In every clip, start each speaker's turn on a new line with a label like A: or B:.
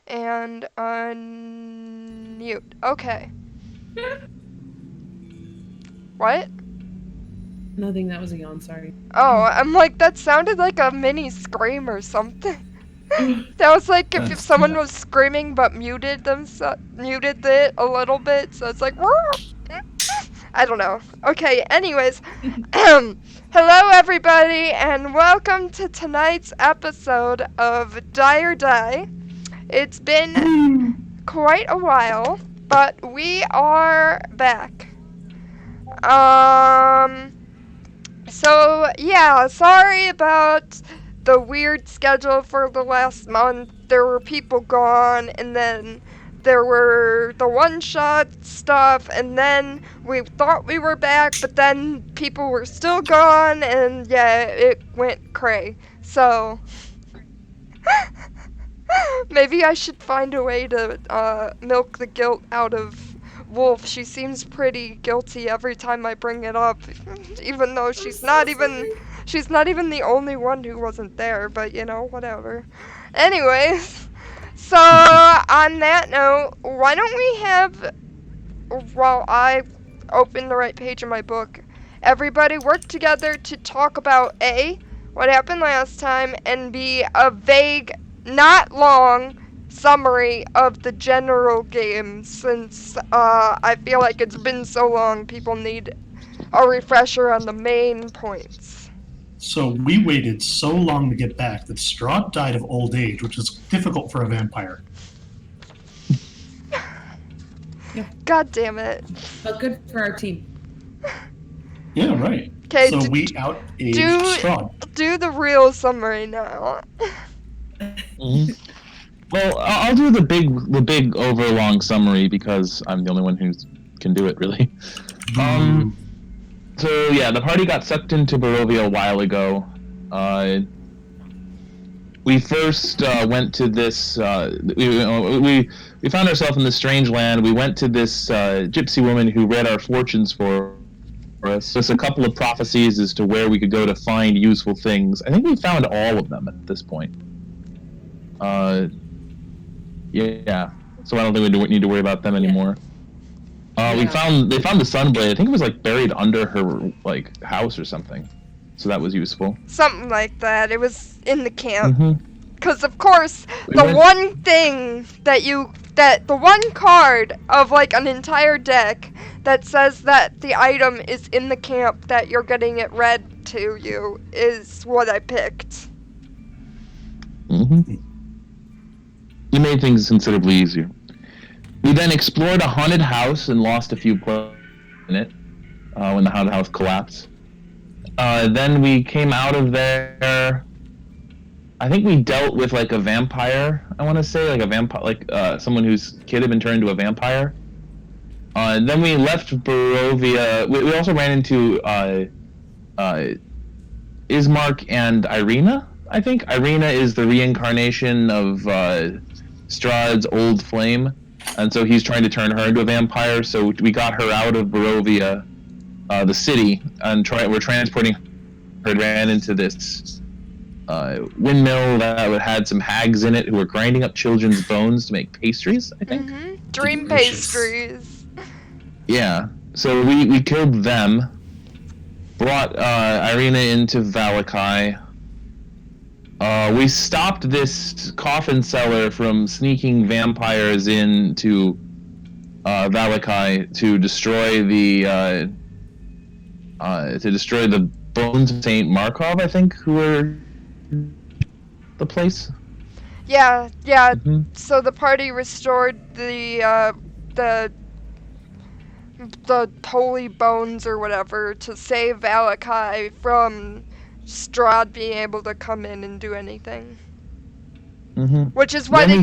A: and unmute. Okay. What?
B: Nothing, that was a yawn, sorry.
A: Oh, I'm like, that sounded like a mini scream or something. That was like if someone was screaming but muted it a little bit, so it's like, I don't know. Okay, anyways, hello everybody, and welcome to tonight's episode of Die or Die. It's been quite a while, but we are back. So yeah, sorry about the weird schedule for the last month. There were people gone, and then there were the one-shot stuff, and then we thought we were back, but then people were still gone, and yeah, it went cray. So maybe I should find a way to milk the guilt out of Wolf. She seems pretty guilty every time I bring it up, even though she's not even the only one who wasn't there, but you know, whatever. Anyways, so on that note, why don't we have, while I open the right page in my book, everybody work together to talk about A, what happened last time, and B, a vague, not long summary of the general game, since I feel like it's been so long, people need a refresher on the main points.
C: So we waited so long to get back that Strahd died of old age, which is difficult for a vampire.
B: Yeah.
A: God damn it.
B: But good for our team.
C: Yeah, right.
A: Okay,
C: So we out-aged
A: do-
C: Strahd.
A: Do the real summary now.
D: Mm-hmm. Well, I'll do the big overlong summary because I'm the only one who can do it, really. So yeah, the party got sucked into Barovia a while ago. We first went to this. We found ourselves in this strange land. We went to this gypsy woman who read our fortunes for us. There's a couple of prophecies as to where we could go to find useful things. I think we found all of them at this point. Yeah. So I don't think we need to worry about them anymore. They found the Sunblade. I think it was like buried under her like house or something. So that was useful.
A: Something like that. It was in the camp.
D: Mm-hmm.
A: Because, of course, one thing the one card of, like, an entire deck that says that the item is in the camp that you're getting it read to you is what I picked.
D: Mm-hmm. You made things considerably easier. We then explored a haunted house and lost a few players in it when the haunted house collapsed. Then we came out of there. I think we dealt with like a vampire. I want to say like a vampire, like someone whose kid had been turned into a vampire. Then we left Barovia. We also ran into Ismark and Irina. I think Irina is the reincarnation of Strahd's old flame, and so he's trying to turn her into a vampire. So we got her out of Barovia, the city, and we're transporting her. Ran into this windmill that had some hags in it who were grinding up children's bones to make pastries, I think.
A: Mm-hmm. Dream
C: Delicious.
A: pastries.
D: Yeah. So we killed them, brought Irina into Valakai. We stopped this coffin seller from sneaking vampires into Valakai to destroy the bones of Saint Markov, I think, who were the place.
A: Yeah.
D: Mm-hmm.
A: So the party restored the holy bones or whatever to save Valakai from Strahd being able to come in and do anything.
D: Mm-hmm.
A: Which is why they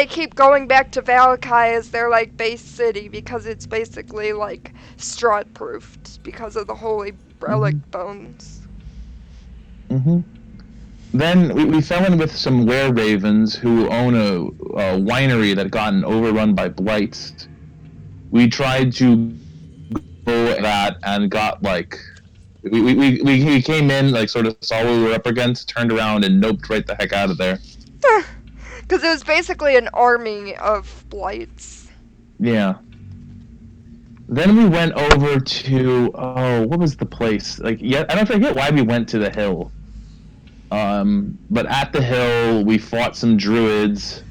A: keep going back to Valakai as their like base city, because it's basically like Strahd proofed because of the holy relic bones.
D: Mm-hmm. Then we fell in with some were-ravens who own a winery that had gotten overrun by blights. We tried to go at that and got like we came in, like sort of saw what we were up against, turned around and noped right the heck out of there.
A: Because it was basically an army of blights.
D: Yeah. Then we went over to what was the place? Like, yeah, I don't forget why we went to the hill. But at the hill we fought some druids,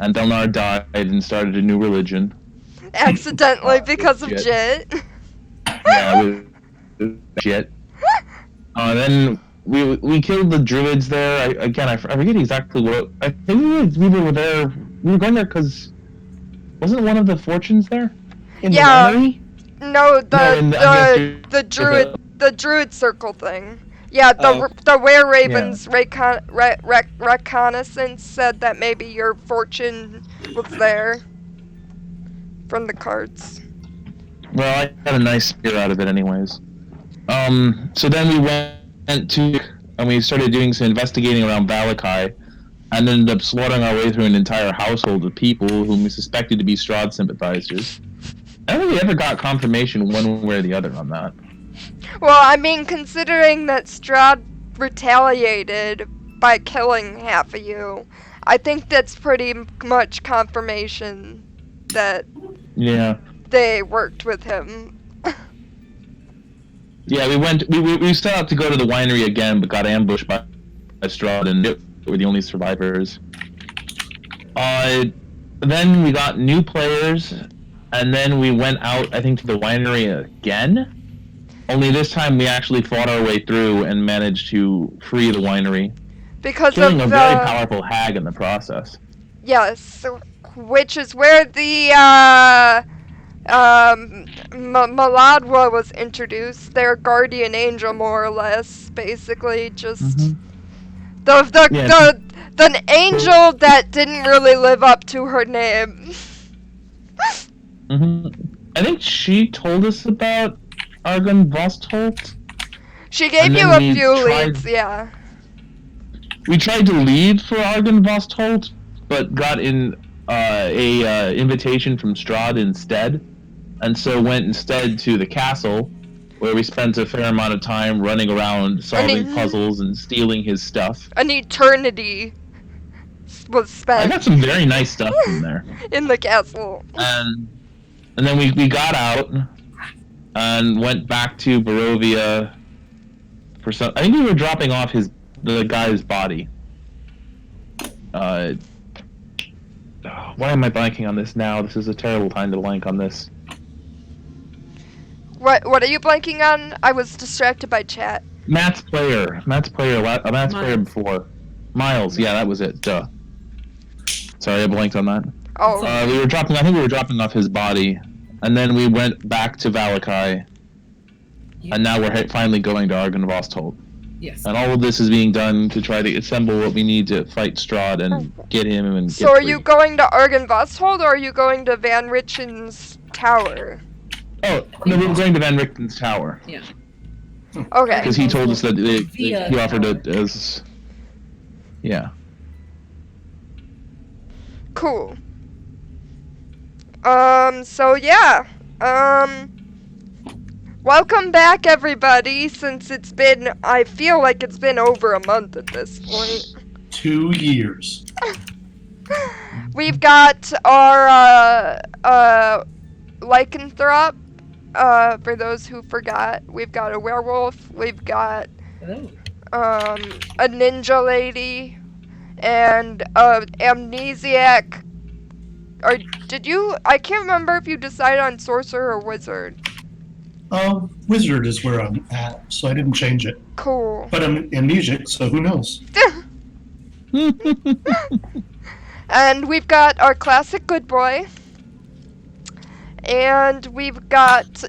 D: and Delnar died and started a new religion.
A: Accidentally because of Jit.
D: Yeah, shit. Then we killed the druids there. I forget exactly what. I think we were there. We were going there because wasn't one of the fortunes there? In
A: Yeah.
D: the winery?
A: No, the druid circle thing. Yeah, the were ravens reconnaissance said that maybe your fortune was there from the cards.
D: Well, I got a nice spear out of it, anyways. So then we went to and we started doing some investigating around Valakai, and ended up slaughtering our way through an entire household of people whom we suspected to be Strahd sympathizers. I don't think we ever got confirmation one way or the other on that.
A: Well, I mean, considering that Strahd retaliated by killing half of you, I think that's pretty much confirmation that they worked with him.
D: Yeah, we set out to go to the winery again, but got ambushed by Strahd, and we were the only survivors. Then we got new players, and then we went out, I think, to the winery again. Only this time we actually fought our way through and managed to free the winery.
A: Because
D: killing
A: of
D: a very powerful hag in the process.
A: Yes, which is where the Maladwa was introduced. Their guardian angel, more or less, basically just the angel that didn't really live up to her name.
D: I think she told us about Argon Vostholt.
A: She gave you a few leads, yeah.
D: We tried to leave for Argon Vostholt, but got a invitation from Strahd instead, and so went instead to the castle, where we spent a fair amount of time running around solving puzzles and stealing his stuff.
A: An eternity was spent.
D: I got some very nice stuff in there.
A: In the castle.
D: And then we got out and went back to Barovia for some. I think we were dropping off the guy's body. Why am I blanking on this now? This is a terrible time to blank on this.
A: What are you blanking on? I was distracted by chat.
D: Matt's player before. Miles, yeah, that was it. Duh. Sorry, I blanked on that.
A: Oh.
D: I think we were dropping off his body, and then we went back to Valakai, and now we're finally going to Argon Vostholt.
B: Yes.
D: And all of this is being done to try to assemble what we need to fight Strahd and get him and get
A: So are
D: free.
A: you going to Argon Vostholt, or are you going to Van Richten's tower?
D: Oh, no, we were going to Van Richten's tower.
B: Yeah.
A: Okay.
D: Because he told us that he offered it as... Yeah.
A: Cool. So yeah. Welcome back, everybody, since I feel like it's been over a month at this point.
C: 2 years.
A: We've got our, lycanthrope, for those who forgot. We've got a werewolf, we've got, a ninja lady, and, amnesiac. Or, I can't remember if you decided on sorcerer or wizard.
C: Wizard is where I'm at, so I didn't change it.
A: Cool.
C: But I'm amnesiac, so who knows?
A: And we've got our classic good boy. And we've got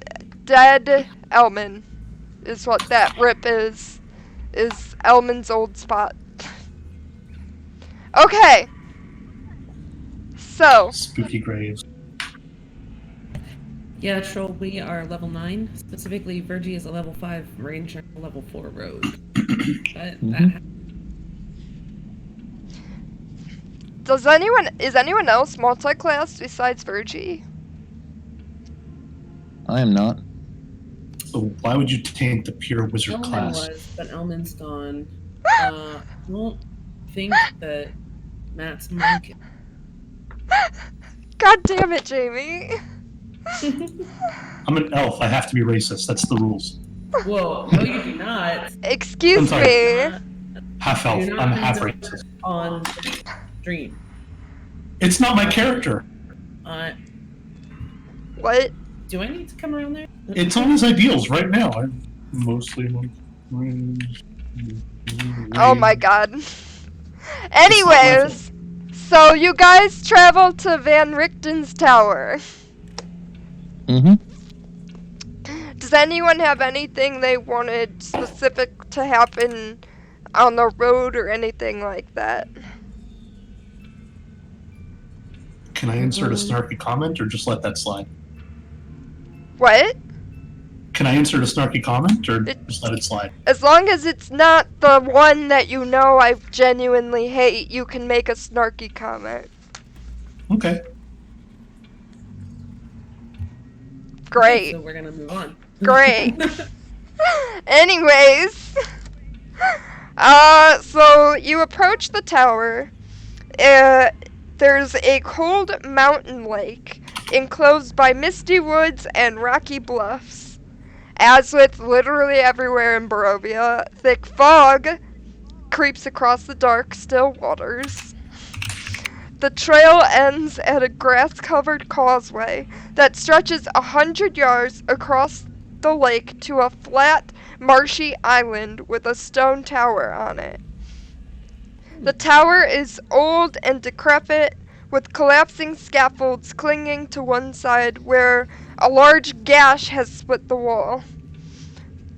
A: dead Elman. Is what that rip is. Is Elman's old spot. Okay. So.
C: Spooky graves.
B: Yeah, Troll, we are level 9. Specifically, Virgie is a level 5 ranger, level 4 rogue.
A: Is anyone else multi-class besides Virgie?
D: I am not.
C: So why would you taint the pure wizard
B: Elman
C: class?
B: was, but Elman's gone. I don't think that Matt's monkey.
A: God damn it, Jamie.
C: I'm an elf. I have to be racist. That's the rules.
B: Whoa, no, you do not.
C: I'm
A: Excuse
C: sorry.
A: me.
C: Half elf.
B: You're
C: I'm
B: not
C: half
B: gonna
C: racist.
B: on stream.
C: It's not my character.
A: What?
B: Do I need to come around there?
C: It's on his ideals right now. I'm mostly.
A: Oh my god. Anyways, so you guys travel to Van Richten's tower.
D: Mm-hmm.
A: Does anyone have anything they wanted specific to happen on the road or anything like that?
C: Can I insert a snarky comment or just let that slide?
A: What?
C: Can I insert a snarky comment or just let it slide?
A: As long as it's not the one that you know I genuinely hate, you can make a snarky comment.
C: Okay.
A: Great.
B: So we're gonna move on.
A: Great. Anyways, so you approach the tower. There's a cold mountain lake enclosed by misty woods and rocky bluffs. As with literally everywhere in Barovia, thick fog creeps across the dark, still waters. The trail ends at a grass-covered causeway that stretches 100 yards across the lake to a flat, marshy island with a stone tower on it. The tower is old and decrepit, with collapsing scaffolds clinging to one side where a large gash has split the wall.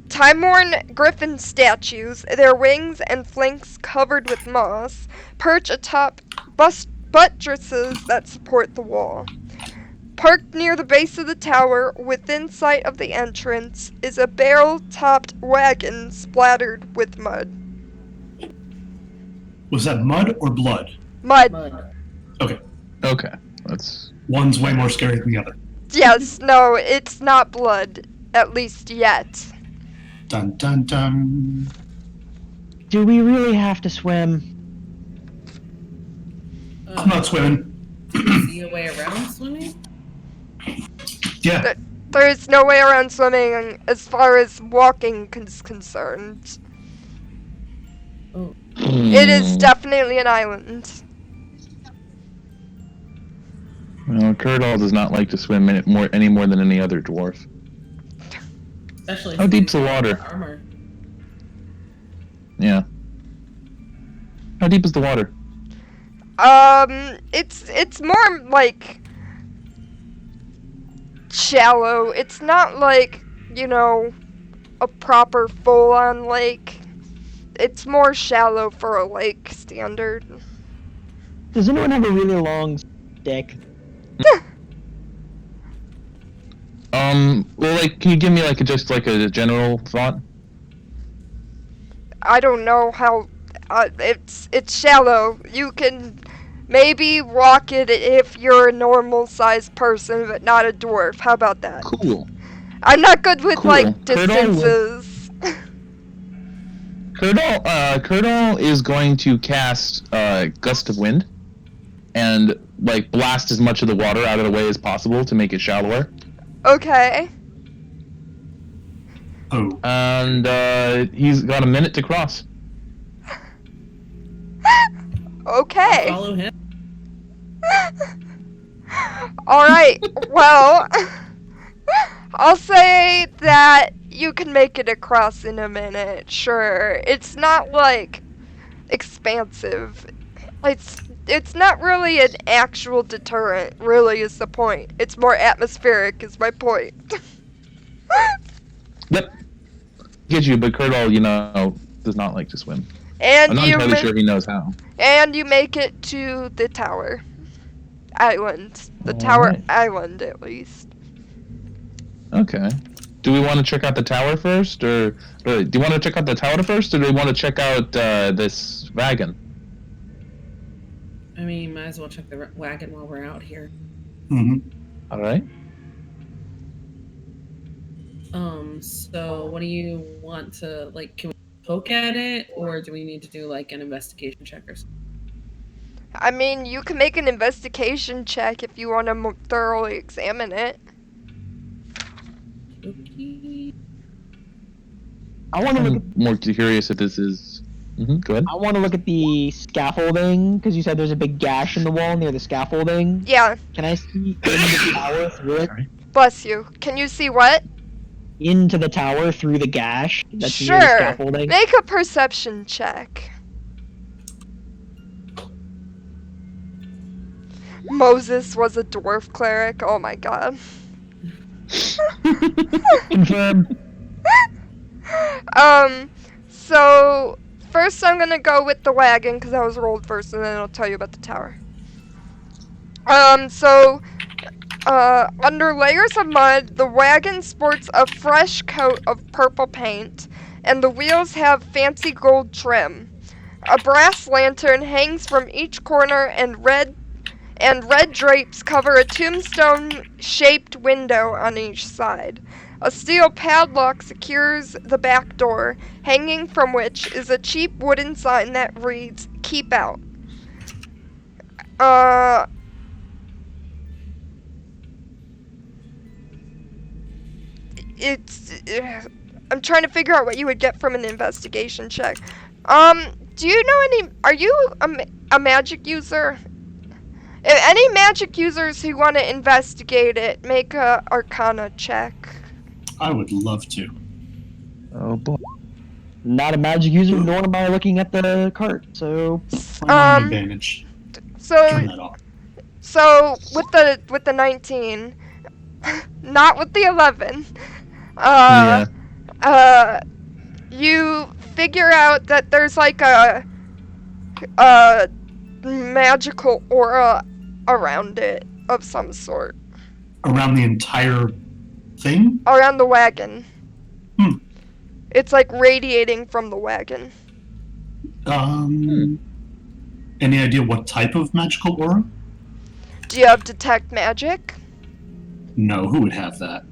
A: Time-worn griffin statues, their wings and flanks covered with moss, perch atop buttresses that support the wall. Parked near the base of the tower, within sight of the entrance, is a barrel-topped wagon splattered with mud.
C: Was that mud or blood?
A: Mud.
C: Okay.
D: Okay. That's
C: One's way more scary than the other.
A: Yes, no, it's not blood. At least yet.
C: Dun dun dun.
E: Do we really have to swim?
C: I'm not swimming.
B: See a way around swimming?
C: Yeah.
A: There's no way around swimming as far as walking is concerned. It is definitely an island.
D: Well, Curdall does not like to swim any more than any other dwarf.
B: Especially
D: How deep's the water?
B: armor.
D: Yeah. How deep is the water?
A: It's more like shallow. It's not like, you know, a proper full-on lake. It's more shallow for a lake standard.
E: Does anyone have a really long stick?
D: Well, like, can you give me, like, just, like, a general thought?
A: I don't know how. It's shallow. You can maybe walk it if you're a normal-sized person, but not a dwarf. How about that?
D: Cool.
A: I'm not good with
D: Cool.
A: like distances.
D: Curdall is going to cast Gust of Wind and, like, blast as much of the water out of the way as possible to make it shallower.
A: Okay.
C: Oh.
D: And he's got a minute to cross.
A: Okay.
B: Follow him.
A: Alright, well, I'll say that you can make it across in a minute, sure. It's not, like, expansive. It's not really an actual deterrent, really, is the point. It's more atmospheric, is my point.
D: Yep. Get you, but Curdall, you know, does not like to swim.
A: And
D: I'm not
A: you
D: entirely sure he knows how.
A: And you make it to the tower. Island. The tower
D: Alright.
A: island, at least.
D: Okay. Do we want to check out the tower first, or do you want to check out the tower first, or do we want to check out this wagon?
B: I mean, might as well check the wagon while we're out here.
C: Mm-hmm.
D: All right.
B: So what do you want to, like, can we poke at it, or do we need to do, like, an investigation check or something?
A: I mean, you can make an investigation check if you want to thoroughly examine it.
B: Okay.
E: I want to look.
D: I'm more curious if this is. Go ahead.
E: I want to look at the scaffolding because you said there's a big gash in the wall near the scaffolding.
A: Yeah,
E: Can I see into the tower through it?
D: Sorry.
A: bless you. Can you see what?
E: Into the tower through the gash that's near the
A: Sure.
E: scaffolding.
A: Make a perception check. Moses was a dwarf cleric. Oh my god.
E: Confirm.
A: So first I'm gonna go with the wagon because I was rolled first, and then I'll tell you about the tower. Under layers of mud, the wagon sports a fresh coat of purple paint, and the wheels have fancy gold trim. A brass lantern hangs from each corner, and red drapes cover a tombstone-shaped window on each side. A steel padlock secures the back door, hanging from which is a cheap wooden sign that reads, "Keep Out." I'm trying to figure out what you would get from an investigation check. Do you know are you a magic user? If any magic users who want to investigate it, make a Arcana check.
C: I would love to.
D: Oh boy.
E: Not a magic user, nor am I looking at the cart. So
C: I'm on advantage.
A: So
C: Turn that off.
A: So with the 19, not with the 11. You figure out that there's like a magical aura around it of some sort.
C: Around the entire thing?
A: Around the wagon.
C: Hmm.
A: It's like radiating from the wagon.
C: Any idea what type of magical aura?
A: Do you have detect magic?
C: No, who would have that?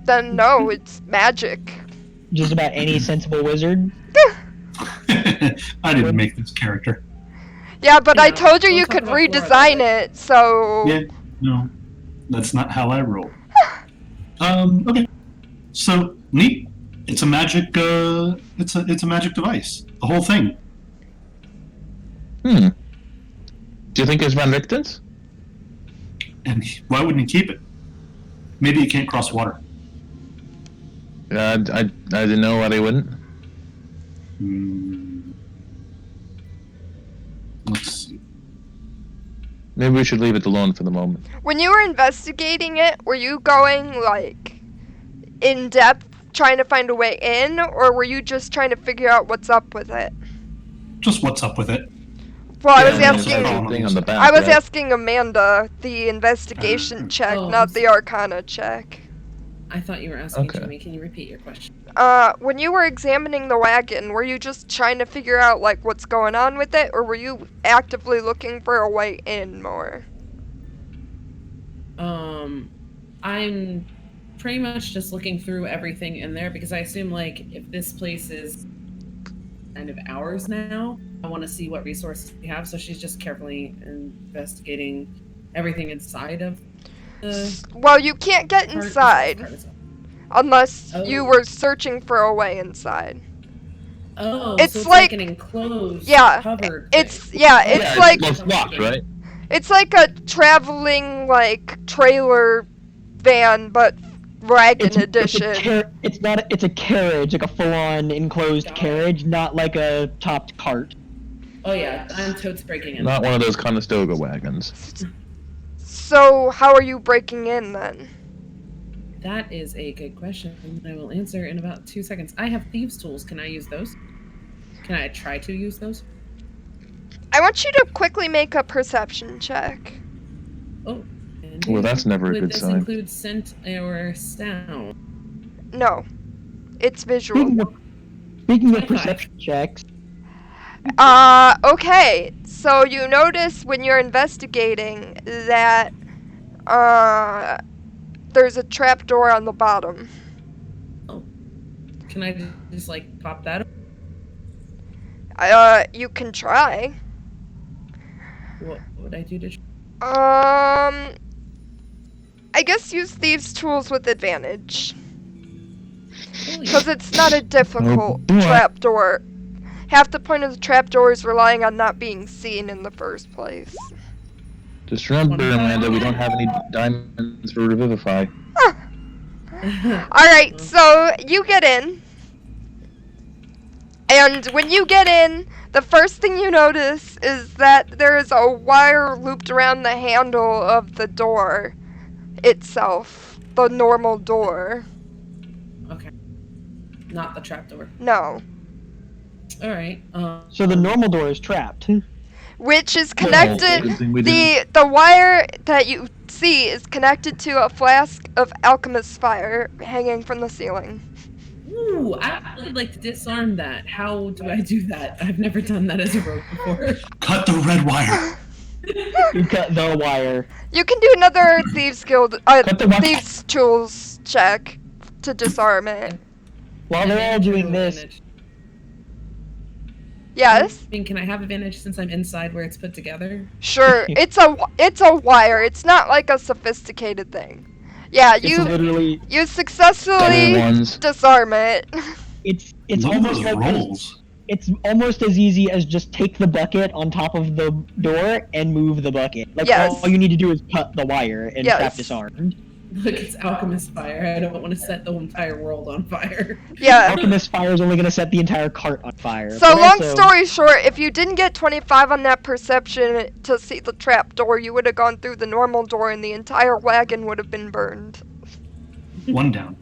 A: Then no, it's magic.
E: just about any sensible wizard.
C: I didn't make this character.
A: Yeah, but I
B: Yeah,
A: told you
B: we'll
A: you
B: talk
A: could
B: about more
A: redesign
B: about
A: it, so...
C: Yeah, no, that's not how I roll. Okay. So neat. It's a magic. It's a magic device. The whole thing.
D: Do you think it's Van Richten's?
C: And why wouldn't he keep it? Maybe he can't cross water.
D: I didn't know why they wouldn't.
C: Let's see.
D: Maybe we should leave it alone for the moment.
A: When you were investigating it, were you going, like, in depth, trying to find a way in, or were you just trying to figure out what's up with it?
C: Just what's up with it.
A: Well, I
C: Yeah,
A: was
C: there's
A: asking...
C: that
D: Thing on the back,
A: I was
D: right?
A: asking Amanda the investigation check,
B: Oh,
A: not the Arcana check.
B: I thought you were asking
D: Okay.
B: Tommy. Can you repeat your question?
A: When you were examining the wagon, were you just trying to figure out, like, what's going on with it, or were you actively looking for a way in more?
B: I'm pretty much just looking through everything in there because I assume, like, if this place is kind of ours now, I want to see what resources we have. So she's just carefully investigating everything inside of the
A: Well, you can't get
B: cart.
A: inside unless you
B: Oh.
A: were searching for a way inside.
B: Oh,
A: It's
B: so it's
A: like-
B: like an enclosed,
A: yeah,
B: covered.
A: It's
B: thing.
A: yeah, it's like
D: It's locked, right?
A: it's like a traveling like trailer van, but wagon edition.
E: It's a carriage, like a full-on enclosed
B: Got it.
E: carriage, not like a topped cart.
B: Oh yeah, I'm totes breaking in.
D: Not one of those Conestoga wagons.
A: So how are you breaking in then?
B: That is a good question. I will answer in about 2 seconds. I have thieves' tools. Can I use those? Can I try to use those?
A: I want you to quickly make a perception check.
B: Oh. And
D: Well, that's never a
B: would
D: good
B: this
D: sign.
B: include scent or sound?
A: No, it's visual.
E: Speaking of
B: High five.
E: perception checks,
A: Okay. So you notice when you're investigating that, there's a trapdoor on the bottom.
B: Can I just like pop that?
A: You can try.
B: What would I do to?
A: I guess use thieves' tools with advantage.
B: Oh,
A: Because
B: yeah.
A: it's not a difficult
D: Oh, boy.
A: trapdoor. Half the point of the trapdoor is relying on not being seen in the first place.
D: Just remember,
B: 25.
D: Amanda, we don't have any diamonds for Revivify.
A: Alright, so you get in. And when you get in, the first thing you notice is that there is a wire looped around the handle of the door itself. The normal door.
B: Okay. Not the trapdoor.
A: No.
B: All right.
E: So the normal door is trapped.
A: Which is
D: Good
A: connected.
D: thing we didn't-
A: The wire that you see is connected to a flask of alchemist's fire hanging from the ceiling.
B: Ooh, I would like to disarm that. How do I do that? I've never done that as a rogue before.
C: Cut the red wire.
E: You cut the wire.
A: You can do another thieves guild
D: Cut the wire.
A: thieves tools check to disarm it.
E: While they're all doing this,
B: Advantage.
A: Yes.
B: I mean, can I have advantage since I'm inside where it's put together?
A: Sure. It's a wire. It's not like a sophisticated thing. Yeah,
E: it's literally
A: you successfully
D: Double ones.
A: disarm it.
E: it's
C: Look at
E: almost
C: those
E: like
C: rolls.
E: it's almost as easy as just take the bucket on top of the door and move the bucket. Like
A: Yes.
E: all you need to do is cut the wire and
A: Yes.
E: trap disarmed.
B: Look, it's alchemist fire. I don't want to set the entire world on fire.
A: Yeah.
E: Alchemist fire is only gonna set the entire cart on fire.
A: So
E: But
A: long
E: also-
A: story short, if you didn't get 25 on that perception to see the trap door, you would have gone through the normal door and the entire wagon would have been burned.
C: One down.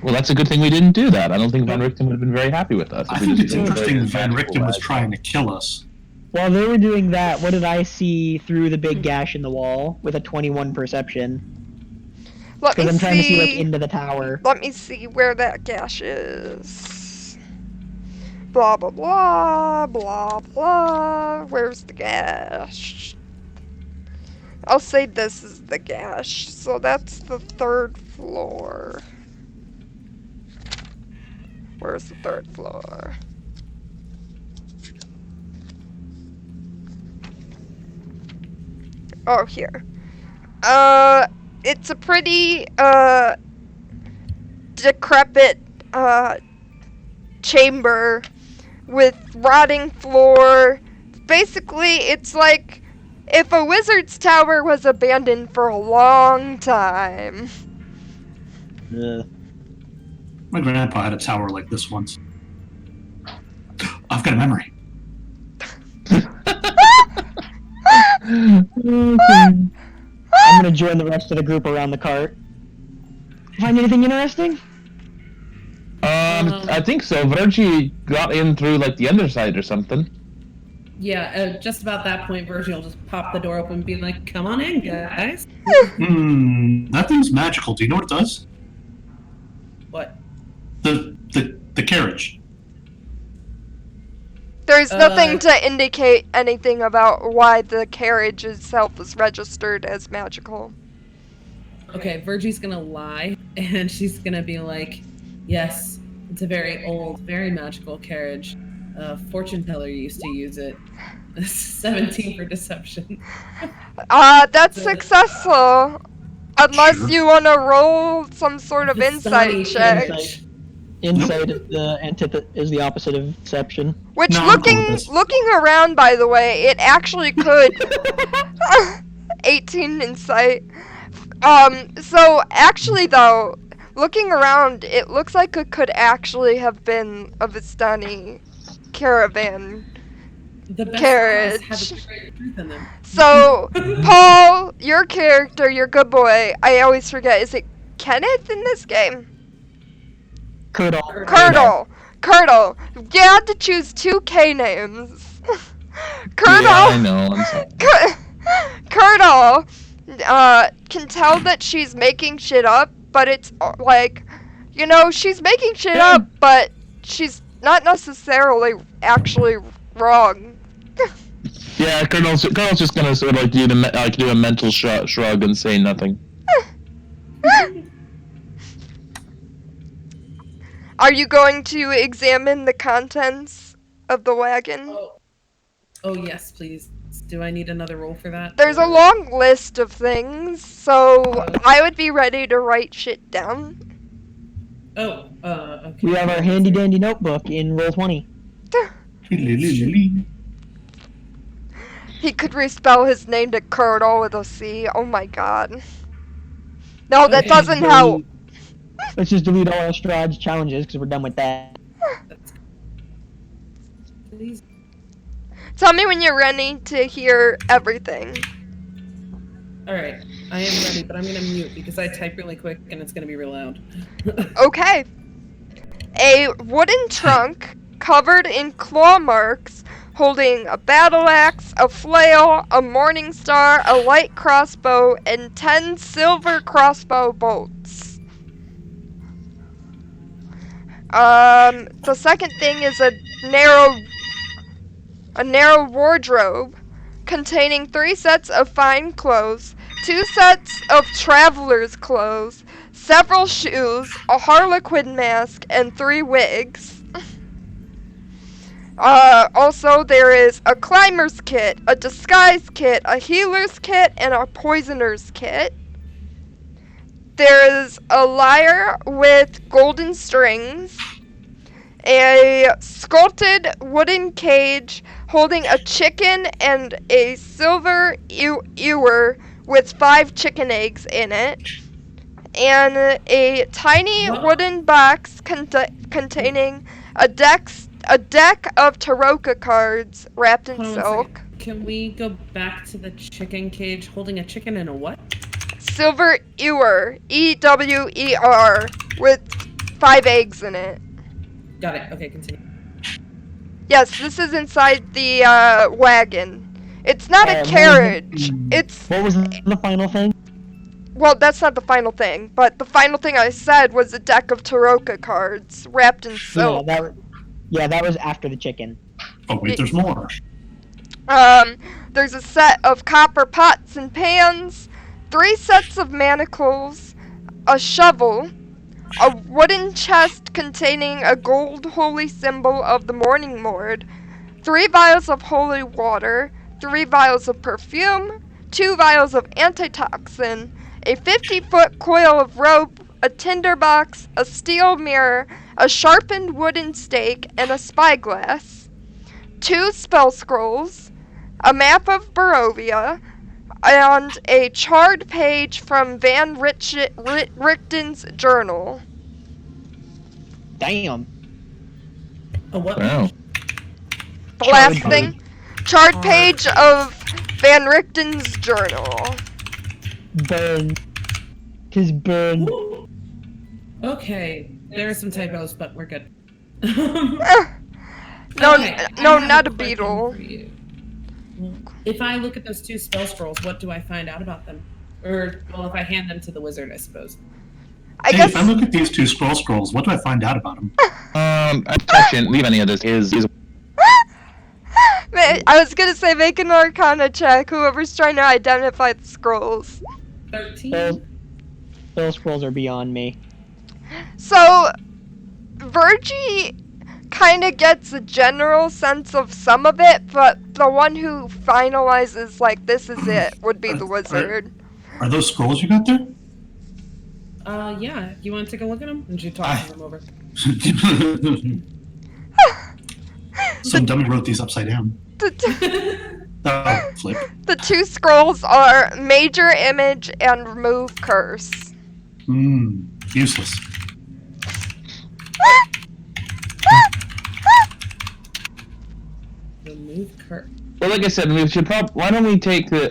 D: Well, that's a good thing we didn't do that. I don't think Van Richten would have been very happy with us.
C: I
D: if we
C: think
D: just
C: it's
D: did
C: interesting
D: the
C: that Van
D: magical
C: Richten was
D: wagon.
C: trying to kill us.
E: While they were doing that, what did I see through the big gash in the wall with a 21 perception?
A: Let me
E: Because I'm trying to see like
A: see.
E: into the tower.
A: Let me see where that gash is. Blah blah blah blah blah. Where's the gash? I'll say this is the gash. So that's the 3rd floor. Where's the 3rd floor? Oh, here. It's a pretty, decrepit, chamber with rotting floor. Basically, it's like if a wizard's tower was abandoned for a long time.
C: My grandpa had a tower like this once. I've got a memory.
E: I'm gonna join the rest of the group around the cart. Find anything interesting?
D: I think so. Virgie got in through like the underside or something.
B: Yeah, just about that point, Virgil will just pop the door open and be like, "Come on in, guys."
C: That thing's magical. Do you know what it does?
B: What?
C: The carriage.
A: There's nothing to indicate anything about why the carriage itself is registered as magical.
B: Okay, Virgie's gonna lie, and she's gonna be like, "Yes, it's a very old, very magical carriage. Fortune teller used to use it. 17 for deception."
A: That's successful. Unless
C: Sure.
A: you want to roll some sort of
B: The
A: insight
B: Sony
A: check.
B: carriage.
E: Insight is the opposite of deception.
A: Which,
C: No, I'm cool with this.
A: looking around, by the way, it actually could. 18 insight. So actually, though, looking around, it looks like it could actually have been a Vistani caravan.
B: The best
A: Carriage.
B: class have a greater truth in them.
A: So, Paul, your character, your good boy, I always forget, is it Kenneth in this game?
E: Curdle.
A: Curdle. You had to choose 2 K names. Curdle.
D: Yeah, I know. I'm sorry.
A: Curdle can tell that she's making shit up, but it's like, you know, she's making shit up, but she's not necessarily actually wrong.
D: Yeah, Colonel's just gonna sort of like do a mental shrug and say nothing.
A: Are you going to examine the contents of the wagon?
B: Oh yes, please. Do I need another roll for that?
A: There's a
B: or-
A: long list of things, so I would be ready to write shit down.
B: Oh, okay.
E: We have our handy dandy notebook in roll 20.
A: He could respell his name to Curdle with a C. Oh my god. No, that
B: Okay.
A: doesn't help.
E: Let's just delete all our Strahd's challenges because we're done with that.
B: Please.
A: Tell me when you're ready to hear everything.
B: Alright, I am ready, but I'm gonna mute because I type really quick and it's gonna be real loud.
A: Okay. A wooden trunk covered in claw marks holding a battle axe, a flail, a morning star, a light crossbow, and 10 silver crossbow bolts. The second thing is a narrow wardrobe containing 3 sets of fine clothes, 2 sets of traveler's clothes, several shoes, a harlequin mask, and 3 wigs. Also, there is a climber's kit, a disguise kit, a healer's kit, and a poisoner's kit. There is a lyre with golden strings, a sculpted wooden cage holding a chicken and a silver ewer with 5 chicken eggs in it, and a tiny wooden box containing a deck of Taroka cards wrapped in
B: Hold on one
A: silk.
B: second. Can we go back to the chicken cage holding a chicken and a what?
A: Silver ewer, E-W-E-R, with 5 eggs in it.
B: Got it. Okay, continue.
A: Yes, this is inside the wagon. It's not a carriage. It's,
E: What was the final thing?
A: well, that's not the final thing, but the final thing I said was a deck of Taroka cards wrapped in silk.
E: Yeah, that was after the chicken.
C: Oh wait, there's more.
A: There's a set of copper pots and pans, 3 sets of manacles, a shovel, a wooden chest containing a gold holy symbol of the morning lord, 3 vials of holy water, 3 vials of perfume, 2 vials of antitoxin, a 50-foot coil of rope, a tinderbox, a steel mirror, a sharpened wooden stake, and a spyglass, 2 spell scrolls, a map of Barovia, and a charred page from Van Richten's journal.
E: Damn.
B: A what?
D: Wow.
A: The last thing, charred page of Van Richten's journal.
E: Burn. 'Tis burn.
B: Okay, there are some typos, but we're good.
A: No,
B: Okay, I
A: no,
B: have
A: not a
B: question
A: beetle.
B: for you. If I look at those 2 spell scrolls, what do I find out about them? Or, well, if I hand them to the wizard, I suppose.
A: I
C: Hey,
A: guess
C: if I look at these 2 scrolls, what do I find out about them?
D: I shouldn't leave any of this. Is
A: I was gonna say make an Arcana check. Whoever's trying to identify the scrolls.
B: 13?
E: Spell scrolls are beyond me.
A: So, Virgie kind of gets a general sense of some of it, but the one who finalizes, like, this is it, would be the wizard.
C: Are those scrolls you got there?
B: Yeah. You want to take a look at them? And she tosses them over.
C: Some dummy wrote these upside down. Oh, flip.
A: The 2 scrolls are Major Image and Remove Curse.
C: Useless.
B: Remove curse.
D: well, like I said, we should why don't we take the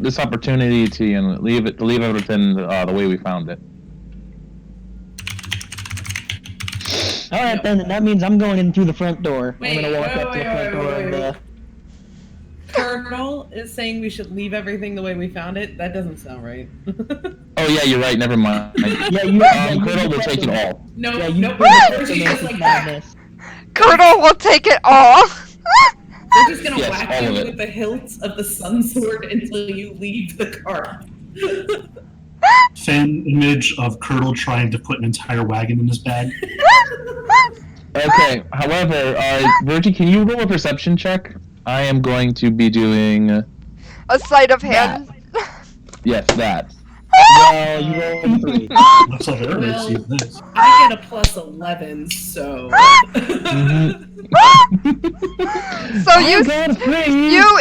D: this opportunity to leave everything the way we found it.
E: Alright then, that means I'm going in through the front door. I'm gonna walk
B: Wait,
E: up to the front door of the...
B: Colonel is saying we should leave everything the way we found it. That doesn't sound right.
D: Oh yeah, you're right. Never mind.
E: Yeah, you...
D: Curdle will take it all.
B: No,
E: Yeah, you
B: no,
E: put
B: she's just like
A: Curdle will take it all.
B: We're just gonna
D: Yes,
B: whack
D: all
B: you
D: of it.
B: with the hilt of the sun sword until you leave the car.
C: Fan image of Curdle trying to put an entire wagon in his bag.
D: Okay. However, Virgie, can you roll a perception check? I am going to be doing
A: A sleight of hand.
D: yes, that.
E: Well, you rolled 3.
C: Looks like everybody
B: Well-
C: sees this.
B: I get a plus 11, so.
A: So you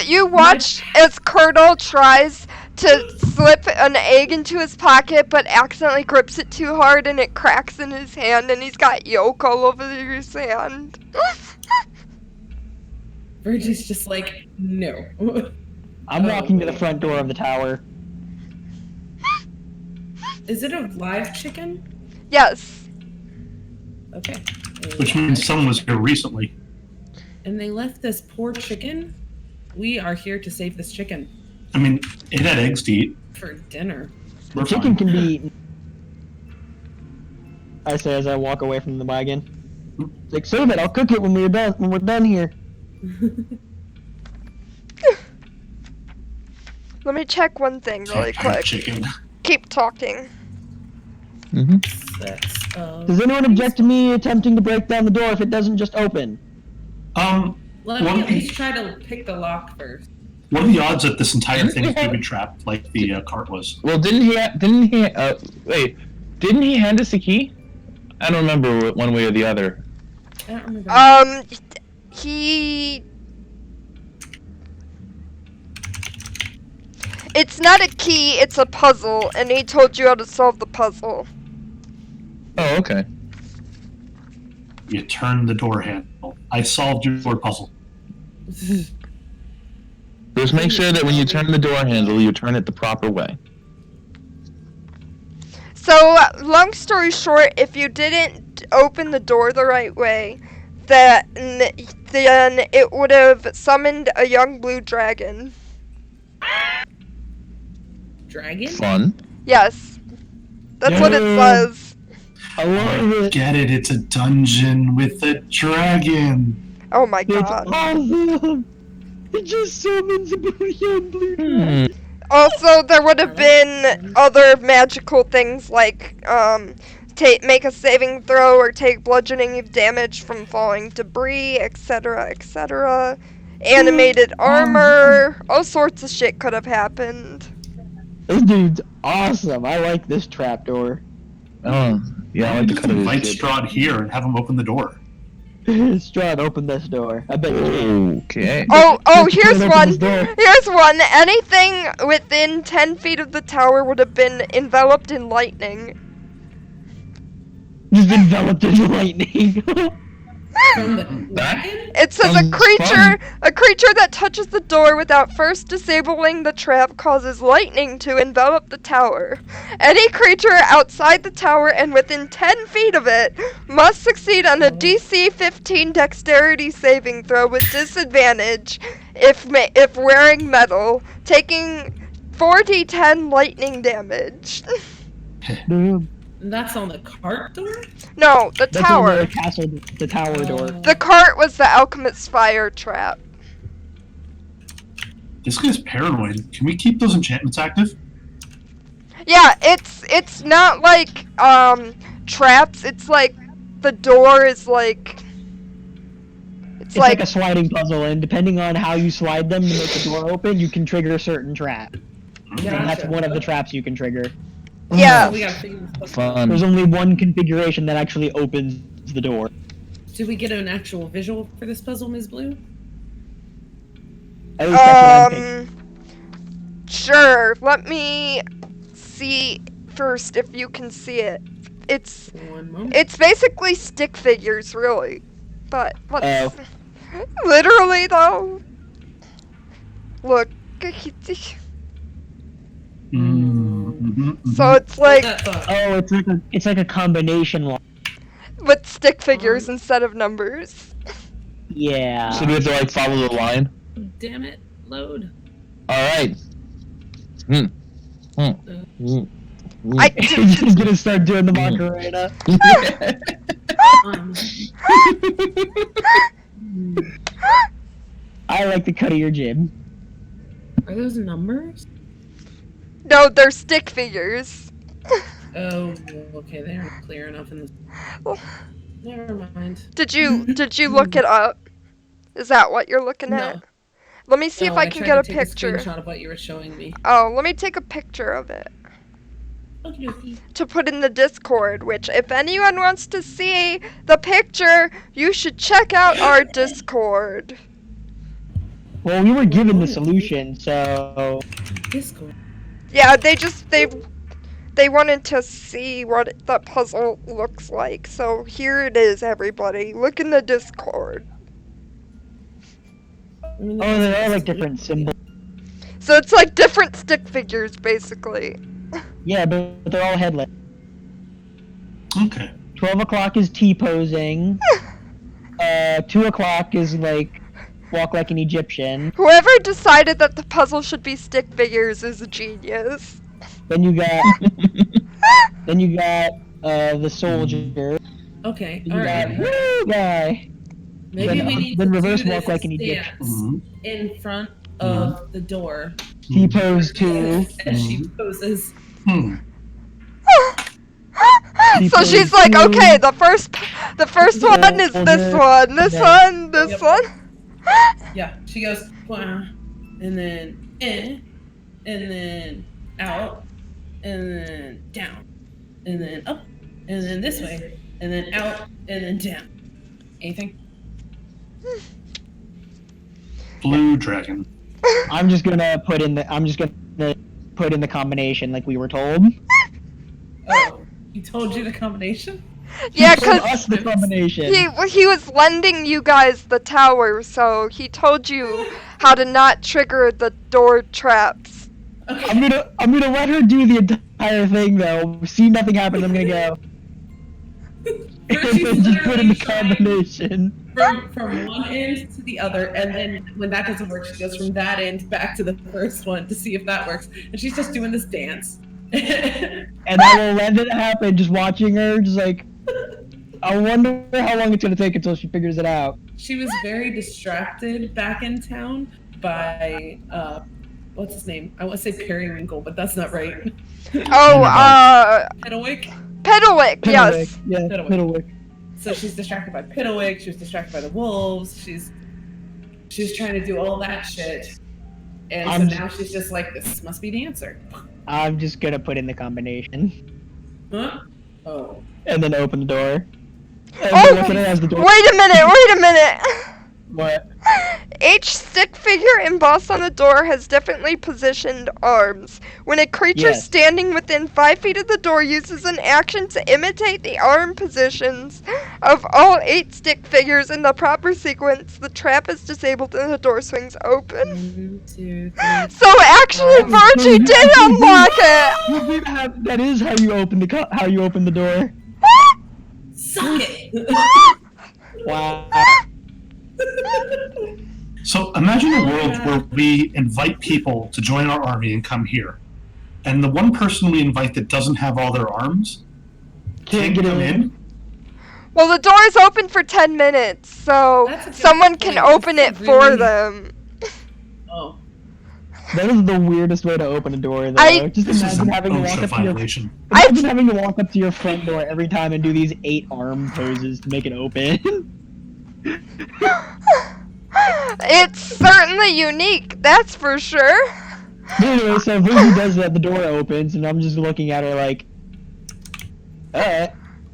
A: you watch as Colonel tries to slip an egg into his pocket, but accidentally grips it too hard and it cracks in his hand, and he's got yolk all over his hand.
B: Virgie's just like, no.
E: I'm walking to the front door of the tower.
B: Is it a live chicken?
A: Yes.
B: Okay.
C: Which means someone was here recently.
B: And they left this poor chicken? We are here to save this chicken
C: I mean, it had eggs to eat.
B: for dinner.
C: We're
E: Chicken
C: fine.
E: can be eaten. I say as I walk away from the wagon. Like, save it, I'll cook it when we're done here.
A: Let me check one thing really quick.
C: Chicken.
A: Keep talking.
B: That's,
E: Does anyone object to me attempting to break down the door if it doesn't just open?
B: let me at least try to pick the lock first.
C: What are the odds that this entire thing is booby trapped like the cart was?
D: Well, didn't he hand us a key? I don't remember one way or the other.
B: I don't remember.
A: He... It's not a key, it's a puzzle, and he told you how to solve the puzzle.
D: Oh, okay.
C: You turn the door handle. I solved your door puzzle.
D: Just make sure that when you turn the door handle, you turn it the proper way.
A: So, long story short, if you didn't open the door the right way, then it would have summoned a young blue dragon.
B: Dragon?
D: Fun.
A: Yes. That's what it
E: Yeah.
A: says.
E: I love it.
C: Get it? It's a dungeon with a dragon.
A: Oh my
E: It's
A: god.
E: awesome. It just summons a young blue dragon.
A: Also, there would have been other magical things like, make a saving throw or take bludgeoning damage from falling debris, etc., etc. Animated armor, all sorts of shit could have happened.
E: This dude's awesome. I like this trapdoor.
D: Oh, yeah, I like the
C: Just
D: cut of
C: invite
D: his
C: Strahd here and have him open the door.
E: Strahd, open this door. I bet you can.
D: Okay.
A: Oh,
E: Let's
A: here's
E: open
A: one.
E: this door.
A: Here's one. Anything within 10 feet of the tower would have been enveloped in lightning.
E: Just enveloped in lightning.
B: From the
D: That?
B: dragon?
A: It says
D: Fun.
A: a creature that touches the door without first disabling the trap causes lightning to envelop the tower. Any creature outside the tower and within 10 feet of it must succeed on a DC 15 dexterity saving throw with disadvantage if wearing metal, taking 4d10 lightning damage.
E: Dude,
B: That's on the cart door?
A: No, the
E: that's
A: tower.
E: over the castle, the tower door.
A: The cart was the alchemist's fire trap.
C: This guy's paranoid. Can we keep those enchantments active?
A: Yeah, it's not like traps. It's like the door is like
E: It's like a sliding puzzle, and depending on how you slide them to make the door open, you can trigger a certain trap. And that's one of the traps you can trigger.
A: yeah.
B: We gotta figure this out.
D: Fun.
E: There's only one configuration that actually opens the door.
B: Did we get an actual visual for this puzzle, Ms. Blue?
E: At least that's what I'm thinking.
A: Sure. Let me see first if you can see it. It's
B: One moment.
A: it's basically stick figures, really. But let's
E: Oh.
A: literally though. Look. So it's like
B: That thought.
E: Oh, it's like a combination lock.
A: with stick figures instead of numbers.
E: Yeah.
D: So do we have to like follow the line?
B: Damn it. Load.
D: All right.
A: I
E: He's gonna start doing the Macarena.
B: Um,
E: I like the cut of your jib.
B: are those numbers?
A: No, they're stick figures.
B: Oh, okay. They aren't clear enough in this. Never mind.
A: Did you look it up? Is that what you're looking
B: No.
A: at? Let me see if I
B: tried
A: can get a
B: to take
A: picture.
B: A screenshot of what you were showing me.
A: Oh, let me take a picture of it
B: Okie
A: to put in the Discord, which if anyone wants to see the picture, you should check out our Discord.
E: Well, we were given the solution, so
B: Discord.
A: Yeah, they wanted to see what the puzzle looks like. So here it is, everybody. Look in the Discord.
E: oh, they're all like different symbols.
A: So it's like different stick figures, basically.
E: Yeah, but they're all headless.
C: Okay.
E: 12 o'clock is T-posing. 2 o'clock is like walk like an Egyptian.
A: Whoever decided that the puzzle should be stick figures is a genius.
E: Then you got the soldier.
B: Okay,
E: You got
B: alright.
E: woo guy.
B: Maybe we need
E: then
B: to
E: reverse
B: do
E: walk
B: this
E: like an Egyptian.
B: stance in front of the door.
E: T-pose too.
B: As she poses.
C: Hmm.
A: So she's like, okay, the first one is this one, this one, this one.
B: Yeah, she goes, "Wah," and then in, and then out, and then down, and then up, and then this way, and then out, and then down. Anything?
C: Blue dragon.
E: I'm just gonna put in the combination like we were told.
B: Oh, he told you the combination?
A: Yeah,
E: He told
A: cause
E: us the combination.
A: he was lending you guys the tower, so he told you how to not trigger the door traps.
B: Okay.
E: I'm gonna let her do the entire thing though. See nothing happen. I'm gonna go. And then just put in the combination.
B: From one end to the other, and then when that doesn't work, she goes from that end back to the first one to see if that works. And she's just doing this dance.
E: And I will let it happen, just watching her, just like, I wonder how long it's gonna take until she figures it out.
B: She was very distracted back in town by, what's his name? I want to say Periwinkle, but that's not right.
A: Oh,
B: Piddlewick?
A: Piddlewick, yes.
E: Yeah,
B: Piddlewick.
E: Piddlewick.
B: So she's distracted by Piddlewick, she was distracted by the wolves, she's trying to do all that shit. And so now she's just like, this must be the answer.
E: I'm just gonna put in the combination.
B: Huh? Oh.
E: And then open the door. And
A: Oh,
E: then open it as the door.
A: wait a minute.
E: What?
A: Each stick figure embossed on the door has differently positioned arms. When a creature
E: Yes.
A: standing within 5 feet of the door uses an action to imitate the arm positions of all 8 stick figures in the proper sequence, the trap is disabled and the door swings open.
B: 1, 2, 3.
A: So actually, Virgie did unlock it.
E: You did have. That is how you open the door.
B: Suck it!
E: Wow.
C: So imagine a world where we invite people to join our army and come here. And the one person we invite that doesn't have all their arms can't
E: get
C: come in.
A: Well, the door is open for 10 minutes, so
B: That's a good
A: someone can
B: point.
A: open it
B: That's a
A: for
B: really-
A: them.
B: Oh.
E: That is the weirdest way to open a door, though. Just
C: This is
E: imagine
C: an
E: having to walk
C: OSHA
E: up to your
C: violation.
E: imagine having to walk up to your front door every time and do these 8 arm poses to make it open.
A: It's certainly unique, that's for sure.
E: Anyway, so if Ruby does that, the door opens, and I'm just looking at her like, alright.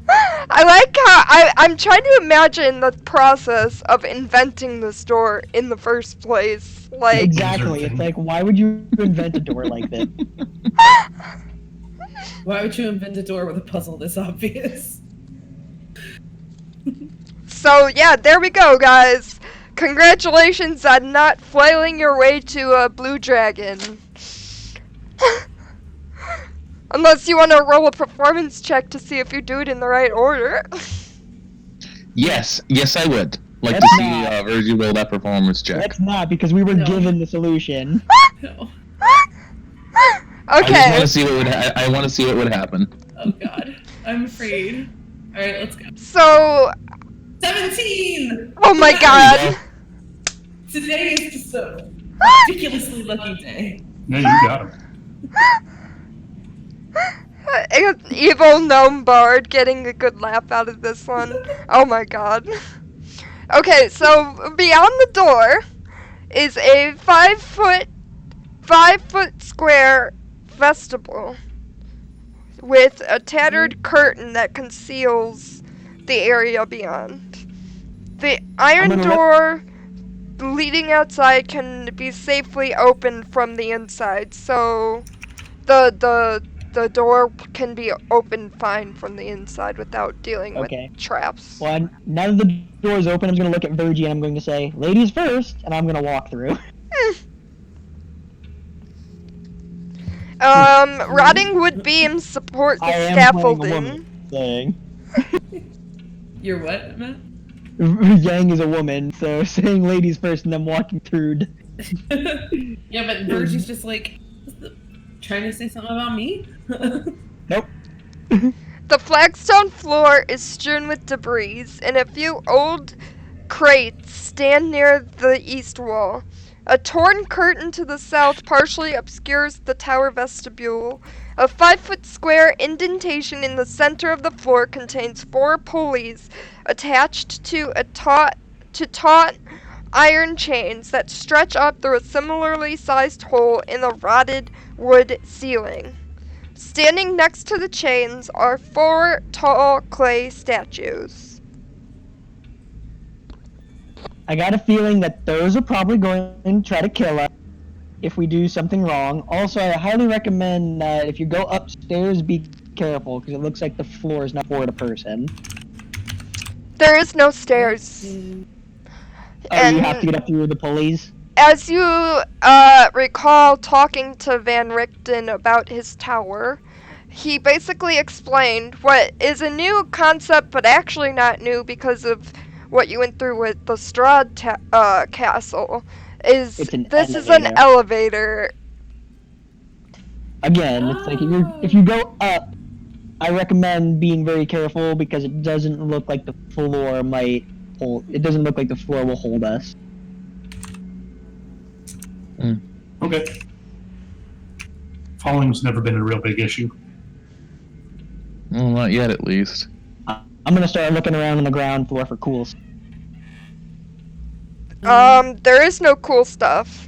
A: I like how I'm trying to imagine the process of inventing this door in the first place. Like,
E: Exactly. It's like, why would you invent a door like this?
B: Why would you invent a door with a puzzle this obvious?
A: so yeah, there we go, guys. Congratulations on not flailing your way to a blue dragon. Unless you want to roll a performance check to see if you do it in the right order.
D: Yes, I would like
E: That's
D: to see
E: not-
D: Virgie roll that performance check.
E: That's not, because we were
B: No.
E: given the solution.
B: No.
D: I just
A: Okay.
D: want to see what would. I want to see what would happen.
B: Oh god. I'm afraid. Alright, let's go.
A: So,
B: 17!
A: oh my god.
B: Today is just a ridiculously lucky day.
C: Yeah, you got him.
A: Evil gnome bard getting a good laugh out of this one. Oh my god. Okay, so beyond the door is a 5 foot square vestibule with a tattered curtain that conceals the area beyond. The iron door leading outside can be safely opened from the inside, so the door can be opened fine from the inside without dealing with traps.
E: Well, now that the door is open, I'm going to look at Virgie and I'm going to say, ladies first, and I'm going to walk through.
A: Rotting wood beams support the scaffolding.
B: You're what, Matt?
E: Yang is a woman, so saying ladies first and then walking through.
B: Yeah, but Virgie's just like, trying to say something about me?
E: Nope.
A: The flagstone floor is strewn with debris, and a few old crates stand near the east wall. A torn curtain to the south partially obscures the tower vestibule. A 5-foot square indentation in the center of the floor contains 4 pulleys attached to taut iron chains that stretch up through a similarly sized hole in the rotted wood ceiling. Standing next to the chains are 4 tall clay statues.
E: I got a feeling that those are probably going to try to kill us if we do something wrong. Also, I highly recommend that if you go upstairs, be careful, because it looks like the floor is not for a person.
A: There is no stairs.
E: Oh, you have to get up through the pulleys?
A: As you recall talking to Van Richten about his tower, he basically explained what is a new concept, but actually not new because of what you went through with the Strahd castle. This is an elevator. Again,
E: it's like if you go up, I recommend being very careful because it doesn't look like the floor might hold. It doesn't look like the floor will hold us.
C: Okay. Falling's never been a real big issue.
D: Well, not yet, at least.
E: I'm gonna start looking around on the ground floor for cools.
A: There is no cool stuff.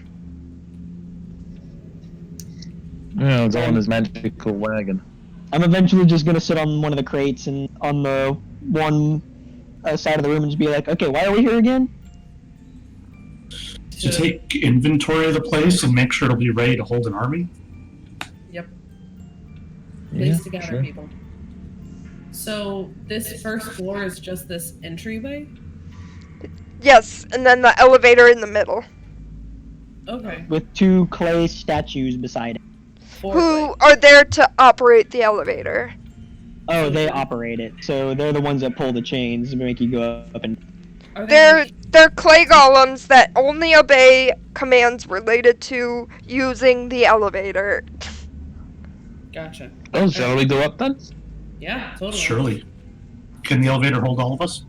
D: Yeah, it's all in his magical wagon.
E: I'm eventually just gonna sit on one of the crates and on the one side of the room and just be like, okay, why are we here again?
C: To take inventory of the place and make sure it'll be ready to hold an army?
B: Yep.
D: Yeah,
B: Place to gather
D: sure.
B: people. So this first floor is just this entryway?
A: Yes, and then the elevator in the middle.
B: Okay.
E: With 2 clay statues beside it.
A: Who are there to operate the elevator.
E: Oh, they operate it. So they're the ones that pull the chains and make you go up and...
A: They're clay golems that only obey commands related to using the elevator.
B: Gotcha.
D: Oh, shall we go up then?
B: Yeah, totally.
C: Surely. Can the elevator hold all of us?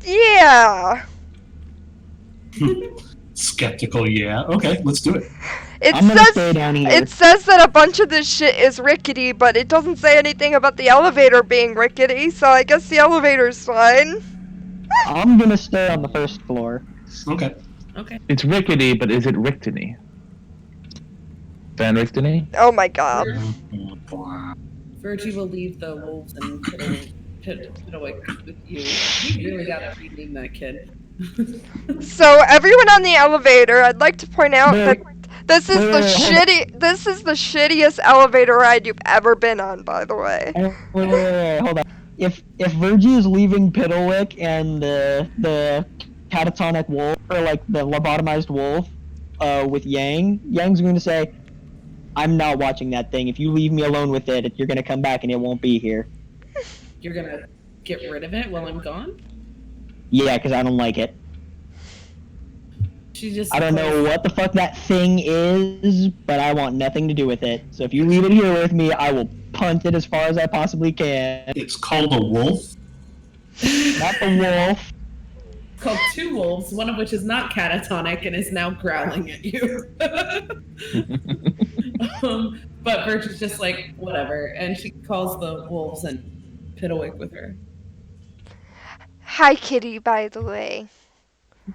A: Yeah.
C: Skeptical, yeah. Okay, let's do it.
E: I'm gonna stay down here.
A: It says that a bunch of this shit is rickety, but it doesn't say anything about the elevator being rickety, so I guess the elevator's fine.
E: I'm gonna stay on the first floor.
C: Okay.
B: Okay.
D: It's rickety, but is it Richteny? Van Richteny?
A: Oh my god.
B: Virgie will leave the wolves and Pitaway with you. You really gotta rename that kid.
A: So everyone on the elevator, I'd like to point out that this is the shittiest elevator ride you've ever been on, by the way.
E: Wait, hold on. If Virgie is leaving Piddlewick and the catatonic wolf, or like the lobotomized wolf, with Yang's going to say, I'm not watching that thing. If you leave me alone with it, you're gonna come back and it won't be here.
B: You're gonna get rid of it while I'm gone?
E: Yeah, because I don't like it. I don't know what the fuck that thing is, but I want nothing to do with it. So if you leave it here with me, I will punt it as far as I possibly can.
C: It's called a wolf?
E: Not the wolf.
B: It's called 2 wolves, one of which is not catatonic and is now growling at you. But Virgie's just like, whatever, and she calls the wolves and Pitaway with her.
A: Hi, Kitty, by the way.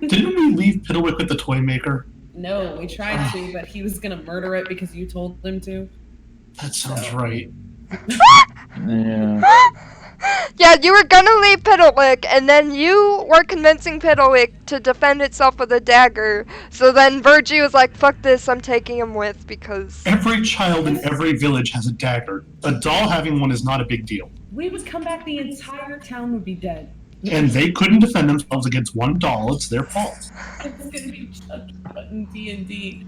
C: Didn't we leave Piddlewick with the toy maker?
B: No, we tried to, but he was gonna murder it because you told him to.
C: That sounds right.
D: Yeah.
A: Yeah, you were gonna leave Piddlewick, and then you were convincing Piddlewick to defend itself with a dagger. So then Virgie was like, fuck this, I'm taking him with, because...
C: Every child in every village has a dagger. A doll having one is not a big deal.
B: We would come back, the entire town would be dead.
C: And they couldn't defend themselves against one doll. It's their fault.
B: It's gonna be Chucky in D&D.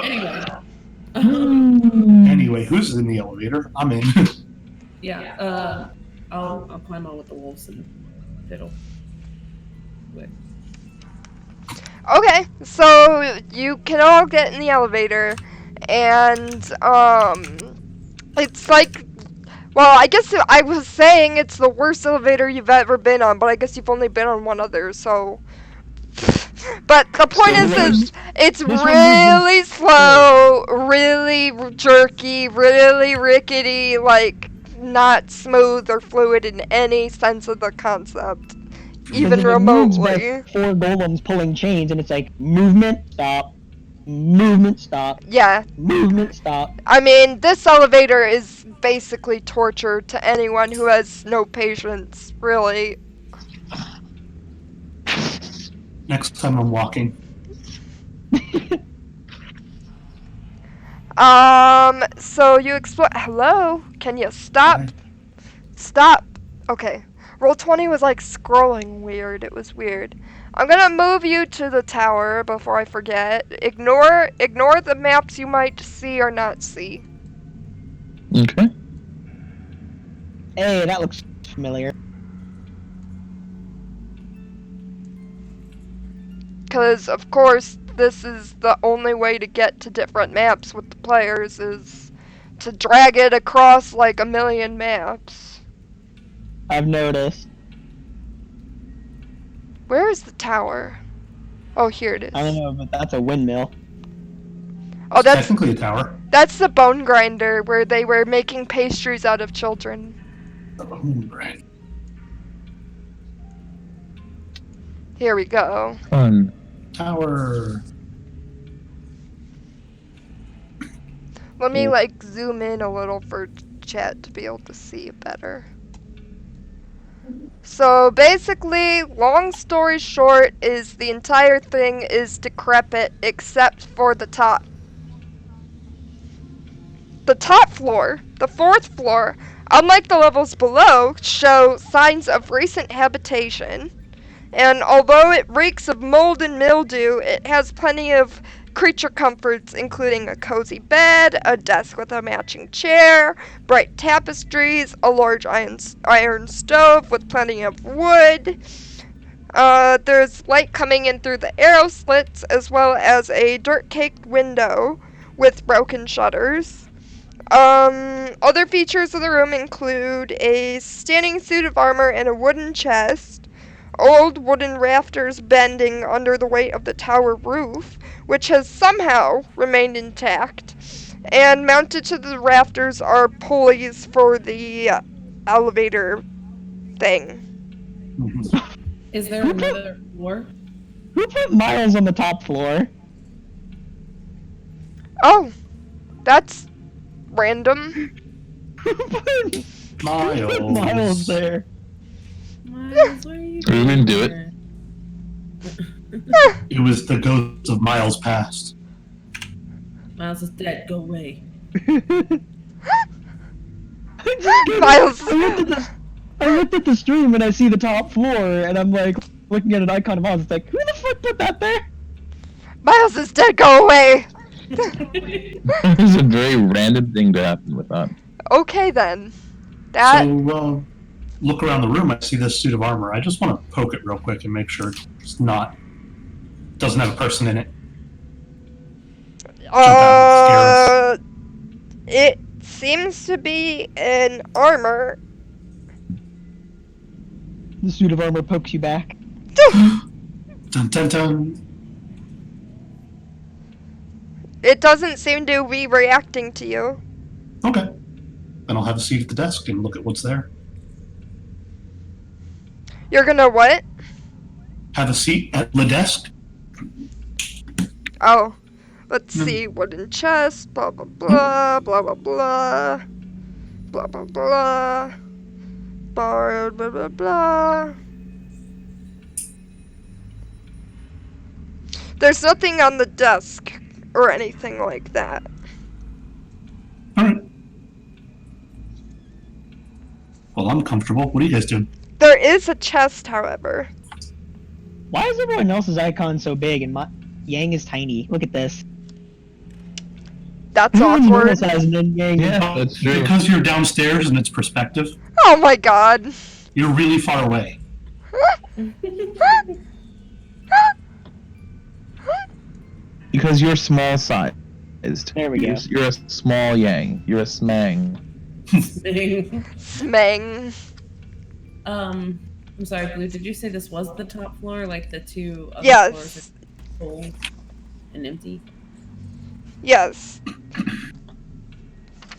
B: Anyway.
C: Anyway, who's in the elevator? I'm in.
B: Yeah, I'll climb on with the wolves and fiddle. Wait.
A: Okay, so you can all get in the elevator, and, it's like, well, I guess I was saying it's the worst elevator you've ever been on, but I guess you've only been on one other, so... But the point is it's really slow, really jerky, really rickety, like, not smooth or fluid in any sense of the concept, even remotely.
E: 4 golems pulling chains, and it's like, movement, stop. Movement, stop.
A: Yeah.
E: Movement, stop.
A: I mean, this elevator is basically torture to anyone who has no patience, really.
C: Next time I'm walking.
A: So you explore. Hello? Can you stop?
C: Hi.
A: Stop. Okay. Roll20 was like scrolling weird. It was weird. I'm gonna move you to the tower before I forget. Ignore the maps you might see or not see.
D: Okay.
E: Hey, that looks familiar.
A: Because, of course, this is the only way to get to different maps with the players, is to drag it across like a million maps.
E: I've noticed.
A: Where is the tower? Oh, here it is.
E: I don't know, but that's a windmill.
A: Oh, that's
C: Technically a tower.
A: the bone grinder where they were making pastries out of children.
C: Right.
A: Here we go.
D: Fun.
C: Tower.
A: Let me like zoom in a little for chat to be able to see it better. So basically, long story short, is the entire thing is decrepit except for the top. The top floor, the 4th floor, unlike the levels below, show signs of recent habitation. And although it reeks of mold and mildew, it has plenty of creature comforts, including a cozy bed, a desk with a matching chair, bright tapestries, a large iron stove with plenty of wood. There's light coming in through the arrow slits, as well as a dirt-caked window with broken shutters. Other features of the room include a standing suit of armor and a wooden chest, old wooden rafters bending under the weight of the tower roof, which has somehow remained intact, and mounted to the rafters are pulleys for the elevator thing.
B: Is there another floor?
E: Who put Miles on the top floor?
A: Oh, that's random.
E: Who put
C: Miles.
E: Miles there?
B: Miles, where are you
D: We didn't do it.
B: here?
C: It was the ghost of Miles past.
B: Miles is dead. Go away.
A: Miles.
E: I looked at the stream and I see the top floor and I'm like looking at an icon of Miles. It's like, who the fuck put that there?
A: Miles is dead, go away!
D: This is a very random thing to happen with that.
A: Okay then. That
C: So, look around the room. I see this suit of armor. I just want to poke it real quick and make sure it's doesn't have a person in it.
A: It seems to be an armor.
E: The suit of armor pokes you back.
C: Dun dun dun.
A: It doesn't seem to be reacting to you.
C: Okay. Then I'll have a seat at the desk and look at what's there.
A: You're gonna what?
C: Have a seat at the desk.
A: Oh. Let's
C: No.
A: see. Wooden chest. Blah, blah, blah. Blah, blah, blah. Blah, blah, blah. Bar, blah, blah, blah. There's nothing on the desk or anything like that.
C: All right. Well, I'm comfortable. What are you guys doing?
A: There is a chest, however.
E: Why is everyone else's icon so big and Yang is tiny? Look at this.
A: That's
E: Normal
A: awkward.
E: size and then Yang.
D: Yeah, that's true.
C: Because you're downstairs and it's perspective,
A: Oh my god.
C: you're really far away.
D: Because you're small sized.
E: There we go.
D: You're a small yang. You're a smang.
A: Smang.
B: I'm sorry, Blue. Did you say this was the top floor? Like the two other floors
A: Yes.
B: are full and empty?
A: Yes.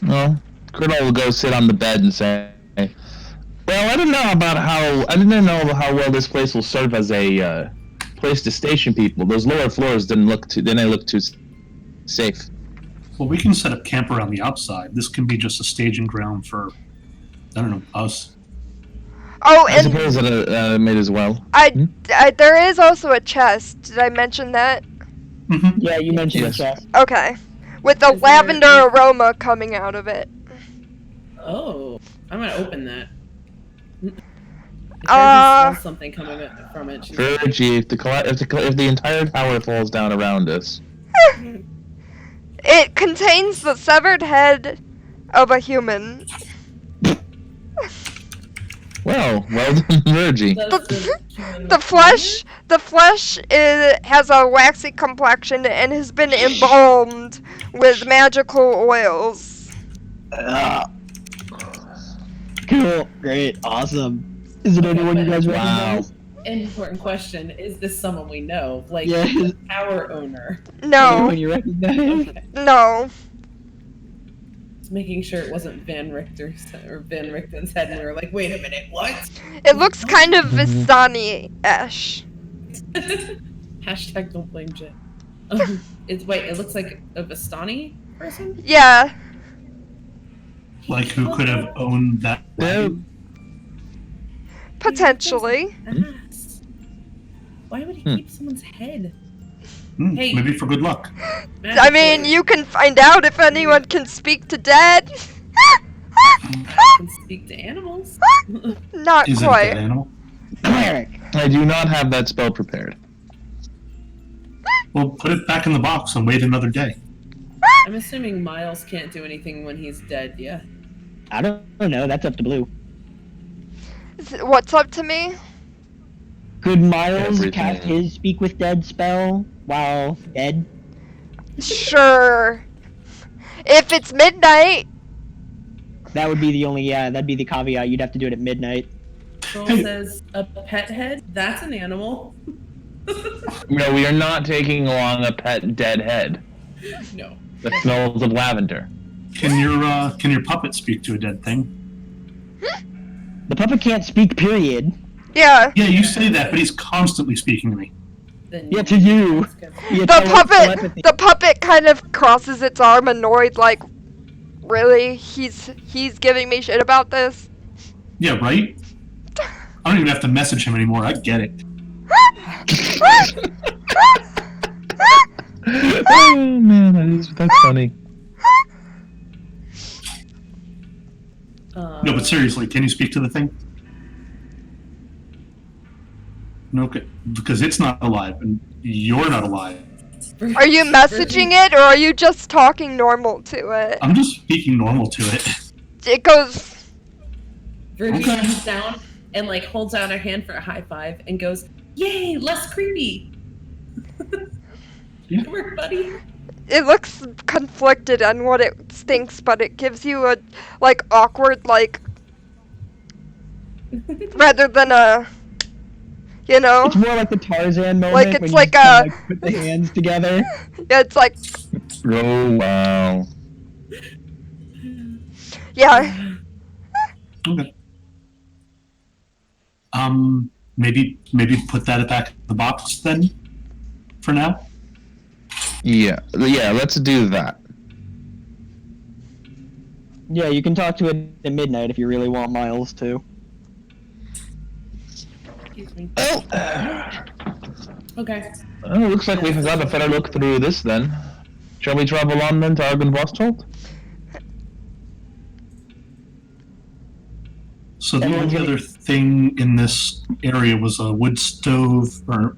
D: Well, Colonel will go sit on the bed and say, "Well, I don't know how well this place will serve as a place to station people. Those lower floors didn't look too safe."
C: Well, we can set up camp around the outside. This can be just a staging ground for, I don't know, us.
A: Oh,
D: I
A: and
D: suppose it may as well.
A: there is also a chest. Did I mention that?
C: Mm-hmm.
E: Yeah, you mentioned
D: Yes.
E: the chest.
A: Okay. With the
B: Is there-
A: lavender aroma coming out of it.
B: Oh, I'm gonna open that. If there's something coming from it.
D: Virgie, if the entire tower falls down around us,
A: It contains the severed head of a human.
D: well done, Virgie.
A: The flesh has a waxy complexion and has been embalmed with magical oils.
E: Cool. Great. Awesome. Is it anyone you guys
D: Wow.
E: recognize?
B: Important question: is this someone we know? Like
E: Yeah.
B: the tower owner?
A: No,
E: Anyone you recognize?
B: Okay.
A: no.
B: Just making sure it wasn't Van Richter's or Van Richten's head, and we were like, wait a minute, what?
A: It looks kind of Vistani-ish.
B: Hashtag don't blame Jit. It looks like a Vistani person?
A: Yeah.
C: Like, who could have owned that? wagon?
A: Potentially.
B: Ass. Why would he keep someone's head? Hey.
C: Maybe for good luck.
A: I mean, you can find out if anyone can speak to dead.
B: can speak to animals.
A: Not
C: Is it a
A: quite.
C: dead animal?
E: Cleric.
D: I do not have that spell prepared.
C: Well, put it back in the box and wait another day.
B: I'm assuming Miles can't do anything when he's dead, yeah?
E: I don't know. That's up to Blue.
A: What's up to me?
E: Could Miles
D: Everything.
E: cast his Speak with Dead spell while dead?
A: Sure. If it's midnight,
E: That would be the only. Yeah, that'd be the caveat. You'd have to do it at midnight.
B: Soul
C: Hey.
B: says a pet head? That's an animal.
D: No, we are not taking along a pet dead head
B: No.
D: that smells of lavender.
C: Can your puppet speak to a dead thing?
E: The puppet can't speak. Period.
A: yeah.
C: Yeah, you say that, but he's constantly speaking to me.
B: Then
E: Yeah, to you.
B: That's good.
E: You
A: The puppet kind of crosses its arm annoyed, like, really? He's giving me shit about this?
C: Yeah, right? I don't even have to message him anymore. I get it.
D: Oh man, that's funny.
C: No, but seriously, can you speak to the thing? No, okay, because it's not alive, and you're not alive.
A: Are you messaging it, or are you just talking normal to it?
C: I'm just speaking normal to it.
A: It goes,
B: Virgie
C: Okay.
B: comes down and like holds out her hand for a high five and goes, "Yay, less creepy."
C: Yeah.
B: Good work, buddy.
A: it looks conflicted on what it thinks, but it gives you a, like, awkward, like, rather than a, you know?
E: It's more like the Tarzan moment.
A: Like, it's
E: when you
A: like
E: just
A: a-
E: kinda, like, put the hands together.
A: Yeah, it's like,
D: Oh wow.
A: yeah,
C: Okay. Maybe put that back in the box then, for now.
D: Yeah, let's do that.
E: Yeah, you can talk to it at midnight if you really want Miles to.
B: Excuse me.
D: Oh,
B: Okay.
D: looks like we've got a better look through this then. Shall we travel on then to Argenvostold?
C: So the only other thing in this area was a wood stove, or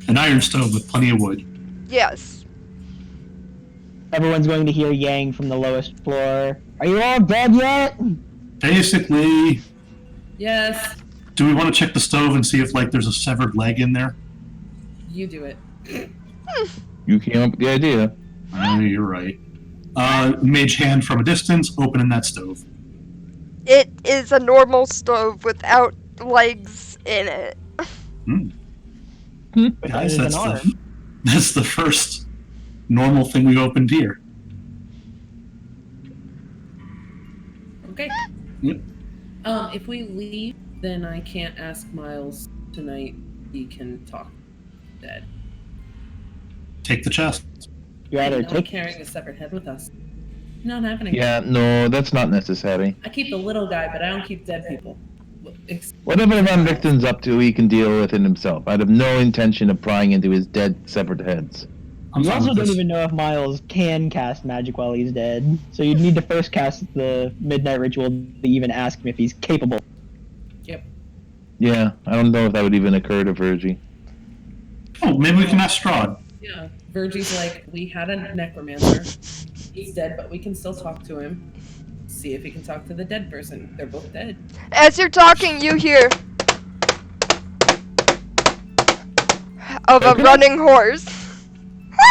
C: an iron stove with plenty of wood.
A: Yes.
E: Everyone's going to hear Yang from the lowest floor. Are you all dead yet?
C: Basically,
B: Yes.
C: do we want to check the stove and see if there's a severed leg in there?
B: You do it.
D: You came up with the idea.
C: You're right. Mage hand from a distance, opening that stove.
A: It is a normal stove without legs in it.
C: Guys,
E: There's an arm.
C: that's the first normal thing we opened here.
B: Okay.
C: Yep.
B: If we leave, then I can't ask Miles tonight. He can talk dead.
C: Take the chest.
E: You either
B: Not
E: take
B: carrying a severed head with us. Not happening.
D: Yeah, no, that's not necessary.
B: I keep the little guy, but I don't keep dead people.
D: Whatever Van Richten's up to, he can deal with it himself. I'd have no intention of prying into his dead, severed heads.
C: I'm
E: You
C: fine
E: also
C: with
E: don't
C: this.
E: even know if Miles can cast magic while he's dead, so you'd need to first cast the midnight ritual to even ask him if he's capable.
B: Yep.
D: Yeah, I don't know if that would even occur to Virgie.
C: Oh, maybe we can ask Strahd.
B: Yeah. Virgie's like, we had a necromancer. He's dead, but we can still talk to him. See if he can talk to the dead person. They're both dead.
A: As you're talking, you hear of a
D: Coconuts?
A: running horse.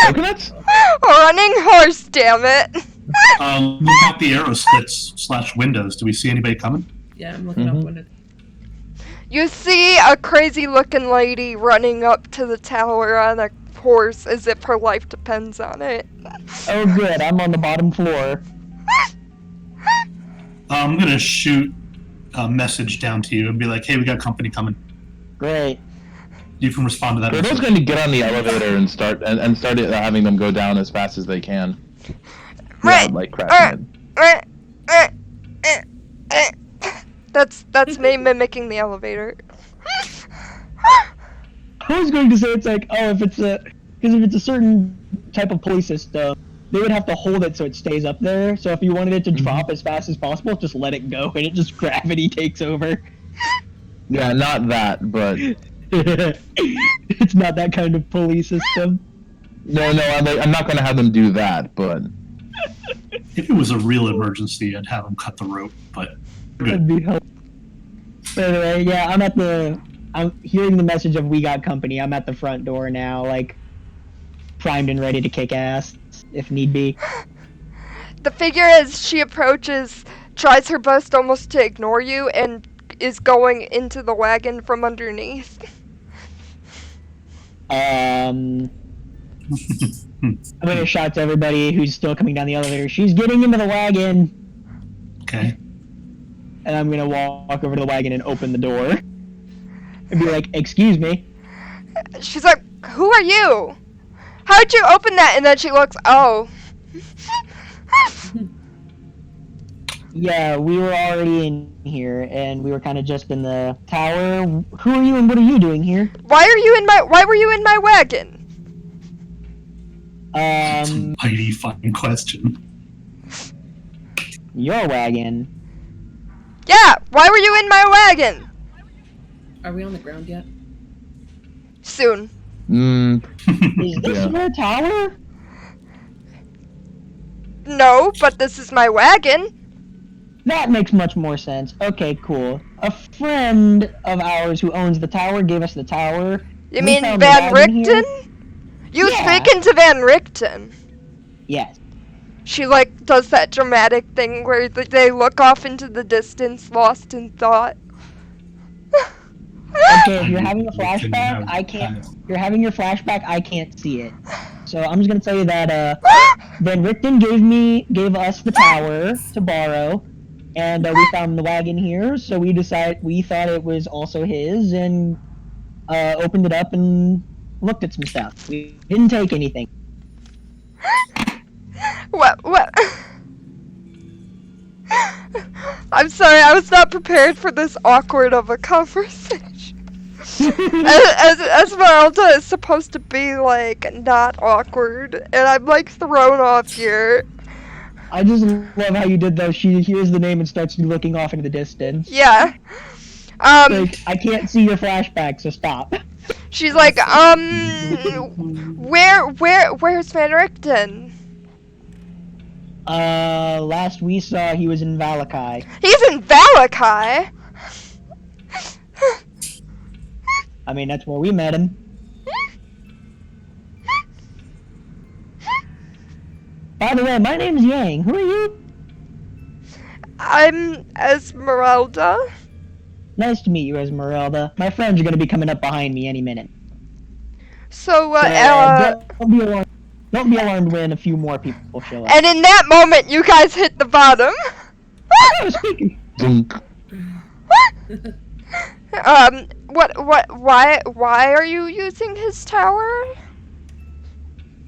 D: Coconuts?
A: A running horse, damn it.
C: Look out the arrow slits / windows. Do we see anybody coming?
B: Yeah, I'm looking up when it.
A: You see a crazy looking lady running up to the tower on a horse as if her life depends on it.
E: Oh good, I'm on the bottom floor.
C: I'm gonna shoot a message down to you and be like, "Hey, we got company coming."
E: Great.
C: You can respond to that.
D: We're
C: message.
D: just going to get on the elevator and start having them go down as fast as they can.
A: Right.
D: Without, crashing it.
A: That's me mimicking the elevator.
E: I was going to say it's like, oh, if it's a certain type of pulley system, they would have to hold it so it stays up there. So if you wanted it to drop as fast as possible, just let it go and it just gravity takes over.
D: Yeah, not that, but...
E: It's not that kind of pulley system.
D: No, I'm not going to have them do that, but...
C: If it was a real emergency, I'd have them cut the rope. But
E: That'd
C: good.
E: be helpful. Anyway, yeah, I'm hearing the message of we got company. I'm at the front door now, primed and ready to kick ass if need be.
A: The figure as she approaches tries her best almost to ignore you and is going into the wagon from underneath.
E: I'm gonna shout to everybody who's still coming down the elevator. She's getting into the wagon,
C: Okay.
E: and I'm gonna walk over to the wagon and open the door and be like, "Excuse me."
A: She's like, "Who are you? How'd you open that?" And then she looks, oh.
E: Yeah, we were already in here, and we were kind of just in the tower. Who are you, and what are you doing here?
A: Why were you in my wagon?
C: That's a mighty fine question.
E: Your wagon.
A: Yeah, why were you in my wagon?
B: Are we on the ground yet?
A: Soon.
E: Is this
D: Yeah.
E: your tower?
A: No, but this is my wagon.
E: That makes much more sense. Okay, cool. A friend of ours who owns the tower gave us the tower.
A: You
E: We
A: mean
E: found the
A: Van
E: wagon here.
A: Richten? You
E: Yeah.
A: speaking to Van Richten?
E: Yes.
A: She does that dramatic thing where they look off into the distance, lost in thought.
E: Okay, if you're having a flashback, I can't. If you're having your flashback, I can't see it. So I'm just gonna tell you that Van Richten gave us the tower to borrow, and we found the wagon here, so we thought it was also his, and opened it up and looked at some stuff. We didn't take anything.
A: What? I'm sorry, I was not prepared for this awkward of a conversation. Esmeralda is supposed to be, like, not awkward, and I'm, like, thrown off here.
E: I just love how you did though. She hears the name and starts looking off into the distance.
A: Yeah.
E: Like, I can't see your flashback, so stop.
A: She's like, where's Van Richten?
E: Last we saw, he was in Valakai.
A: He's in Valakai?
E: I mean, that's where we met him. By the way, my name's Yang. Who are you?
A: I'm Esmeralda.
E: Nice to meet you, Esmeralda. My friends are gonna be coming up behind me any minute.
A: So,
E: Don't be alarmed. Don't be alarmed when a few more people show up.
A: and in that moment, you guys hit the bottom.
E: I was speaking.
A: Why are you using his tower?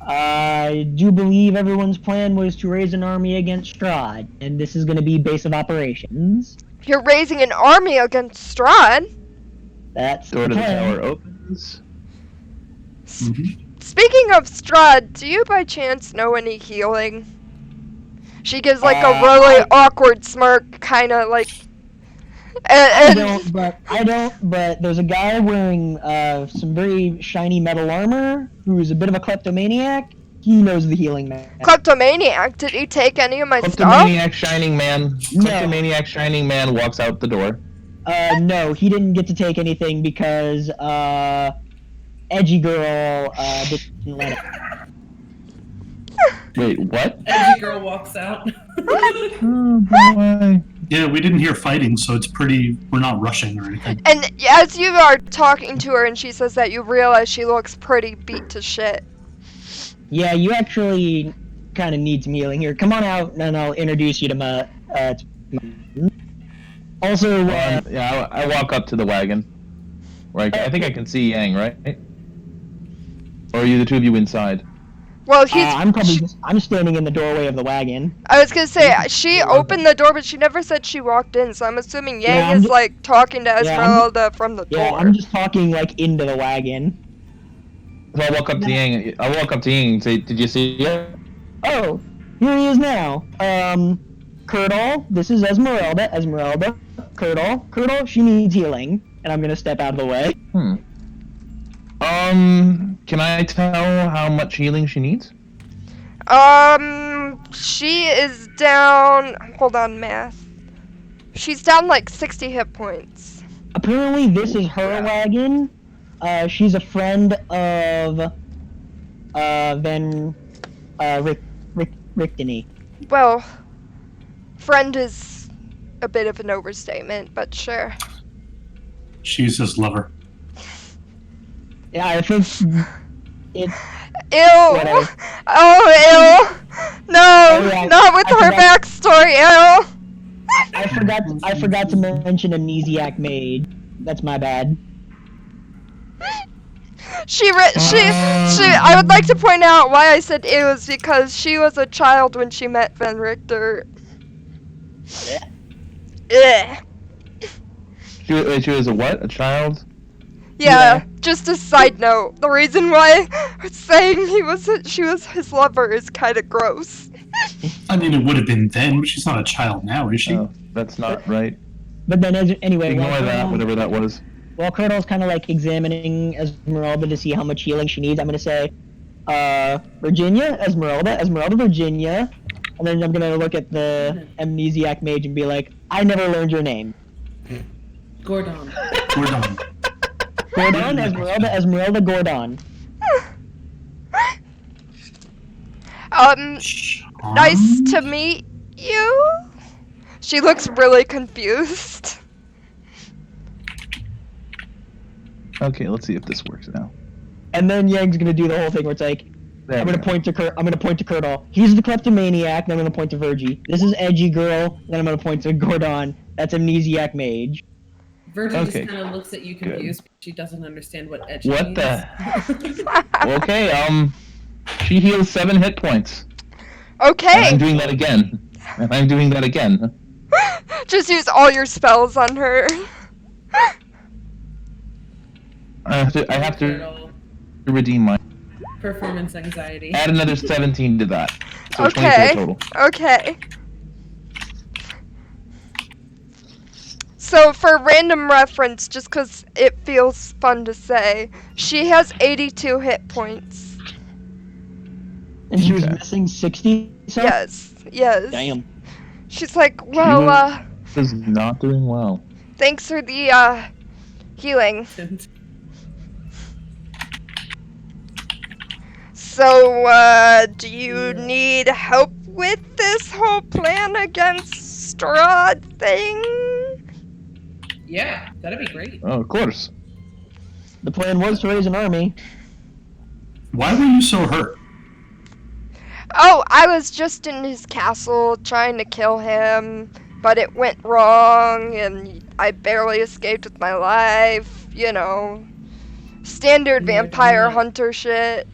E: I do believe everyone's plan was to raise an army against Strahd, and this is gonna be base of operations.
A: You're raising an army against Strahd?
E: That's
D: Door
E: the
D: to the
E: plan.
D: tower opens.
A: Speaking of Strahd, do you by chance know any healing? She gives like a really awkward smirk, kinda like...
E: I don't, but there's a guy wearing some very shiny metal armor who's a bit of a kleptomaniac. He knows the healing man.
A: Kleptomaniac, did he take any of my stuff?
D: Kleptomaniac Shining Man.
E: No.
D: Kleptomaniac Shining Man walks out the door.
E: No, he didn't get to take anything because, Edgy Girl, didn't let him.
D: Wait, what?
B: Edgy girl walks out.
D: Oh boy.
C: Yeah, we didn't hear fighting, so it's pretty. We're not rushing or anything.
A: And as you are talking to her and she says that, you realize she looks pretty beat to shit.
E: Yeah, you actually kind of need some healing here. Come on out, and I'll introduce you to my, Also,
D: Yeah, I walk up to the wagon. Right, I think I can see Yang, right? Or are you the two of you inside?
A: Well, he's...
E: I'm standing in the doorway of the wagon.
A: I was gonna say, she opened the door, but she never said she walked in, so I'm assuming Yang
E: Yeah, I'm
A: is,
E: ju-
A: like, talking to
E: Yeah,
A: Esmeralda from the
E: Yeah,
A: door.
E: I'm just talking, like, into the wagon.
D: So I walk up to Yang. I walk up to Yang and say, "Did you see it?"
E: Oh, here he is now. Curdle, this is Esmeralda. Esmeralda, Curdle, she needs healing. And I'm gonna step out of the way.
D: Can I tell how much healing she needs?
A: She is down... Hold on, math. She's down, like, 60 hit points.
E: Apparently, this is her wagon. She's a friend of, Richteny.
A: Well, friend is a bit of an overstatement, but sure.
C: She's his lover.
E: Yeah, I think it's...
A: Ew!
E: Whatever.
A: Oh, ew! No!
E: yeah,
A: Not with
E: I
A: her
E: forgot-
A: backstory, ew!
E: I forgot to mention Amnesiac Maid. That's my bad.
A: I would like to point out why I said it was because she was a child when she met Van Richter. Ugh.
D: She was a what? A child?
A: Yeah, just a side note. The reason why I'm saying she was his lover is kind of gross.
C: I mean, it would have been then, but she's not a child now, is she?
D: Oh, that's not right.
E: But then, anyway...
D: Ignore
E: while
D: that,
E: Curdle-
D: whatever that was.
E: While Curdle's kind of like examining Esmeralda to see how much healing she needs, I'm gonna say, Virginia, Esmeralda, Virginia, and then I'm gonna look at the Amnesiac Mage and be like, I never learned your name.
B: Gordon.
C: We're done.
E: Gordon, Esmeralda, Gordon.
A: Nice to meet you? She looks really confused.
D: Okay, let's see if this works now.
E: And then Yang's gonna do the whole thing where it's like, I'm gonna point to Kurtal. He's the kleptomaniac, and I'm gonna point to Virgie. This is Edgy Girl, then I'm gonna point to Gordon. That's Amnesiac Mage.
B: Virgie
D: Okay,
B: just kind of looks at you confused. But she doesn't understand what edge
D: What
B: means.
D: the? Okay, she heals 7 hit points. And I'm
A: Okay.
D: doing that again.
A: Just use all your spells on her.
D: I have to
B: Turtle,
D: redeem my.
B: performance anxiety.
D: Add another 17 to that. So
A: Okay.
D: 24 total.
A: Okay. So for random reference, just because it feels fun to say, she has 82 hit points.
E: And she was
D: Okay.
E: missing 60 something?
A: Yes. Yes.
E: Damn.
A: She's like, well,
D: Is not doing well.
A: thanks for the, healing. So, do you need help with this whole plan against Strahd thing?
B: Yeah, that'd be great.
D: Oh, of course.
E: The plan was to raise an army.
C: Why were you so hurt?
A: Oh, I was just in his castle trying to kill him, but it went wrong and I barely escaped with my life. You know, standard
B: Yeah,
A: vampire
B: yeah.
A: hunter shit.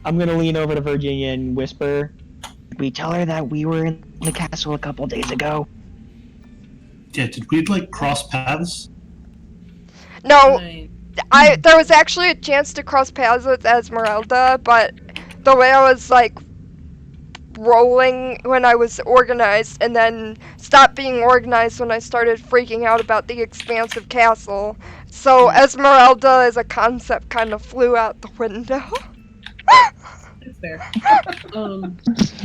E: I'm gonna lean over to Virginia and whisper, "We tell her that we were in the castle a couple days ago."
C: Yeah, did we like cross paths?
A: No,
B: Fine.
A: there was actually a chance to cross paths with Esmeralda, but the way I was like rolling when I was organized and then stopped being organized when I started freaking out about the expansive castle. So Esmeralda as a concept kind of flew out the window.
B: It's fair.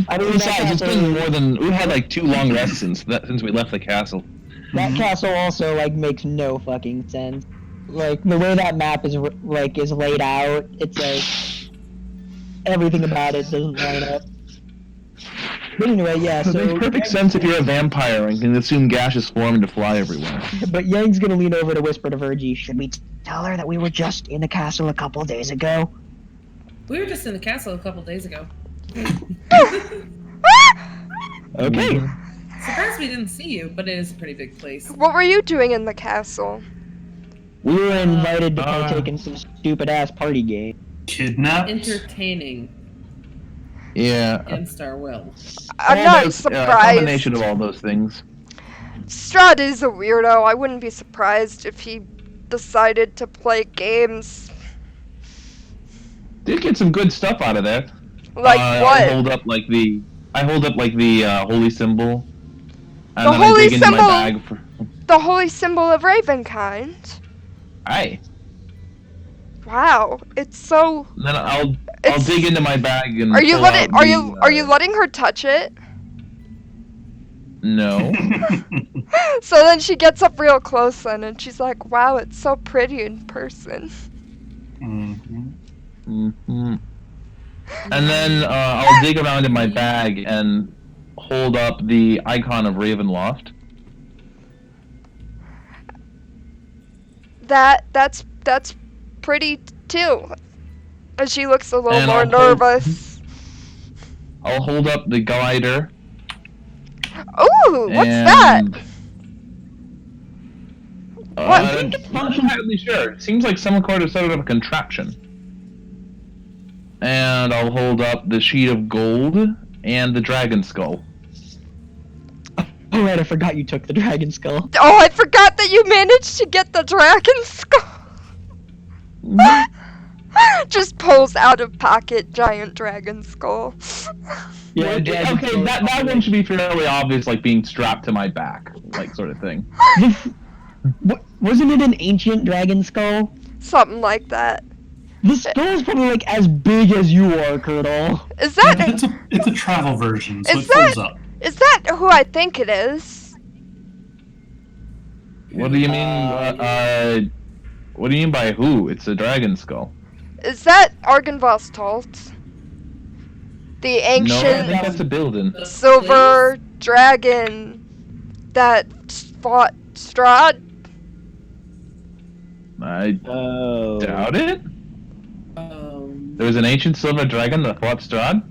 E: I mean,
D: Besides, it's been more than we've had like 2 long rests since we left the castle.
E: that castle also like makes no fucking sense. Like the way that map is is laid out, it's like everything about it doesn't line up. But anyway, yeah.
D: It
E: So
D: makes perfect sense if you're a vampire and can assume gaseous form to fly everywhere.
E: But Yang's gonna lean over to whisper to Virgie, "Should we tell her that we were just in the castle a couple days ago?"
B: We were just in the castle a couple days ago.
E: Okay.
B: Surprised we didn't see you, but it is a pretty big place.
A: What were you doing in the castle?
E: We were invited to
C: Uh,
E: partake in some stupid ass party game.
C: Kidnapped?
B: Entertaining
D: Yeah.
B: against our will.
A: I'm
D: All
A: not
D: those-
A: surprised.
D: combination of all those things.
A: Strahd is a weirdo. I wouldn't be surprised if he decided to play games.
D: Did get some good stuff out of that.
A: Like
D: I
A: what?
D: hold up like the holy symbol. And
A: The
D: then
A: holy
D: I dig into
A: symbol?
D: my bag for.
A: The holy symbol of Ravenkind.
D: Aye.
A: Wow, it's so.
D: And then I'll
A: It's,
D: dig into my bag and.
A: Are you
D: pull
A: letting?
D: out
A: Are you letting her touch it?
D: No.
A: So then she gets up real close then, and she's like, "Wow, it's so pretty in person."
C: Mhm.
D: hmm And then I'll dig around in my bag and hold up the icon of Ravenloft.
A: That's pretty too. And she looks a little
D: And
A: more
D: I'll hold-
A: nervous.
D: I'll hold up the glider.
A: Ooh, what's that?
D: and,
A: What?
D: I'm not entirely sure. It seems like someone could have set up a contraption. And I'll hold up the sheet of gold and the dragon skull.
E: Oh right, I forgot you took the dragon skull.
A: Oh, I forgot that you managed to get the dragon skull. Just pulls out of pocket giant dragon skull.
E: Yeah,
D: Well,
E: dragon
D: okay,
E: skull.
D: that one should be fairly obvious, like being strapped to my back, like sort of thing.
E: Wasn't it an ancient dragon skull?
A: Something like that.
E: The skull is probably like as big as you are, Kurtle.
A: Is that
C: It's a travel version, so
A: Is
C: it folds
A: that-
C: up.
A: is that who I think it is?
D: What do you mean? What do you mean by who? It's a dragon skull.
A: Is that Argynvost Holt? The
D: No, I think
A: ancient
D: that's a building.
B: The
A: silver dragon that fought Strahd?
D: I
E: Oh.
D: doubt it.
B: place,
D: There was an ancient silver dragon that fought Strahd?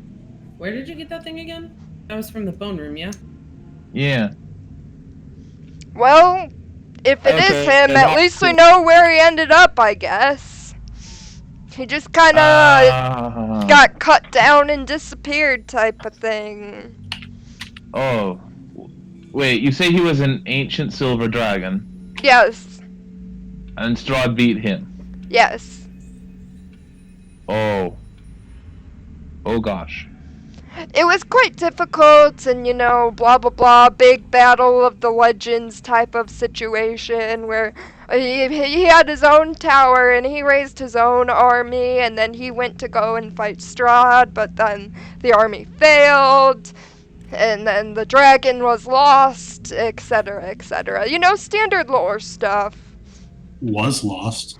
B: Where did you get that thing again? That was from the bone room, yeah?
D: Yeah.
A: Well, if it is
E: Okay,
A: him, at
E: that's
A: least we
E: cool.
A: know where he ended up, I guess. He just kind of got cut down and disappeared type of thing.
D: Oh. Wait, you say he was an ancient silver dragon,
A: Yes,
D: and Strahd beat him.
A: yes.
D: Oh. Oh gosh.
A: It was quite difficult and, you know, blah blah blah, big battle of the legends type of situation where he had his own tower and he raised his own army and then he went to go and fight Strahd, but then the army failed and then the dragon was lost, etc., etc. You know, standard lore stuff.
C: Was lost.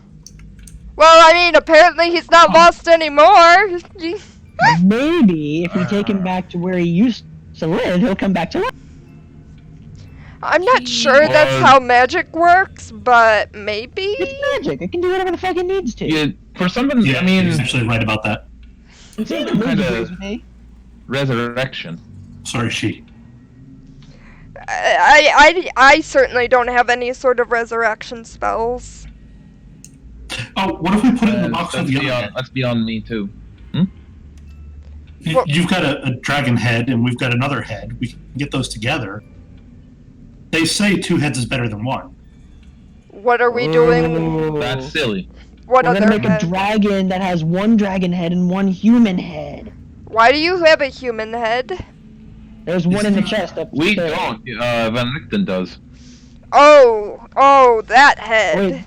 A: Well, I mean, apparently he's not lost anymore.
E: Maybe if we take him back to where he used to live, he'll come back to life.
A: I'm not sure that's how magic works, but maybe?
E: It's magic. It can do whatever the fuck it needs to.
D: Yeah, for something,
C: Yeah,
D: I mean,
C: he's actually right about that.
E: See, the
D: kind
E: mood
D: of-
E: agrees with me.
D: resurrection.
C: Sorry, she.
A: I certainly don't have any sort of resurrection spells.
C: Oh, what if we put it in the box with the other head?
D: That's beyond me too.
C: You've got a dragon head, and we've got another head. We can get those together. They say 2 heads is better than 1.
A: What are we doing?
E: Oh.
D: That's silly.
A: What
E: We're
A: other
E: gonna make
A: head?
E: a dragon that has 1 dragon head and 1 human head.
A: Why do you have a human head?
E: There's one in the chest up
D: We
E: there.
D: don't. Van Richten does.
A: Oh, that head.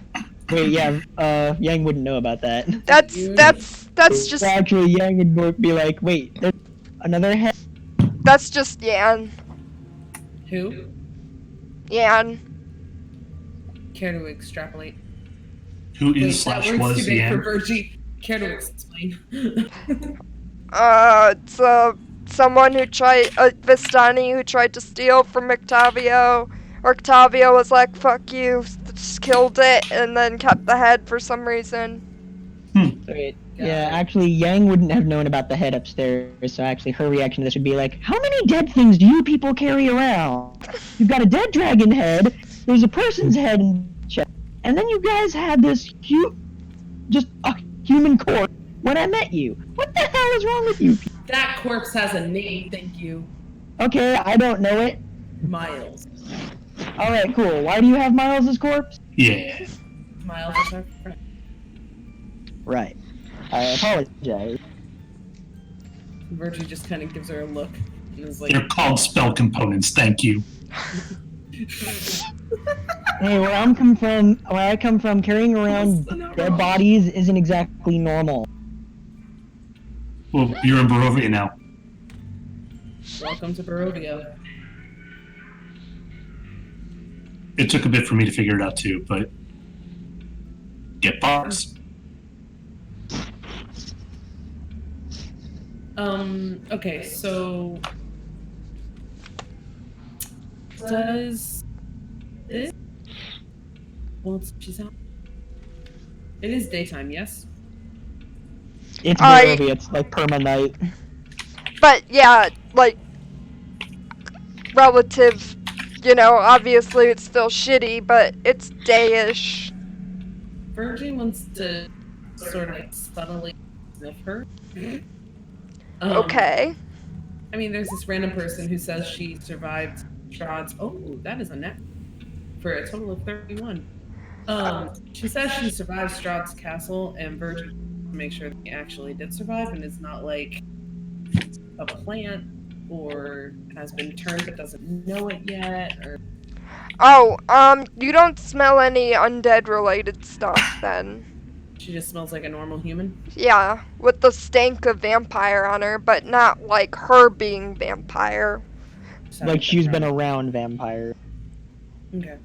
E: Wait, yeah, Yang wouldn't know about that.
A: That's just
E: Actually, Yang would be like, wait, there's another head?
A: that's just Yan.
B: Who?
A: Yan.
B: Care to extrapolate?
C: Who
B: Wait,
C: is
B: that
C: slash
B: word's
C: was
B: too big for
C: Yan?
B: Virgie. Care to explain?
A: It's someone who tried Vistani who tried to steal from Octavio. Octavio was like, "Fuck you," just killed it, and then kept the head for some reason.
E: Wait, yeah, actually, Yang wouldn't have known about the head upstairs, so actually her reaction to this would be like, how many dead things do you people carry around? You've got a dead dragon head, there's a person's head in the chest, and then you guys had this just a human corpse when I met you. What the hell is wrong with you people?
B: That corpse has a name, thank you.
E: Okay, I don't know it.
B: Miles.
E: Alright, cool. Why do you have Miles' corpse?
C: Yeah.
B: Miles is our friend.
E: Right. I apologize.
B: Virgie just kind of gives her a look and is like,
C: They're called spell components, thank you.
E: Hey, where I come from, carrying around
B: That's not
E: dead
B: wrong.
E: bodies isn't exactly normal.
C: Well, you're in Barovia now.
B: welcome to Barovia.
C: It took a bit for me to figure it out too, but get parts.
B: Okay, so does this? Well, she's out. It is daytime, yes.
E: It's
A: I-
E: Barovia, it's like perma-night.
A: But yeah, like relative, you know, obviously it's still shitty, but it's dayish.
B: Virgie wants to sort of like subtly sniff her.
A: Okay.
B: I mean, there's this random person who says she survived Strahd's. Oh, that is a net for a total of 31. She says she survived Strahd's castle, and Virgie to make sure that he actually did survive and is not like a plant or has been turned but doesn't know it yet. Or
A: Oh, you don't smell any undead related stuff then.
B: she just smells like a normal human.
A: Yeah, with the stank of vampire on her, but not like her being vampire.
E: Like she's been around vampire.
B: Okay.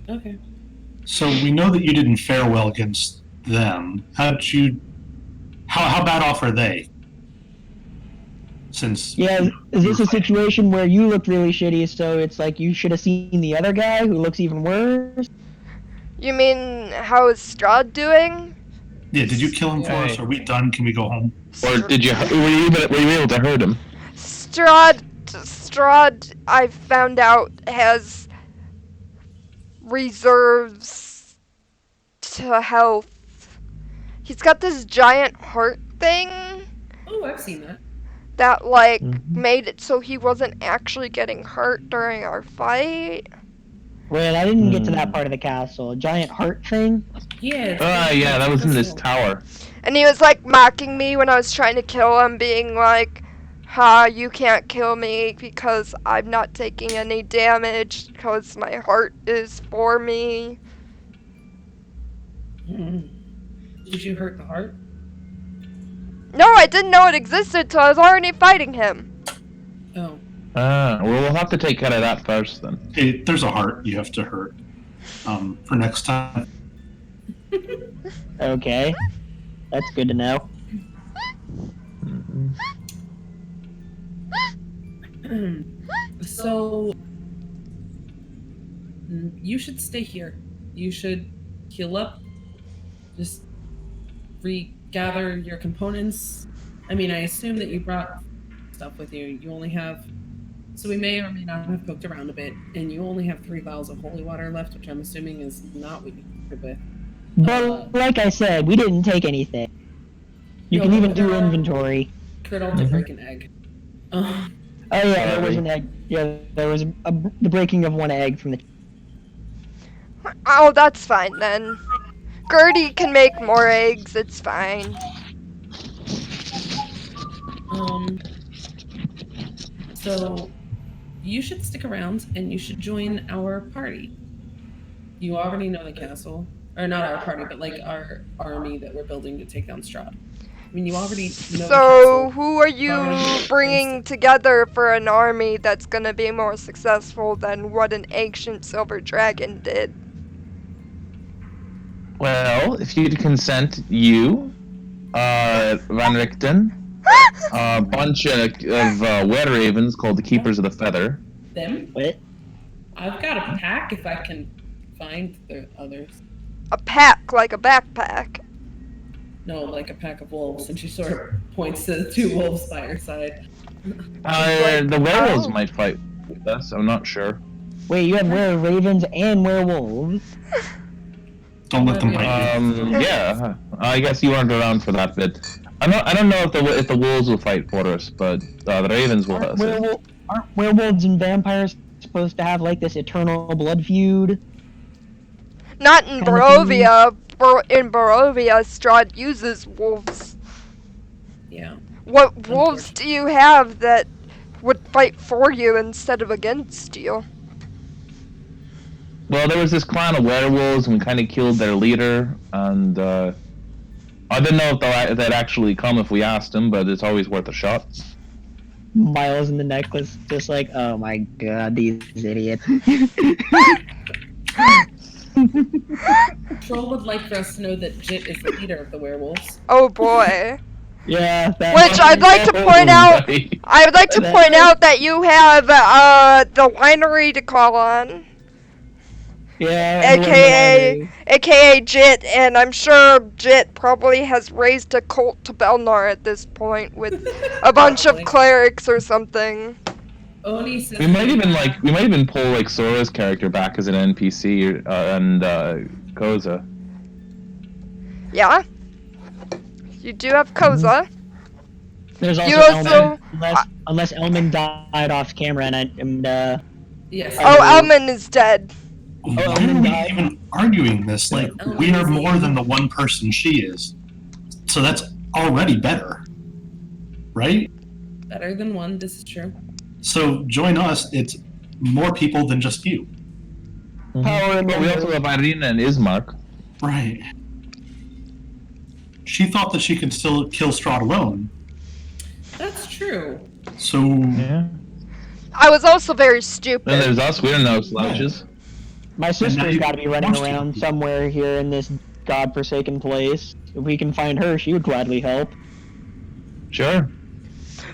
B: Okay.
C: So we know that you didn't fare well against them. How bad off are they? Since
E: Yeah, is this a situation where you looked really shitty, so it's like you should have seen the other guy who looks even worse?
A: You mean, how is Strahd doing?
C: Yeah, did you kill him for us?
D: Hey.
C: Are we done? Can we go home?
D: Or did you? Were you able to hurt him?
A: Strahd, I found out, has reserves to health. He's got this giant heart thing
B: Oh, I've seen that.
A: that, like,
D: Mhm.
A: made it so he wasn't actually getting hurt during our fight.
E: Wait, I didn't get to that
D: Hmm.
E: part of the castle. Giant heart thing?
B: Yeah. It's
D: Yeah, that was in this tower.
A: And he was, like, mocking me when I was trying to kill him, being like, ha, you can't kill me because I'm not taking any damage because my heart is for me.
B: Did you hurt the heart?
A: No, I didn't know it existed till I was already fighting him.
B: Oh.
D: Well, we'll have to take care of that first then.
C: Hey, there's a heart you have to hurt. For next time.
E: Okay. That's good to know.
B: So you should stay here. You should heal up. Just regather your components. I mean, I assume that you brought stuff with you. You only have, so we may or may not have poked around a bit, and you only have 3 vials of holy water left, which I'm assuming is not what you started with.
E: But like I said, we didn't take anything. You
B: No,
E: can even
B: but
E: do
B: there are-
E: inventory.
B: Curdle did break an egg.
E: Oh yeah, there was an egg. Yeah, there was the breaking of one egg from the.
A: Oh, that's fine then. Gertie can make more eggs, it's fine.
B: So you should stick around and you should join our party. You already know the castle, or not our party, but like our army that we're building to take down Strahd. I mean, you already know the
A: So,
B: castle.
A: who are you
B: Already
A: bringing
B: faced it.
A: together for an army that's gonna be more successful than what an ancient silver dragon did?
D: Well, if you'd consent, you, Van Richten, a bunch of were ravens called the Keepers of the Feather.
B: Them?
E: What?
B: I've got a pack if I can find the others.
A: A pack, like a backpack.
B: No, like a pack of wolves, and she sort of points to the 2 wolves by her side.
D: The werewolves
A: oh.
D: might fight with us. I'm not sure.
E: Wait, you have ravens and werewolves.
C: Don't let them bite you.
D: Yeah. I guess you weren't around for that bit. I don't know if the wolves will fight for us, but the ravens will.
E: Aren't werewolves and vampires supposed to have like this eternal blood feud?
A: Not in
E: Kind of
A: Barovia. In Barovia, Strahd uses wolves.
B: Yeah.
A: What wolves do you have that would fight for you instead of against you?
D: Well, there was this clan of werewolves, and we kind of killed their leader, and I didn't know if they'd actually come if we asked them, but it's always worth a shot.
E: Miles in the necklace, just like, oh my god, these idiots.
B: Troll would like for us to know that Jit is the leader of the werewolves.
A: Oh boy.
E: Yeah, that
A: Which I'd like to point out.
D: Right.
A: I would like to point out that you have the winery to call on,
E: yeah,
A: aka Jit, and I'm sure Jit probably has raised a cult to Belnar at this point with a bunch of
B: Probably.
A: clerics or something.
B: Oni says
D: We might even pull like Sora's character back as an NPC and Koza.
A: Yeah. You do have Koza.
E: There's also
A: You also-
E: Elman, unless Elman died off camera and
B: yes.
A: Oh, Elman is dead.
C: Why are we even arguing this? Like, we are more than the one person she is. So that's already better. Right?
B: Better than 1, this is true.
C: So join us, it's more people than just you.
E: Power in
D: But we also have Irina and Ismark.
C: Right. She thought that she could still kill Strahd alone.
B: That's true.
C: So
D: Yeah.
A: I was also very
D: Then
A: stupid.
D: there's us. We don't know slouches.
E: My
C: now
E: sister's
C: you
E: got to be running
C: want to.
E: around somewhere here in this godforsaken place. If we can find her, she would gladly help.
D: Sure.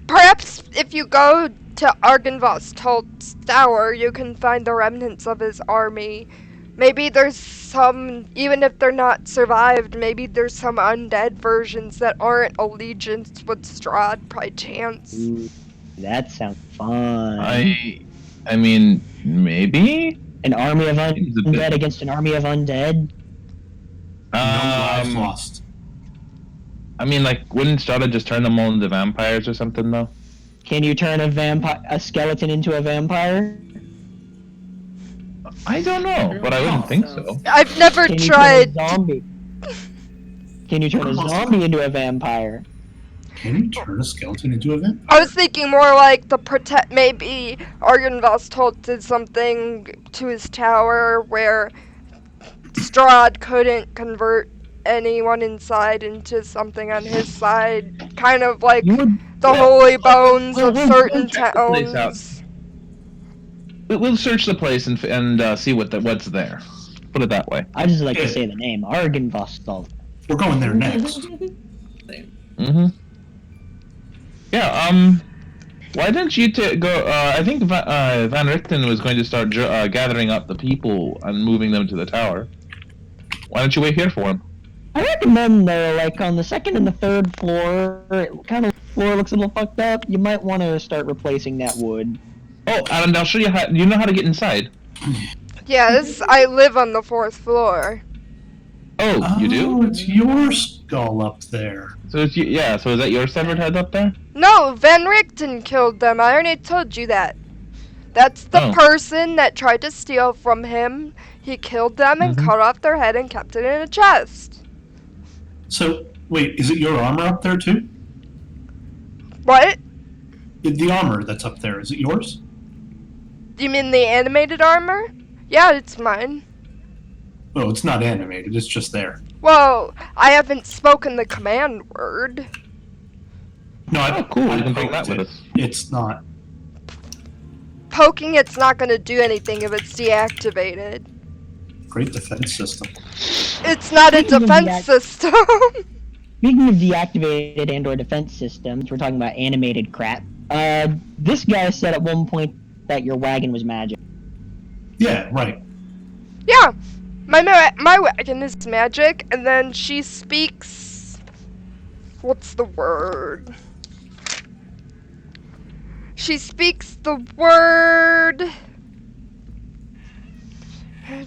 A: Perhaps if you go to Argynvost's Tower, you can find the remnants of his army Maybe there's some, even if they're not survived, maybe there's some undead versions that aren't allegiance with Strahd by chance.
E: Ooh, that sounds fun.
D: I mean, maybe.
E: An army of
D: Seems a bit-
E: undead against an army of undead.
C: No lives lost.
D: I mean, like, wouldn't Strahd just turn them all into vampires or something, though?
E: Can you turn a skeleton into a vampire?
D: I don't know, but I wouldn't think so.
A: I've never
E: Can you
A: tried.
E: turn a zombie? Can you turn a zombie into a vampire?
C: Can you turn a skeleton into a vampire?
A: I was thinking more like the protect. Maybe Argynvost did something to his tower where Strahd couldn't convert anyone inside into something on his side, kind of like
E: You would.
A: the holy bones of
D: we'll
A: certain
D: check the place out.
A: towns.
D: We'll search the place and see what's there. Put it that way.
E: I just like to
C: Yeah.
E: say the name Argynvost.
C: We're going there next.
D: Mm-hmm. Yeah. Why didn't you go? I think Van Richten was going to start gathering up the people and moving them to the tower. Why don't you wait here for him?
E: I recommend though, like on the second and the third floor, kind of floor looks a little fucked up. You might want to start replacing that wood.
D: Oh, and I'll show you how. You know how to get inside?
A: Yes, I live on the 4th floor.
D: Oh, you do?
C: Oh, it's your skull up there.
D: So it's yeah. So is that your severed head up there?
A: No, Van Richten killed them. I already told you that. That's the
D: Oh.
A: person that tried to steal from him. He killed them and
D: Mhm.
A: cut off their head and kept it in a chest.
C: So, wait, is it your armor up there too?
A: What?
C: The armor that's up there, is it yours?
A: You mean the animated armor? Yeah, it's mine.
C: Oh, it's not animated, it's just there.
A: Well, I haven't spoken the command word.
C: No,
D: Oh, cool.
C: I
D: You can bring that
C: poked
D: with
C: it.
D: us.
C: It's not.
A: Poking it's not gonna do anything if it's deactivated.
C: Great defense system.
A: It's not a
E: Speaking of
A: defense system.
E: Speaking of deactivated and/or defense systems, we're talking about animated crap. This guy said at one point that your wagon was magic.
C: Yeah, right.
A: Yeah, my wagon is magic, and then she speaks. What's the word? She speaks the word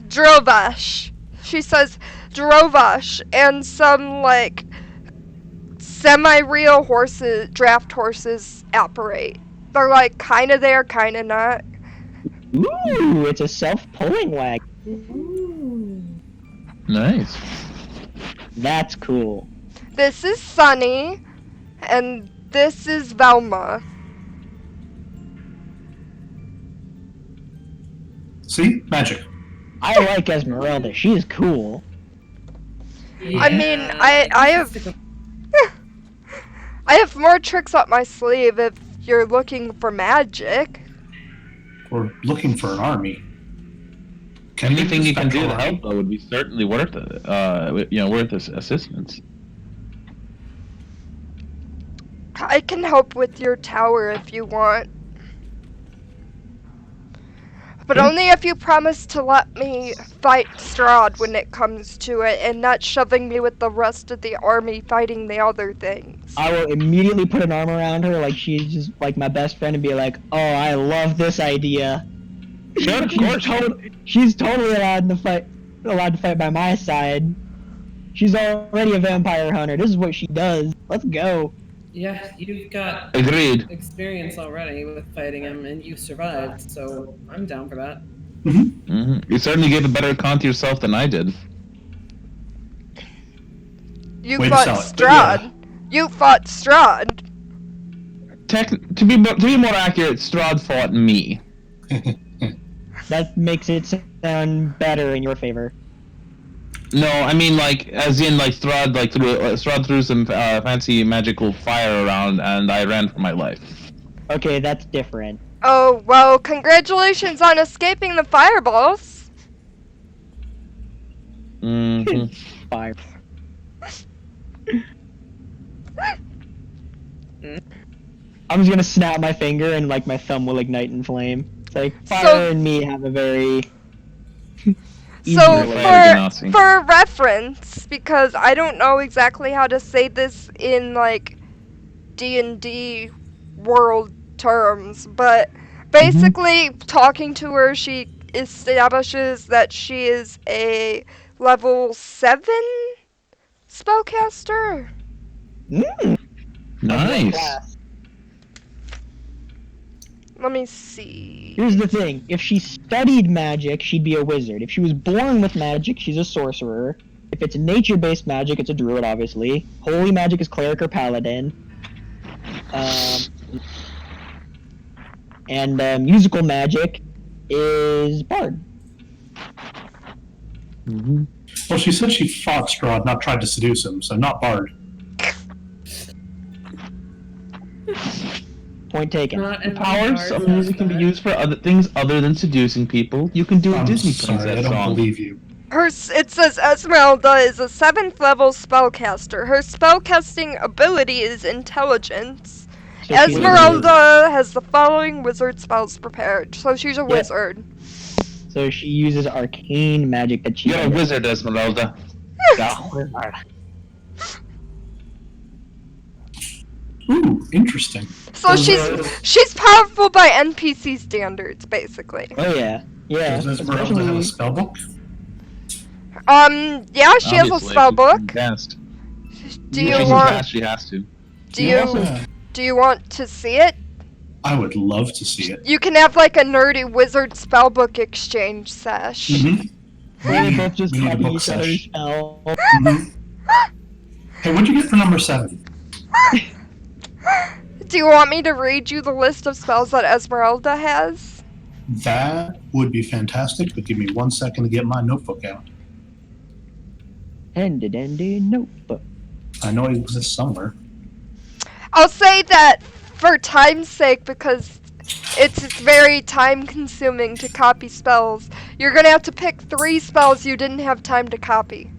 A: Drovash. She says Drovash and some like semi-real horses, draft horses apparate. They're like kind of there, kind of not.
E: Ooh, it's a self-pulling wagon.
D: Nice.
E: That's cool.
A: This is Sunny, and this is Velma.
C: See? Magic.
E: I like Esmeralda. She's cool.
A: I mean, I have more tricks up my sleeve if you're looking for magic.
C: We're looking for an army. Can we
D: Anything you can do to
C: spectral
D: help though would be certainly worth it. Worth assistance.
A: I can help with your tower if you want. But
D: Sure.
A: only if you promise to let me fight Strahd when it comes to it, and not shoving me with the rest of the army fighting the other things.
E: I will immediately put an arm around her like she's just like my best friend and be like, "Oh, I love this idea."
D: Sure, of course.
E: She's totally allowed to fight by my side. She's already a vampire hunter. This is what she does. Let's go.
B: Yeah, you've got
D: Agreed.
B: experience already with fighting him, and you survived, so I'm down for that.
D: Mm-hmm. You certainly gave a better account to yourself than I did.
A: You
C: Way to
A: fought
C: sell it, but
A: Strahd.
C: yeah.
A: You fought Strahd.
D: To be more accurate, Strahd fought me.
E: That makes it sound better in your favor.
D: No, I mean like as in like Strahd threw some fancy magical fire around, and I ran for my life.
E: Okay, that's different.
A: Oh, well, congratulations on escaping the fireballs.
D: Mm-hmm.
E: Fire. I'm just gonna snap my finger and like my thumb will ignite in flame. It's like fire
A: So-
E: and me have a very
A: So
D: Easier Ganassi.
A: for reference, because I don't know exactly how to say this in like D&D world terms, but basically talking to her, she establishes that she is a level 7 spellcaster.
D: Nice.
E: Class.
A: Let me see.
E: Here's the thing: if she studied magic, she'd be a wizard. If she was born with magic, she's a sorcerer. If it's nature-based magic, it's a druid, obviously. Holy magic is cleric or paladin. And musical magic is bard.
C: Well, she said she fought Strahd, not tried to seduce him, so not Bard.
E: Point taken.
B: Not
D: The
B: in
D: powers
B: cards,
D: of music can be
B: but-
D: used for other things other than seducing people. You can do a
C: I'm
D: Disney
C: sorry, I
D: princess
C: don't
D: song.
C: believe you.
A: It says Esmeralda is a 7th level spellcaster. Her spellcasting ability is intelligence.
E: So she's a
A: Esmeralda has the following wizard spells prepared, so she's a
E: Yep.
A: wizard.
E: So she uses arcane magic that she.
D: You're a wizard, Esmeralda.
C: Ooh, interesting.
A: So
C: Does,
A: she's powerful by NPC standards, basically.
E: Oh yeah, yeah.
C: Does Esmeralda have a spell book?
A: Yeah, she has a
D: Obviously,
A: spell
D: she
A: book.
D: can cast.
A: Do
D: If
A: you
D: she can
A: want?
D: cast, she has to.
A: Do you? Do you want to see it?
C: I would love to see it.
A: You can have like a nerdy wizard spellbook exchange sesh.
C: Mm-hmm.
E: They both just
C: We need a
E: copy
C: book
E: each other's
C: sesh.
E: spell.
C: Mhm. Hey, what'd you get for number 7?
A: Do you want me to read you the list of spells that Esmeralda has?
C: That would be fantastic, but give me 1 second to get my notebook out.
E: Handy notebook.
C: I know it exists somewhere.
A: I'll say that for time's sake, because it's very time consuming to copy spells, you're gonna have to pick 3 spells you didn't have time to copy.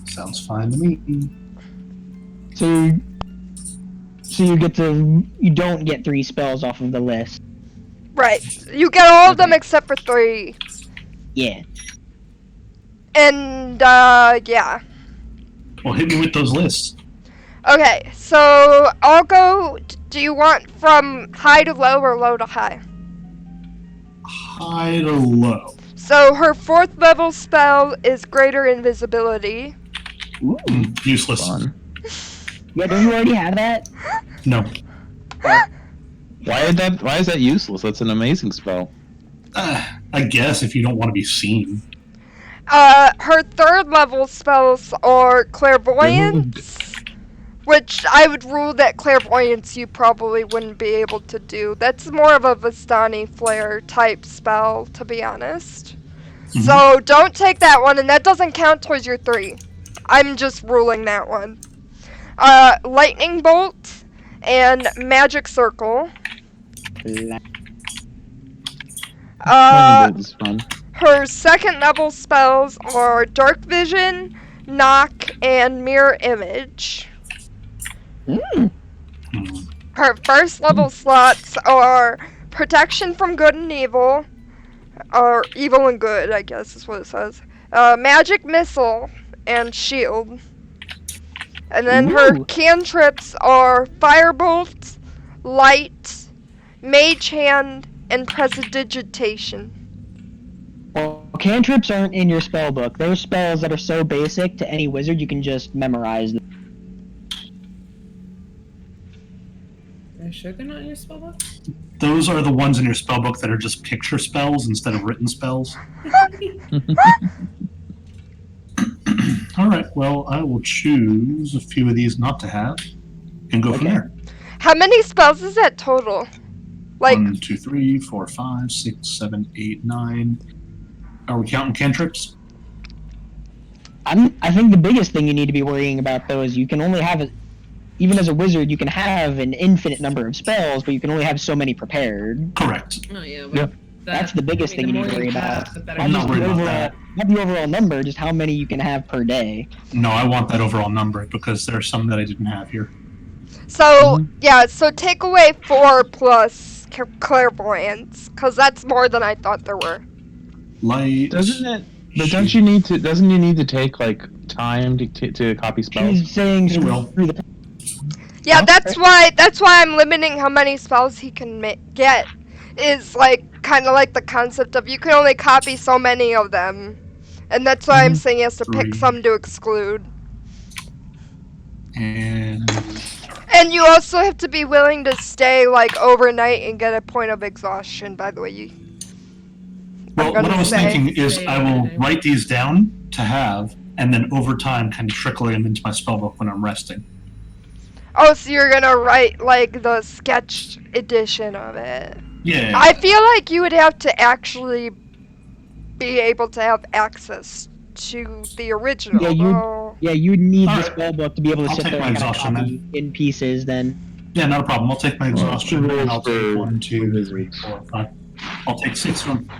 C: Sounds fine to me.
E: So you don't get 3 spells off of the list.
A: Right. You get all of them except for 3.
E: Yeah.
A: And, yeah.
C: Well, hit me with those lists.
A: Okay, so I'll go. Do you want from high to low or low to high?
C: High to low.
A: So her 4th level spell is Greater Invisibility.
E: Ooh.
C: Useless.
D: Fun.
E: Yeah, don't you already have that?
C: No.
D: Why is that useless? That's an amazing spell.
C: I guess if you don't want to be seen.
A: Her 3rd level spells are Clairvoyance, which I would rule that Clairvoyance you probably wouldn't be able to do. That's more of a Vistani Flare type spell, to be honest.
C: Mhm.
A: So don't take that one, and that doesn't count towards your 3. I'm just ruling that one. Lightning Bolt and Magic Circle.
D: Lightning bolt is fun.
A: Her 2nd level spells are Dark Vision, Knock, and Mirror Image.
C: Hmm.
A: Her 1st level slots are Protection from Good and Evil, or Evil and Good, I guess is what it says. Magic Missile and Shield. And then her
E: Ooh.
A: cantrips are Firebolt, Light, Mage Hand, and Prestidigitation.
E: Well, cantrips aren't in your spell book. They're spells that are so basic to any wizard you can just memorize them.
B: Are you sure they're not in your spellbook?
C: Those are the ones in your spellbook that are just picture spells instead of written spells. Alright, well, I will choose a few of these not to have and go from
E: Okay.
C: there.
A: How many spells is that total? Like,
C: 1, 2, 3, 4, 5, 6, 7, 8, 9. Are we counting cantrips?
E: I think the biggest thing you need to be worrying about, though, is you can only have even as a wizard, you can have an infinite number of spells, but you can only have so many prepared.
C: Correct.
B: Oh yeah.
D: Yeah.
E: That's the biggest thing you need to worry about.
C: I'm not worried about that.
E: Not the overall number, just how many you can have per day.
C: No, I want that overall number because there are some that I didn't have here.
A: so, yeah, so take away 4 plus clairvoyance, because that's more than I thought there were.
C: light.
D: Doesn't it? But don't you need to? Doesn't you need to take like time to copy spells?
E: He's saying
C: He will.
E: through the.
A: Yeah,
D: Okay.
A: that's why I'm limiting how many spells he can get. Is like kind of like the concept of you can only copy so many of them, and that's why I'm saying he has to pick
C: 3.
A: some to exclude.
C: And
A: You also have to be willing to stay like overnight and get a point of exhaustion. By the way,
C: well,
A: gonna
C: what I was
A: say-
C: thinking is I will write these down to have, and then over time kind of trickle them into my spellbook when I'm resting.
A: Oh, so you're gonna write like the sketch edition of it.
C: Yeah.
A: I feel like you would have to actually be able to have access to the original.
E: Yeah,
A: though.
E: you'd need the
C: Alright.
E: spellbook to be able to
C: I'll
E: sit
C: take
E: there
C: my
E: and kind of
C: exhaustion
E: copy in pieces. Then
C: Yeah, not a problem. I'll take my exhaustion,
D: Well,
C: and I'll take
D: for
C: 1, 2,
D: wizards.
C: 3, 4, 5. I'll take 6 of them.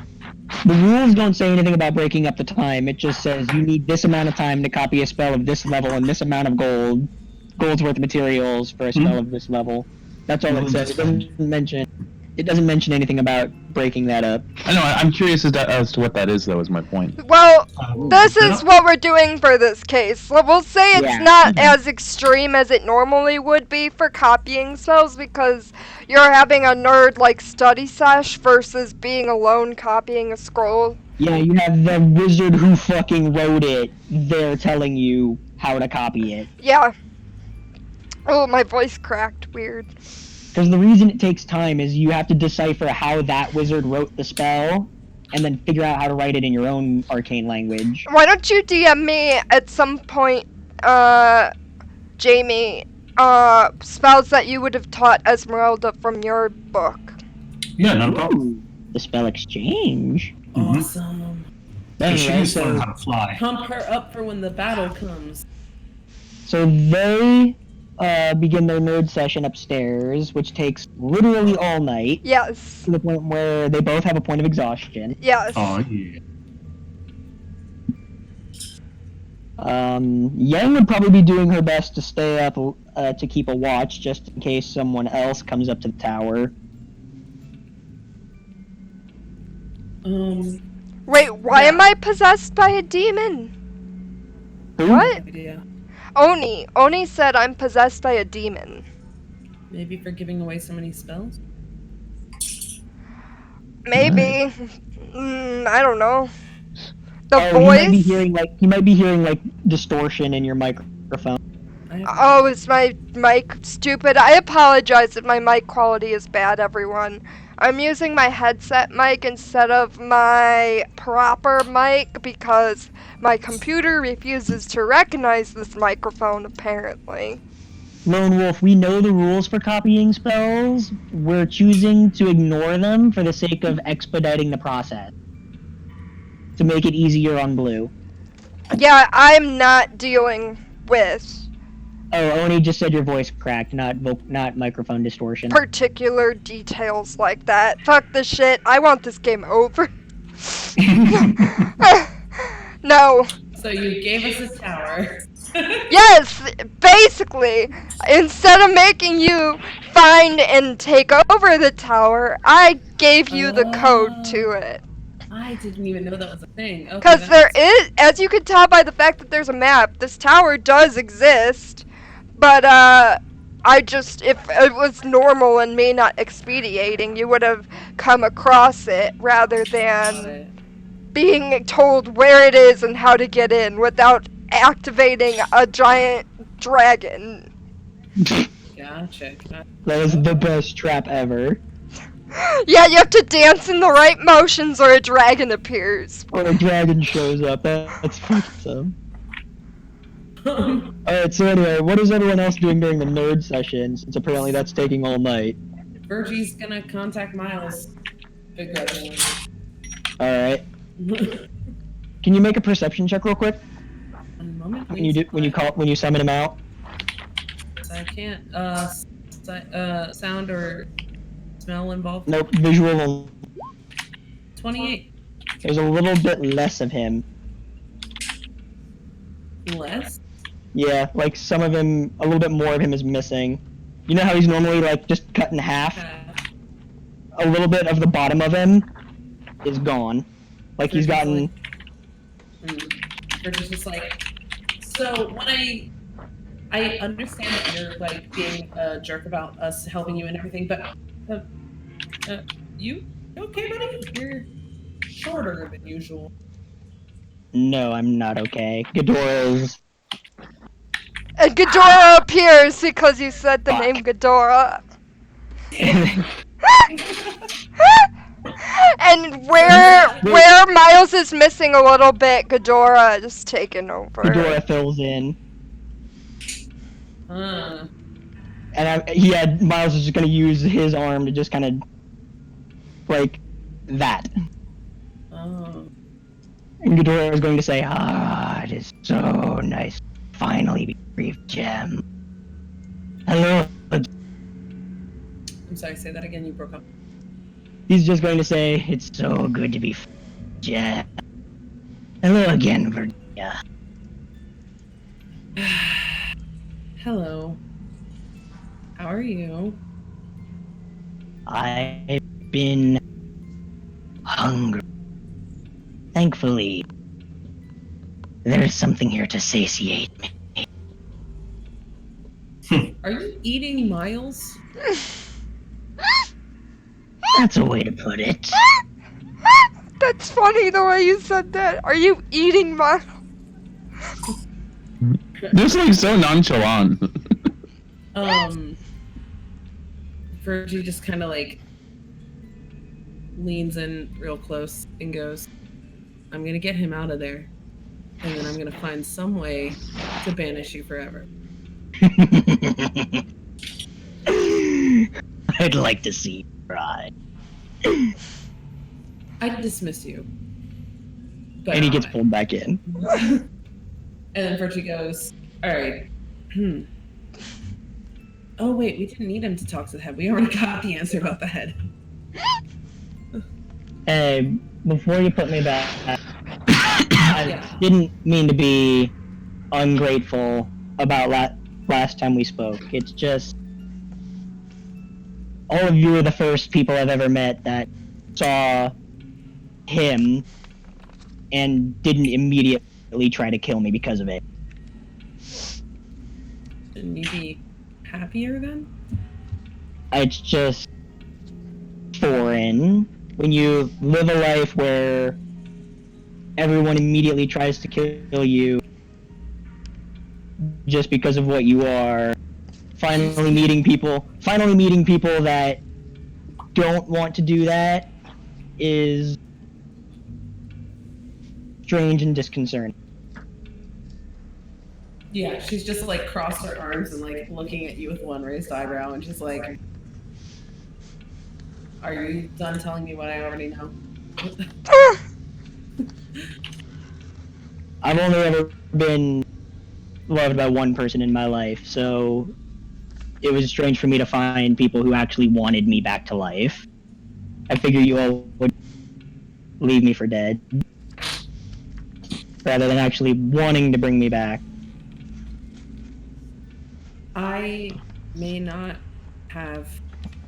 E: the rules don't say anything about breaking up the time. It just says you need this amount of time to copy a spell of this level and this amount of gold's worth of materials for a spell of this level. That's all it says. It doesn't mention anything about breaking that up.
D: I know. I'm curious as to what that is, though. Is my point.
A: Well,
C: Uh,
A: this is what we're doing for this case. So we'll say it's
E: Yeah.
A: not as extreme as it normally would be for copying spells because you're having a nerd like study sesh versus being alone copying a scroll.
E: Yeah, you have the wizard who fucking wrote it there telling you how to copy it.
A: Yeah. Oh, my voice cracked. Weird.
E: Because the reason it takes time is you have to decipher how that wizard wrote the spell, and then figure out how to write it in your own arcane language.
A: Why don't you DM me at some point, Jamie, spells that you would have taught Esmeralda from your book?
C: Yeah, not a problem.
E: Ooh, the spell exchange.
B: Awesome.
C: Because she needs to
E: so,
C: learn how to fly.
B: Pump her up for when the battle comes.
E: so they begin their nerd session upstairs, which takes literally all night,
A: Yes.
E: to the point where they both have a point of exhaustion.
A: Yes.
C: Oh, yeah.
E: Yang would probably be doing her best to stay up to keep a watch just in case someone else comes up to the tower.
A: Wait, why
B: Yeah.
A: am I possessed by a demon? What?
B: Idea.
A: Oni said I'm possessed by a demon.
B: Maybe for giving away so many spells?
A: Maybe. I don't know. The
E: He might be
A: voice?
E: hearing like distortion in your microphone.
A: Oh, is my mic stupid? I apologize if my mic quality is bad, everyone. I'm using my headset mic instead of my proper mic because my computer refuses to recognize this microphone, apparently.
E: Lone Wolf, we know the rules for copying spells. We're choosing to ignore them for the sake of expediting the process. To make it easier on Blue.
A: Yeah, I'm not dealing with
E: Oh, Oni just said your voice cracked, not microphone distortion.
A: particular details like that. Fuck this shit. I want this game over. No.
B: So you gave us a tower.
A: Yes, basically, instead of making you find and take over the tower, I gave you the code to it.
B: I didn't even know that was a thing. Okay,
A: Because there is, as you can tell by the fact that there's a map, this tower does exist, but I just, if it was normal and me not expediating, you would have come across it rather than being told where it is and how to get in without activating a giant dragon.
B: Gotcha.
E: That was the best trap ever.
A: Yeah, you have to dance in the right motions or a dragon appears.
E: Or a dragon shows up. That's fucking Alright, so anyway, what is everyone else doing during the nerd session, since apparently that's taking all night?
B: Virgie's gonna contact Miles. Begrudgingly.
E: Alright. Can you make a perception check real quick?
B: One moment,
E: When you
B: please.
E: when you summon him out?
B: I can't, sound or smell involved.
E: Nope, visual.
B: 28.
E: There's a little bit less of him.
B: Less?
E: Yeah, like some of him, a little bit more of him is missing. You know how he's normally like just cut in half? A little bit of the bottom of him is gone. Like he's gotten.
B: We're just like, so when I understand that you're like being a jerk about us helping you and everything, but you okay, buddy? You're shorter than usual.
E: No, I'm not okay. Ghidorah's.
A: And Ghidorah appears because you said the name Ghidorah. And where Miles is missing a little bit, Ghidorah is taking over.
E: Ghidorah fills in.
B: Uh,
E: And Miles is just gonna use his arm to just kind of like that.
B: oh.
E: And Ghidorah is going to say, "Ah, it is so nice to finally be free of Gem. Hello."
B: I'm sorry, say that again, you broke up.
E: He's just going to say, "It's so good to be free of Gem. Hello again, Virginia."
B: Hello. How are you?
E: I've been hungry. Thankfully, there's something here to satiate me.
B: Are you eating Miles?
E: That's a way to put it.
A: That's funny the way you said that. Are you eating my...
D: Just like so nonchalant.
B: Virgie just kind of like leans in real close and goes, I'm gonna get him out of there, and then I'm gonna find some way to banish you forever.
E: I'd like to see you try.
B: I dismiss you. But
E: And he gets pulled back in.
B: And then Virgie goes, alright. Oh wait, we didn't need him to talk to the head. We already got the answer about the head.
E: Hey, before you put me back, I didn't mean to be ungrateful about last time we spoke. It's just, all of you are the first people I've ever met that saw him and didn't immediately try to kill me because of it.
B: Shouldn't you be happier then?
E: It's just foreign when you live a life where everyone immediately tries to kill you just because of what you are. Finally meeting people that don't want to do that is strange and disconcerting.
B: Yeah, she's just like crossed her arms and like looking at you with one raised eyebrow, and she's like, are you done telling me what I already know?
E: I've only ever been loved by one person in my life, so it was strange for me to find people who actually wanted me back to life. I figure you all would leave me for dead, rather than actually wanting to bring me back.
B: I may not have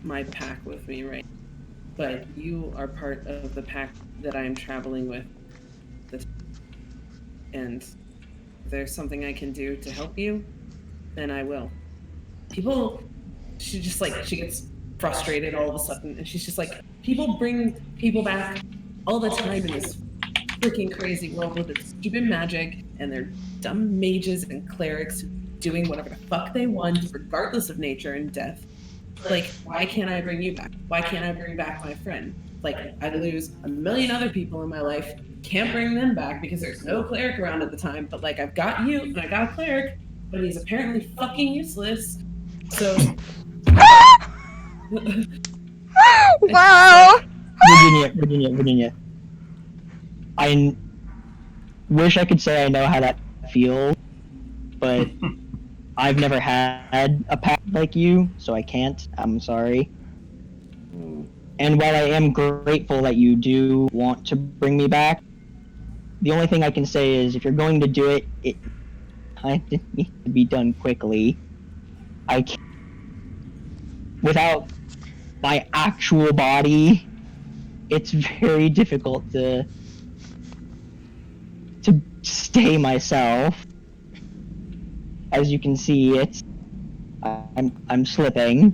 B: my pack with me right, but you are part of the pack that I am traveling with. And if there's something I can do to help you, then I will. She gets frustrated all of a sudden, and she's just like, people bring people back all the time in this freaking crazy world with its stupid magic and their dumb mages and clerics doing whatever the fuck they want, regardless of nature and death. Like, why can't I bring you back? Why can't I bring back my friend? Like, I lose a million other people in my life, can't bring them back because there's no cleric around at the time, but like, I've got you, and I got a cleric, but he's apparently fucking useless, so...
A: Wow!
E: Virginia. I wish I could say I know how that feels, but I've never had a pack like you, so I can't. I'm sorry. And while I am grateful that you do want to bring me back, the only thing I can say is if you're going to do it, it kind of needs to be done quickly. I can't. Without my actual body, it's very difficult to to stay myself. As you can see, I'm slipping.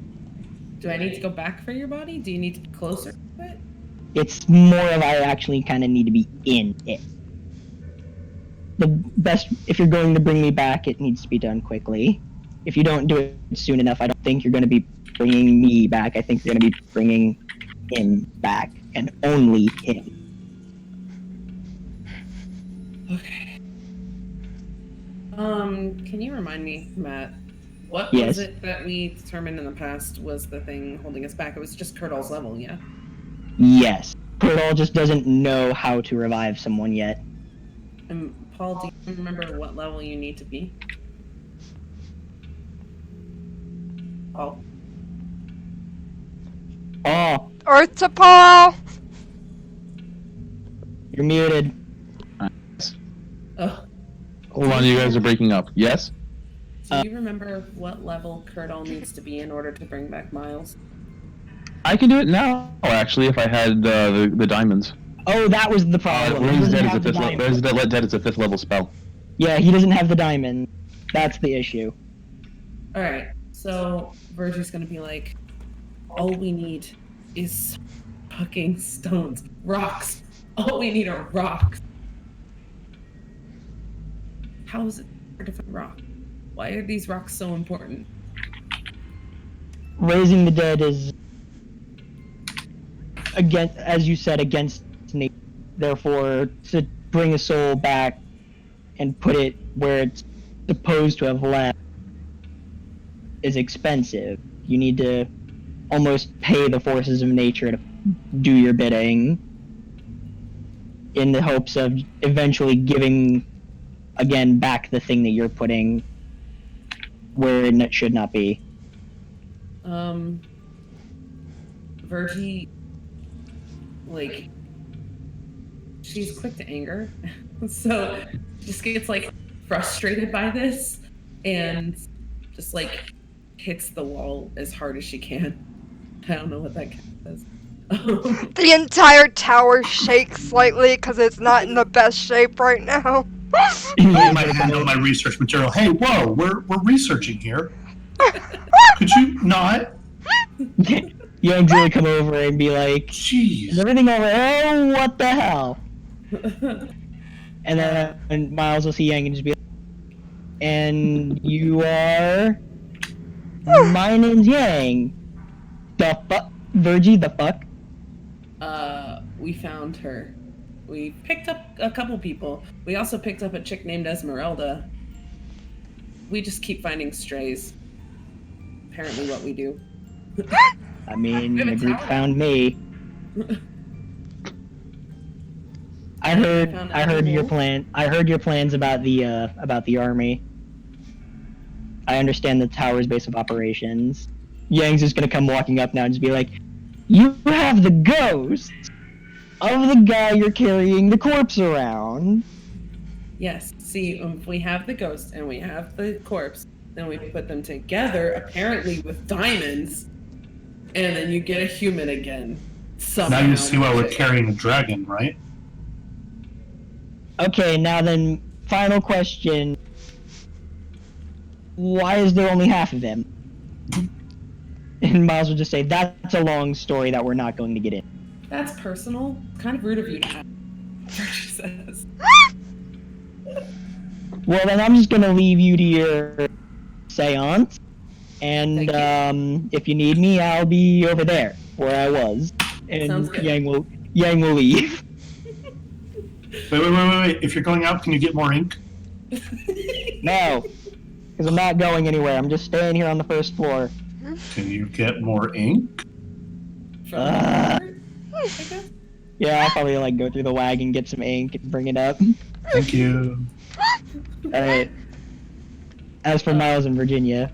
B: Do I need to go back for your body? Do you need to be closer to it?
E: It's more of I actually kind of need to be in it. The best, if you're going to bring me back, it needs to be done quickly. If you don't do it soon enough, I don't think you're going to be bringing me back. I think you're going to be bringing him back, and only him.
B: Okay. Can you remind me, Matt, what
E: Yes.
B: was it that we determined in the past was the thing holding us back? It was just Kurtal's level, yeah?
E: Yes. Kurtal just doesn't know how to revive someone yet.
B: And Paul, do you remember what level you need to be? Paul?
E: Oh,
A: Earth to Paul!
E: you're muted.
B: Oh,
D: Hold on, you guys are breaking up. Yes?
B: do you remember what level Kurtal needs to be in order to bring back Miles?
D: I can do it now, actually, if I had the diamonds.
E: Oh, that was the problem. He
D: Raise
E: doesn't
D: Dead is
E: have
D: a
E: the
D: fifth level.
E: diamond.
D: Raise Dead is a 5th level spell.
E: Yeah, he doesn't have the diamond. That's the issue.
B: Alright, so Virgie's gonna be like, all we need is fucking stones. Rocks. All we need are rocks. How is it hard to find rock? Why are these rocks so important?
E: Raising the dead is, again, as you said, against nature. Therefore, to bring a soul back and put it where it's supposed to have left is expensive. You need to almost pay the forces of nature to do your bidding in the hopes of eventually giving, again, back the thing that you're putting where it should not be.
B: Virgie, like, she's quick to anger, so just gets, like, frustrated by this, and just, like, hits the wall as hard as she can. I don't know what that does.
A: The entire tower shakes slightly because it's not in the best shape right now.
C: Put my hand on my research material. Hey, whoa, we're researching here. Could you not?
E: Young's gonna come over and be like,
C: Jeez.
E: "Is everything alright? Oh, what the hell?" And then and Miles will see Yang and just be like, "And you are? My name's Yang. The fuck? Virgie, the fuck?"
B: We found her. We picked up a couple people. We also picked up a chick named Esmeralda. We just keep finding strays. Apparently what we do.
E: I mean,
B: We have a
E: the group
B: tower.
E: found me. I heard your plan. I heard your plans about the army. I understand the tower's base of operations. Yang's just gonna come walking up now and just be like, "You have the ghost of the guy you're carrying the corpse around."
B: Yes, see, if we have the ghost and we have the corpse, then we put them together, apparently with diamonds, and then you get a human again. Somehow.
C: Now you see why we're
B: magic.
C: carrying a dragon, right?
E: Okay, now then, final question. Why is there only half of him? And Miles will just say, "That's a long story that we're not going to get in."
B: That's personal. Kind of rude of you to have. Virgie says.
E: Well, then I'm just gonna leave you to your seance, and
B: Thank
E: if you need me, I'll be over there where I was, and
B: Sounds good.
E: Yang will leave.
C: Wait. If you're going out, can you get more ink?
E: No, because I'm not going anywhere. I'm just staying here on the first floor.
C: Can you get more ink?
B: From
E: Ah.
B: I guess.
E: Yeah, I'll probably like go through the wagon, get some ink, and bring it up.
C: Thank you.
E: All right. As for Miles and Virginia,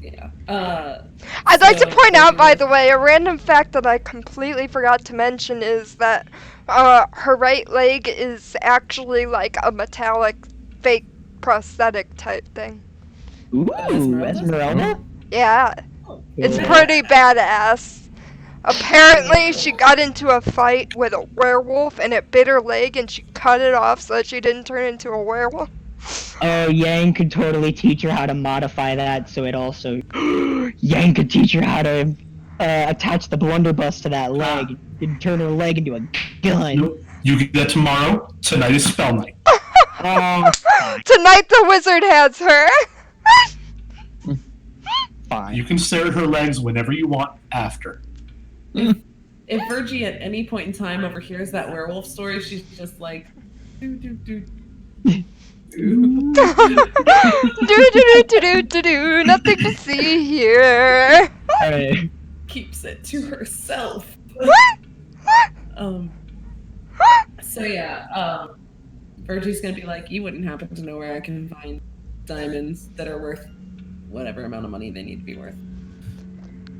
B: Yeah.
A: I'd like to
B: So,
A: point out, by
B: anyways-
A: the way, a random fact that I completely forgot to mention is that her right leg is actually like a metallic fake prosthetic type thing.
E: ooh,
B: Esmeralda?
E: Esmeralda.
A: Yeah, it's
E: Cool.
A: pretty badass. Apparently, she got into a fight with a werewolf and it bit her leg and she cut it off so that she didn't turn into a werewolf.
E: Oh, Yang could totally teach her how to modify that, so it also... Yang could teach her how to attach the blunderbuss to that leg and turn her leg into a gun.
C: Nope. You get that tomorrow. Tonight is spell night.
E: Oh,
A: Tonight the wizard has her.
E: fine.
C: You can stare at her legs whenever you want after.
B: If Virgie at any point in time overhears that werewolf story, she's just like, do do do.
A: Do nothing to see here.
E: Alright.
B: Keeps it to herself. So yeah, Virgie's gonna be like, you wouldn't happen to know where I can find diamonds that are worth whatever amount of money they need to be worth.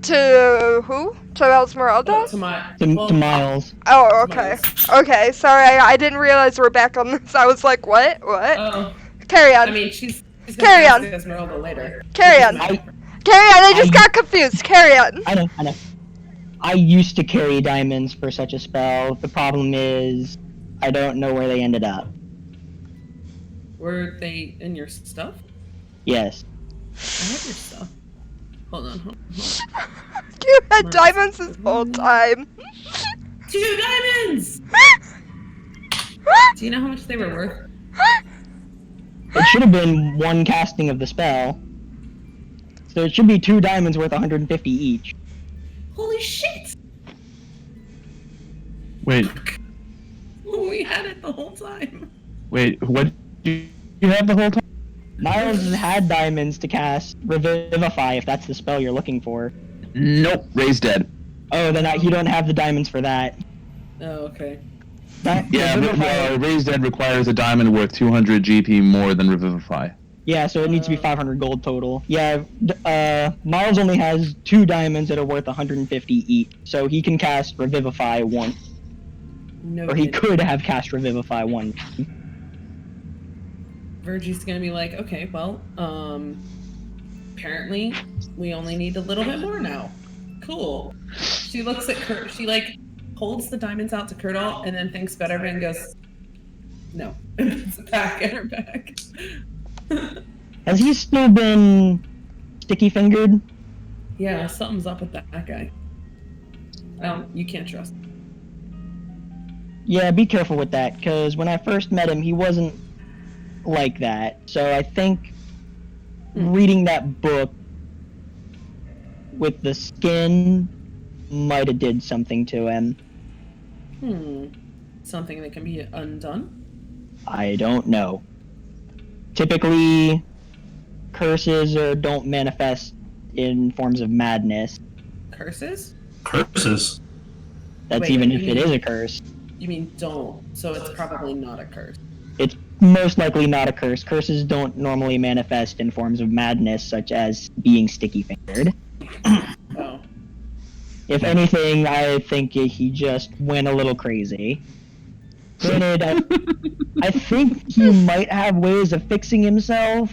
A: To who? To Esmeralda?
B: To my
E: To Miles.
A: Oh, okay. Okay, sorry, I didn't realize we're back on this. I was like, what? What?
B: Oh,
A: Carry on.
B: I mean, she's
A: Carry
B: gonna
A: on.
B: ask Esmeralda later.
A: Carry on.
E: I
A: Carry on, I just got confused. Carry on.
E: know. I used to carry diamonds for such a spell. The problem is, I don't know where they ended up.
B: Were they in your stuff?
E: Yes.
B: I have your stuff. Hold on.
A: You had diamonds this whole time.
B: 2 diamonds! Do you know how much they were worth?
E: It should have been 1 casting of the spell. So it should be 2 diamonds worth 150 each.
B: Holy shit!
D: Wait,
B: We had it the whole time.
D: wait, what do you have the whole time?
E: Miles has had diamonds to cast Revivify if that's the spell you're looking for.
D: Nope, Ray's dead.
E: Oh, then you don't have the diamonds for that.
B: Oh, okay.
D: Yeah,
E: Revivify-
D: Ray's dead requires a diamond worth 200 GP more than Revivify.
E: Yeah, so it needs to be 500 gold total. Yeah, Miles only has 2 diamonds that are worth 150 each, so he can cast Revivify once.
B: No.
E: Or he could have cast Revivify once.
B: Virgie's gonna be like, okay, well, apparently we only need a little bit more now. Cool. She looks at Kurt. She like holds the diamonds out to Kurtle and then thinks better of it and goes, no. Puts it back in her bag.
E: Has he still been sticky fingered?
B: Yeah, something's up with that guy. You can't trust.
E: Yeah, be careful with that, because when I first met him, he wasn't like that. So I think reading that book with the skin might have did something to him.
B: Something that can be undone?
E: I don't know. Typically, curses don't manifest in forms of madness.
B: Curses?
C: Curses.
E: That's
B: Wait,
E: even
B: you
E: if it
B: mean-
E: is a curse.
B: You mean don't, so it's probably not a curse.
E: It's most likely not a curse. Curses don't normally manifest in forms of madness, such as being sticky fingered.
B: Oh.
E: If anything, I think he just went a little crazy. Granted, I think he might have ways of fixing himself,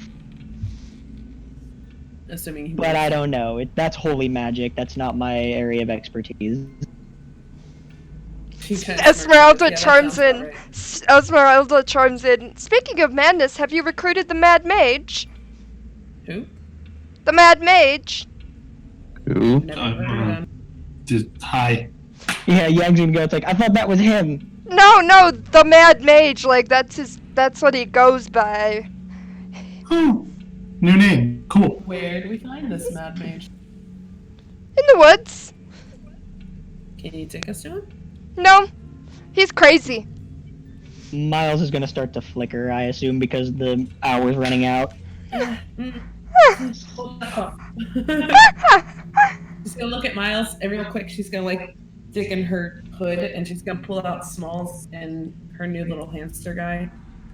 B: Assuming he
E: but I don't know. That's holy magic. That's not my area of expertise.
A: Esmeralda chimes in. Esmeralda chimes in. Speaking of madness, have you recruited the Mad Mage?
B: Who?
A: The Mad Mage.
D: Who?
B: Never heard of them.
C: Hi.
E: Yeah, Yang's gonna go. It's like, I thought that was him.
A: No, the Mad Mage. Like that's what he goes by.
C: Oh, new name. Cool.
B: Where do we find this mad mage?
A: In the woods.
B: Can you take us to him?
A: No, he's crazy.
E: Miles is gonna start to flicker, I assume, because the hour's running out.
B: Hold that up. She's gonna look at Miles, and real quick, she's gonna like dig in her hood, and she's gonna pull out Smalls and her new little hamster guy.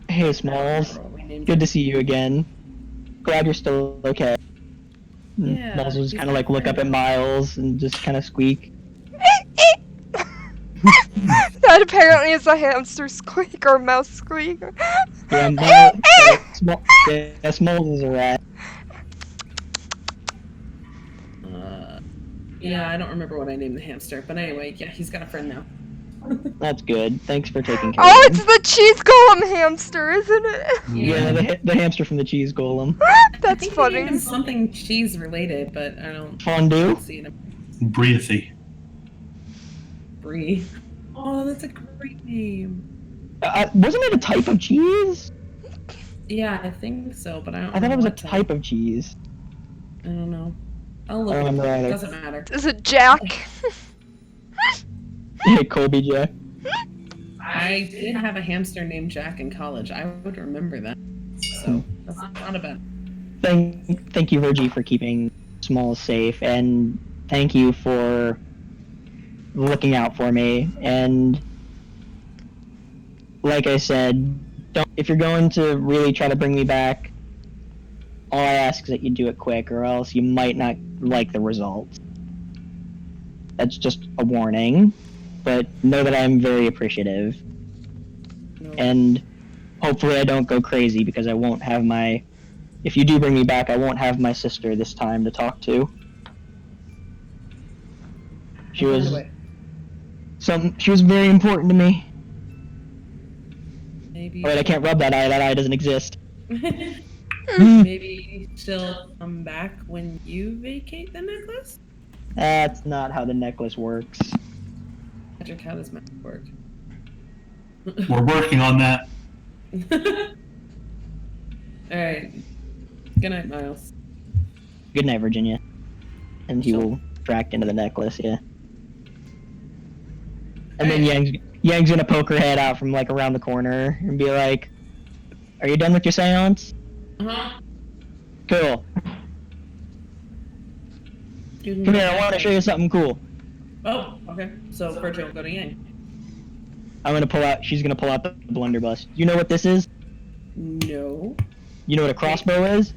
E: Hey, Smalls.
B: We named
E: Good to see you again. Glad you're still okay.
B: Yeah,
E: Miles will just
B: he's
E: kind of like look up at Miles and just kind of squeak.
A: That apparently is a hamster squeak or mouse squeak.
E: Yeah, Smalls is a rat.
B: Yeah, I don't remember what I named the hamster, but anyway, yeah, he's got a friend now.
E: That's good. Thanks for taking care
A: Oh,
E: of
A: it's
E: him.
A: the cheese golem hamster, isn't it?
E: Yeah, the hamster from the cheese golem.
A: That's
B: I think
A: funny.
B: It is something cheese related, but I don't
E: Fondue?
B: see it.
C: Breathy.
B: Brie. Oh, that's a great name.
E: Wasn't it a type of cheese?
B: Yeah, I think so, but I don't.
E: I thought it was a
B: what
E: type of cheese.
B: I don't know. I'll look.
E: I don't remember
B: It
E: either.
B: doesn't matter.
A: Is it Jack?
E: Hey, Colby Jack.
B: I did have a hamster named Jack in college. I would remember that. So that's not a bad.
E: Thank you, Virgie, for keeping Small safe, and thank you for looking out for me. And like I said, if you're going to really try to bring me back, all I ask is that you do it quick, or else you might not like the results. That's just a warning, but know that I'm very appreciative.
B: No.
E: And hopefully I don't go crazy, because I won't have my... If you do bring me back, I won't have my sister this time to talk to. She was very important to me.
B: Maybe.
E: Oh wait, I can't rub that eye. That eye doesn't exist.
B: Maybe she'll come back when you vacate the necklace?
E: That's not how the necklace works.
B: Magic, how does magic work?
C: We're working on that.
B: Alright. Good night, Miles.
E: Good night, Virginia. And he
B: Sure.
E: will track into the necklace, yeah. And then Yang's gonna poke her head out from like around the corner and be like, "Are you done with your seance?"
B: Uh-huh.
E: Cool. Come here, I want to show you something cool.
B: Oh, okay. So Virgil will go to Yang.
E: She's gonna pull out the blunderbuss. You know what this is?
B: No.
E: You know what a crossbow is?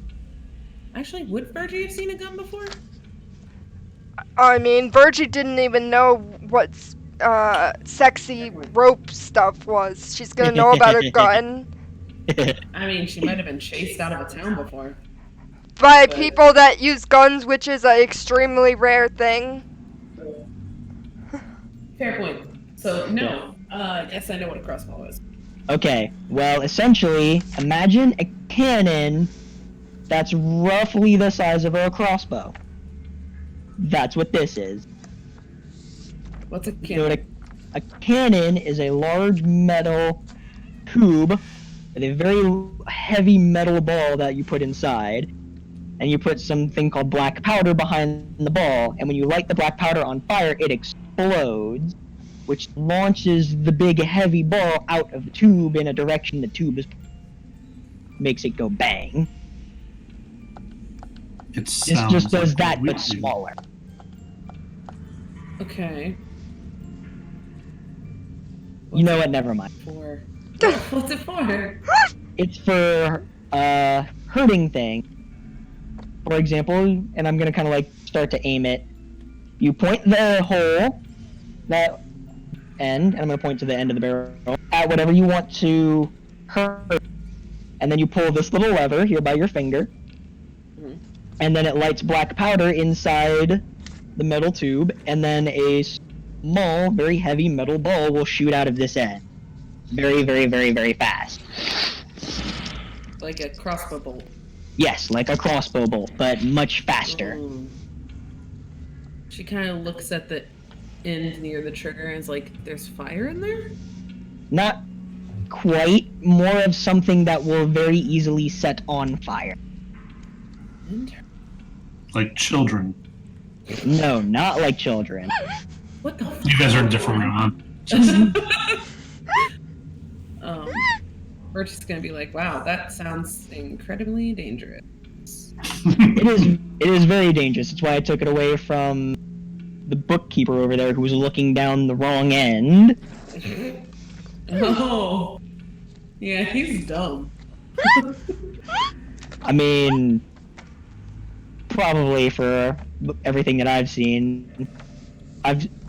B: Actually, would Virgie have seen a gun before?
A: I mean, Virgie didn't even know what sexy rope stuff was. She's gonna know about a gun
B: I mean, she might have been chased out of a town before.
A: by people that use guns, which is an extremely rare thing.
B: Fair point. So, no. Yes, I know what a crossbow is.
E: Okay, well, essentially, imagine a cannon that's roughly the size of a crossbow. That's what this is.
B: What's a
E: You know what
B: cannon?
E: a cannon is a large metal tube with a very heavy metal ball that you put inside, and you put something called black powder behind the ball, and when you light the black powder on fire, it explodes, which launches the big heavy ball out of the tube in a direction the tube is makes it go bang. This just does that, but smaller.
B: Okay.
E: You know what? Never mind.
B: For... What's it for?
E: It's for hurting things. For example, and I'm gonna kind of like start to aim it. You point the hole, that end, and I'm gonna point to the end of the barrel at whatever you want to hurt, and then you pull this little lever here by your finger, and then it lights black powder inside the metal tube, and then a small, very heavy metal ball will shoot out of this end. Very, very, very, very fast.
B: Like a crossbow bolt.
E: Yes, like a crossbow bolt, but much faster.
B: Ooh. She kind of looks at the end near the trigger and is like, there's fire in there?
E: Not quite. More of something that will very easily set on fire.
C: Like children.
E: No, not like children.
B: What the fuck?
C: You guys are in a different room, huh?
B: We're just gonna be like, wow, that sounds incredibly dangerous.
E: It is very dangerous. That's why I took it away from the bookkeeper over there who was looking down the wrong end.
B: Oh. Yeah, he's dumb.
E: I mean, probably for everything that I've seen.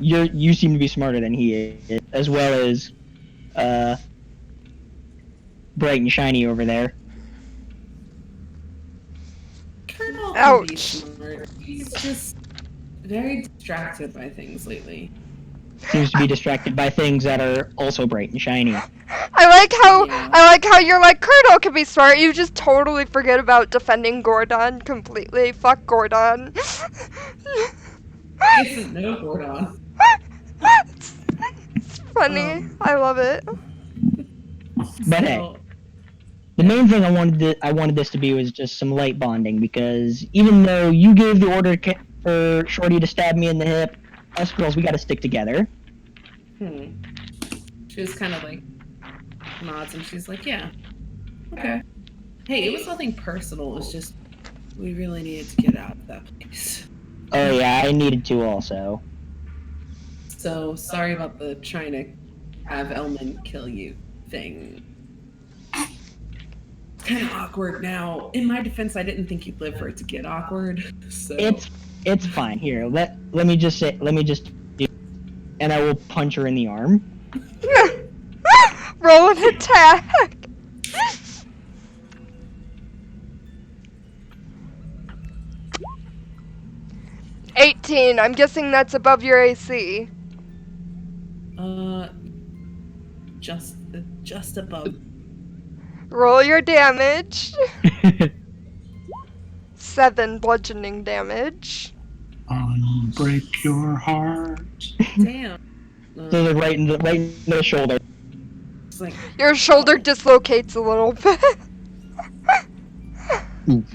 E: You seem to be smarter than he is, as well as bright and shiny over there.
B: Colonel can be
A: Ouch.
B: smart. He's just very distracted by things lately.
E: Seems to be distracted by things that are also bright and shiny.
B: Yeah.
A: I like how you're like, Kurdo can be smart. You just totally forget about defending Gordon completely. Fuck Gordon.
B: It's no Gordon.
A: It's funny. I love it.
E: But hey,
B: So,
E: the main thing I wanted this to be was just some light bonding, because even though you gave the order for Shorty to stab me in the hip, us girls, we gotta stick together.
B: she was kind of like nods, and she's like, "Yeah, okay." Hey, it was nothing personal. It was just we really needed to get out of that place.
E: Oh yeah, I needed to also.
B: So sorry about the trying to have Elman kill you thing. It's kind of awkward now. In my defense, I didn't think you'd live for it to get awkward. So
E: It's fine. Here, let me just and I will punch her in the arm.
A: Roll an attack. $18. I'm guessing that's above your AC.
B: Just above.
A: Roll your damage. 7 bludgeoning damage.
C: Break your heart.
B: Damn.
E: So like right in the shoulder.
B: It's like,
A: Your shoulder dislocates a little bit.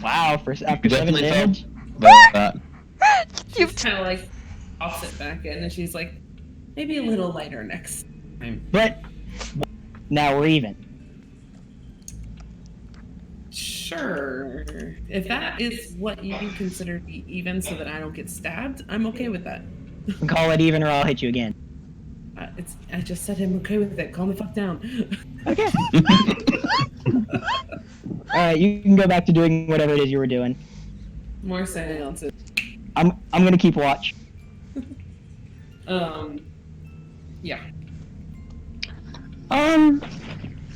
E: Wow, after
D: You
E: 7
D: definitely
E: damage.
D: felt that.
A: You've
B: she's kind of like pops it back in, and she's like, maybe a little lighter next time.
E: But now we're even.
B: Sure. If that is what you consider to be even, so that I don't get stabbed, I'm okay with that.
E: Call it even, or I'll hit you again.
B: I just said I'm okay with it. Calm the fuck down.
E: Okay. Alright, you can go back to doing whatever it is you were doing.
B: More seances.
E: I'm gonna keep watch.
B: Yeah.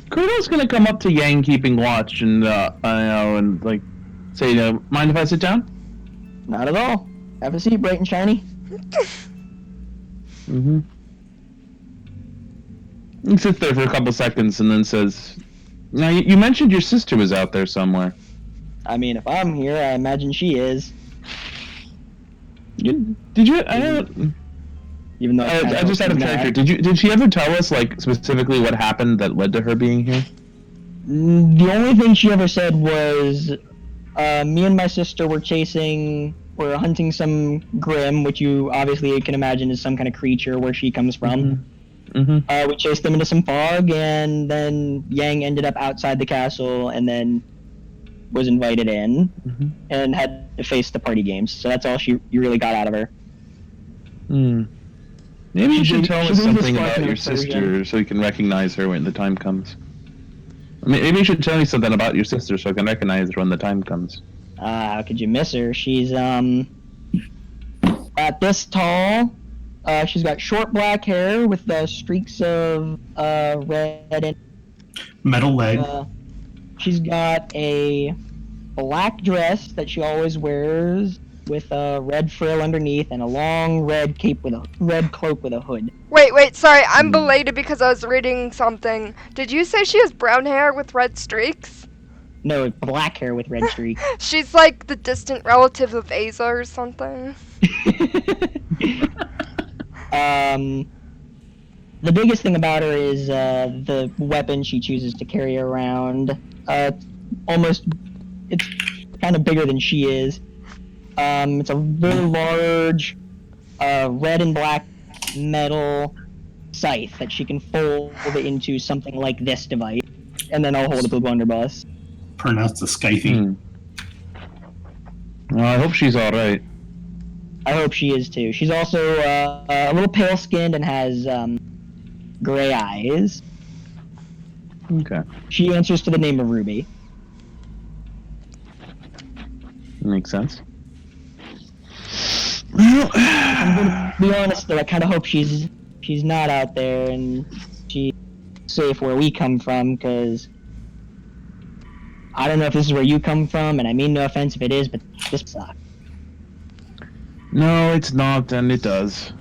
D: Kurdo's gonna come up to Yang keeping watch and and like say, mind if I sit down?
E: Not at all. Have a seat, bright and shiny.
D: Mm-hmm. He sits there for a couple seconds and then says, "Now you mentioned your sister was out there somewhere.
E: I mean, if I'm here, I imagine she is.
D: Did you? I don't.
E: Even though
D: I just out of character. Did she ever tell us like specifically what happened that led to her being here?
E: The only thing she ever said was, me and my sister were hunting some Grim, which you obviously can imagine is some kind of creature where she comes from.
D: Mm-hmm.
E: We chased them into some fog, and then Yang ended up outside the castle, and then was invited in, and had to face the party games. So that's all you really got out of her.
D: Hmm. Maybe you should tell us something about your
E: version.
D: sister so we can recognize her when the time comes. Maybe you should tell me something about your sister so I can recognize her when the time comes.
E: How could you miss her? She's about this tall. She's got short black hair with streaks of red in.
C: Metal leg.
E: She's got a black dress that she always wears with a red frill underneath, and a long red cape with a red cloak with a hood.
A: Wait, sorry, I'm belated because I was reading something. Did you say she has brown hair with red streaks?
E: No, black hair with red streaks.
A: She's like the distant relative of Asa or something.
E: The biggest thing about her is the weapon she chooses to carry around. It's kind of bigger than she is. It's a very large red and black metal scythe that she can fold into something like this device, and then I'll hold it to the blunderbuss.
C: Pronounced a scythe.
D: Well, I hope she's all right.
E: I hope she is too. She's also a little pale-skinned and has gray eyes.
D: Okay,
E: She answers to the name of Ruby.
D: makes sense. Well,
E: I'm gonna be honest though, I kind of hope she's not out there and she's safe where we come from, because I don't know if this is where you come from, and I mean no offense if it is, but this sucks.
D: No, it's not, and it does.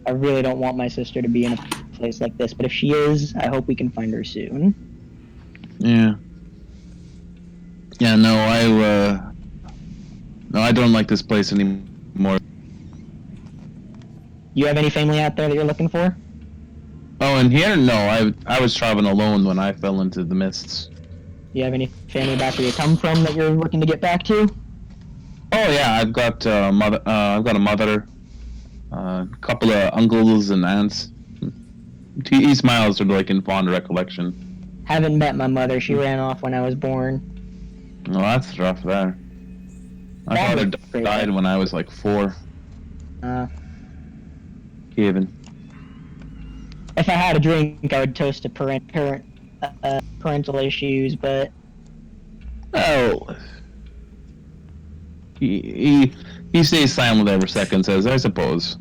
E: I really don't want my sister to be in a place like this, but if she is, I hope we can find her soon.
D: Yeah. Yeah, no, I don't like this place anymore.
E: You have any family out there that you're looking for?
D: Oh, and here? No, I was traveling alone when I fell into the mists.
E: You have any family back where you come from that you're looking to get back to?
D: Oh yeah, I've got a mother, a couple of uncles and aunts. He smiles sort of like in fond recollection.
E: Haven't met my mother. She ran off when I was born.
D: Oh, that's rough there. My
E: That
D: father
E: was pretty
D: died
E: rough.
D: when I was like 4. Kevin.
E: If I had a drink, I would toast to parental issues, but
D: Oh. He stays silent every second, says, I suppose.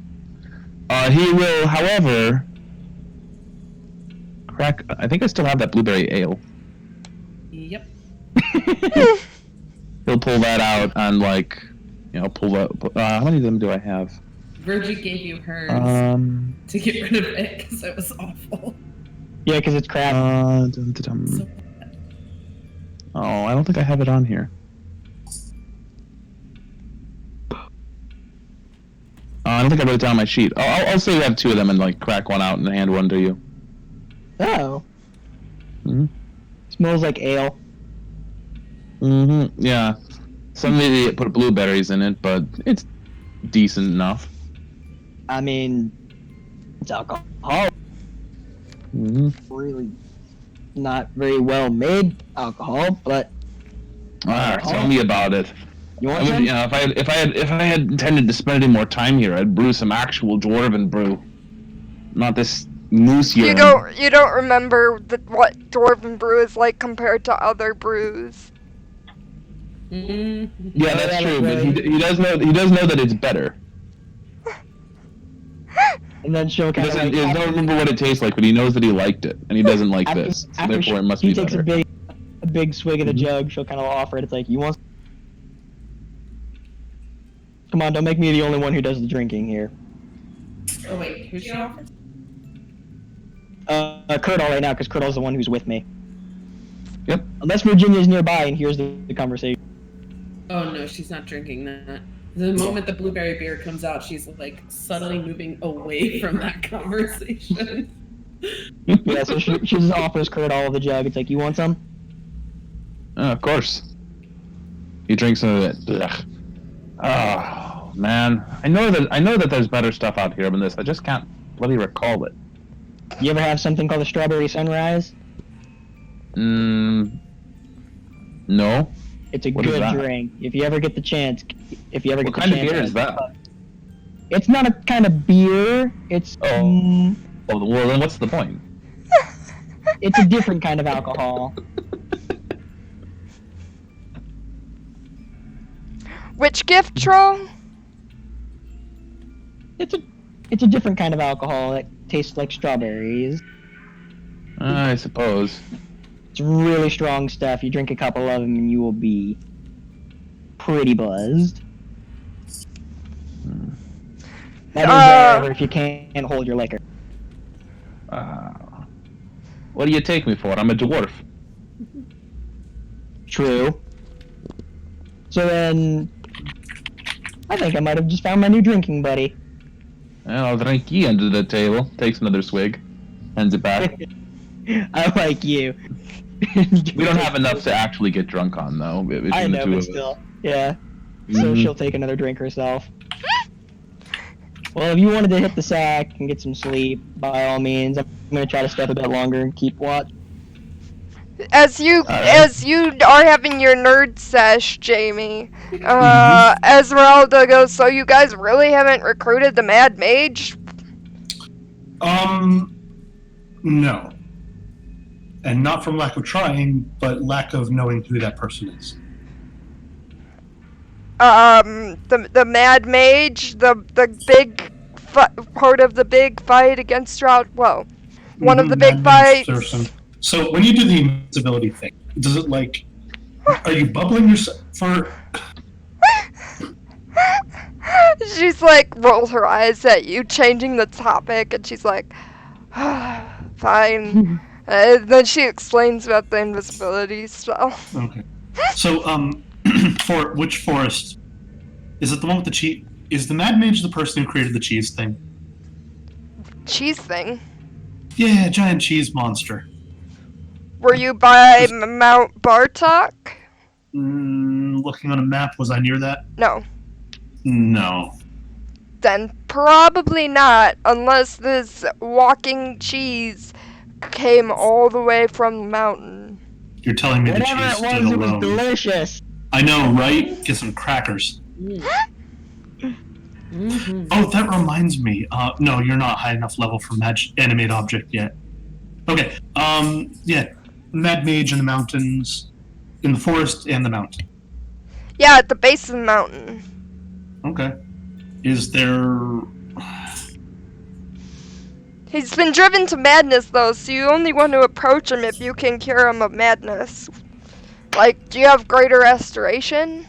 D: He will, however, crack. I think I still have that blueberry ale.
B: Yep.
D: He'll pull that out and, like, pull that. How many of them do I have?
B: Virgie gave you hers to get rid of it because it was awful.
E: yeah, because it's crap.
B: So,
D: Oh, I don't think I have it on here. I don't think I wrote it down on my sheet. I'll say you have 2 of them and like crack one out and hand one to you.
E: Oh.
D: Mm-hmm.
E: Smells like ale.
D: Mm-hmm. Yeah. Some idiot put blueberries in it, but it's decent enough.
E: I mean, it's alcohol.
D: Mm-hmm.
E: Really not very well made alcohol, but
D: Tell me about it.
E: you
D: I
E: want
D: would,
E: some?
D: if I had intended to spend any more time here, I'd brew some actual dwarven brew, not this moose urine.
A: You don't remember what dwarven brew is like compared to other brews.
D: Yeah, that's true, but he does know that it's better.
E: And then she'll
D: He
E: kind of
D: doesn't,
E: like,
D: he doesn't remember what it tastes like, but he knows that he liked it, and he doesn't like this. So
E: after
D: therefore, it must
E: he
D: be
E: takes
D: better.
E: a big swig of the jug, she'll kind of offer it. It's like, you want? Come on, don't make me the only one who does the drinking here.
B: oh wait, who's she offered?
E: Kurtal right now, because Kurtal's the one who's with me.
D: Yep.
E: Unless Virginia's nearby and hears the conversation.
B: Oh no, she's not drinking that. The moment the blueberry beer comes out, she's like subtly moving away from that conversation.
E: Yeah, so she just offers Kurtal the jug. It's like, you want some?
D: Of course. He drinks some of it. Ugh. Oh man, I know that there's better stuff out here than this. I just can't bloody recall it.
E: You ever have something called a strawberry sunrise?
D: No.
E: It's a
D: What is
E: good
D: that?
E: drink. If you ever get the chance,
D: What kind of beer is that?
E: It's not a kind of beer. It's
D: Oh, well then what's the point?
E: it's a different kind of alcohol.
A: Which gift troll?
E: It's a different kind of alcohol that tastes like strawberries.
D: I suppose.
E: It's really strong stuff. You drink a couple of them and you will be pretty buzzed. That is however, if you can't hold your liquor.
D: What do you take me for? I'm a dwarf.
E: True. So then, I think I might have just found my new drinking buddy.
D: Well, I'll drink ye under the table. Takes another swig. Hands it back.
E: I like you.
D: We don't have enough to actually get drunk on, though. Between
E: I
D: the
E: know,
D: two
E: but
D: of
E: still.
D: us.
E: Yeah. So
D: Mhm.
E: she'll take another drink herself. Well, if you wanted to hit the sack and get some sleep, by all means, I'm gonna try to stay up a bit longer and keep watch.
A: As you are having your nerd sesh, Jamie, Esmeralda goes, so you guys really haven't recruited the Mad Mage?
C: No. And not from lack of trying, but lack of knowing who that person is.
A: The Mad Mage, the big part of the big fight against Strahd. Well, one of the big
C: Mad Mage
A: fights.
C: person. So when you do the invincibility thing, does it like, are you bubbling yourself for?
A: She's like, rolls her eyes at you, changing the topic, and she's like, fine. And then she explains about the invisibility spell.
C: Okay. So, for which forest? Is it the one with the cheese? Is the Mad Mage the person who created the cheese thing?
A: Cheese thing.
C: Yeah, giant cheese monster.
A: Were you by Mount Bartok?
C: Looking on a map, was I near that?
A: No.
C: No.
A: Then probably not, unless this walking cheese came all the way from the mountain.
C: You're telling me the
E: Whatever
C: cheese
E: it
C: stood
E: was, it was
C: alone.
E: delicious.
C: I know, right? Get some crackers. Oh, that reminds me. No, you're not high enough level for animate object yet. Okay. Yeah. Mad Mage in the mountains, in the forest and the mountain.
A: Yeah, at the base of the mountain.
C: Okay. Is there?
A: He's been driven to madness, though, so you only want to approach him if you can cure him of madness. Like, do you have greater restoration?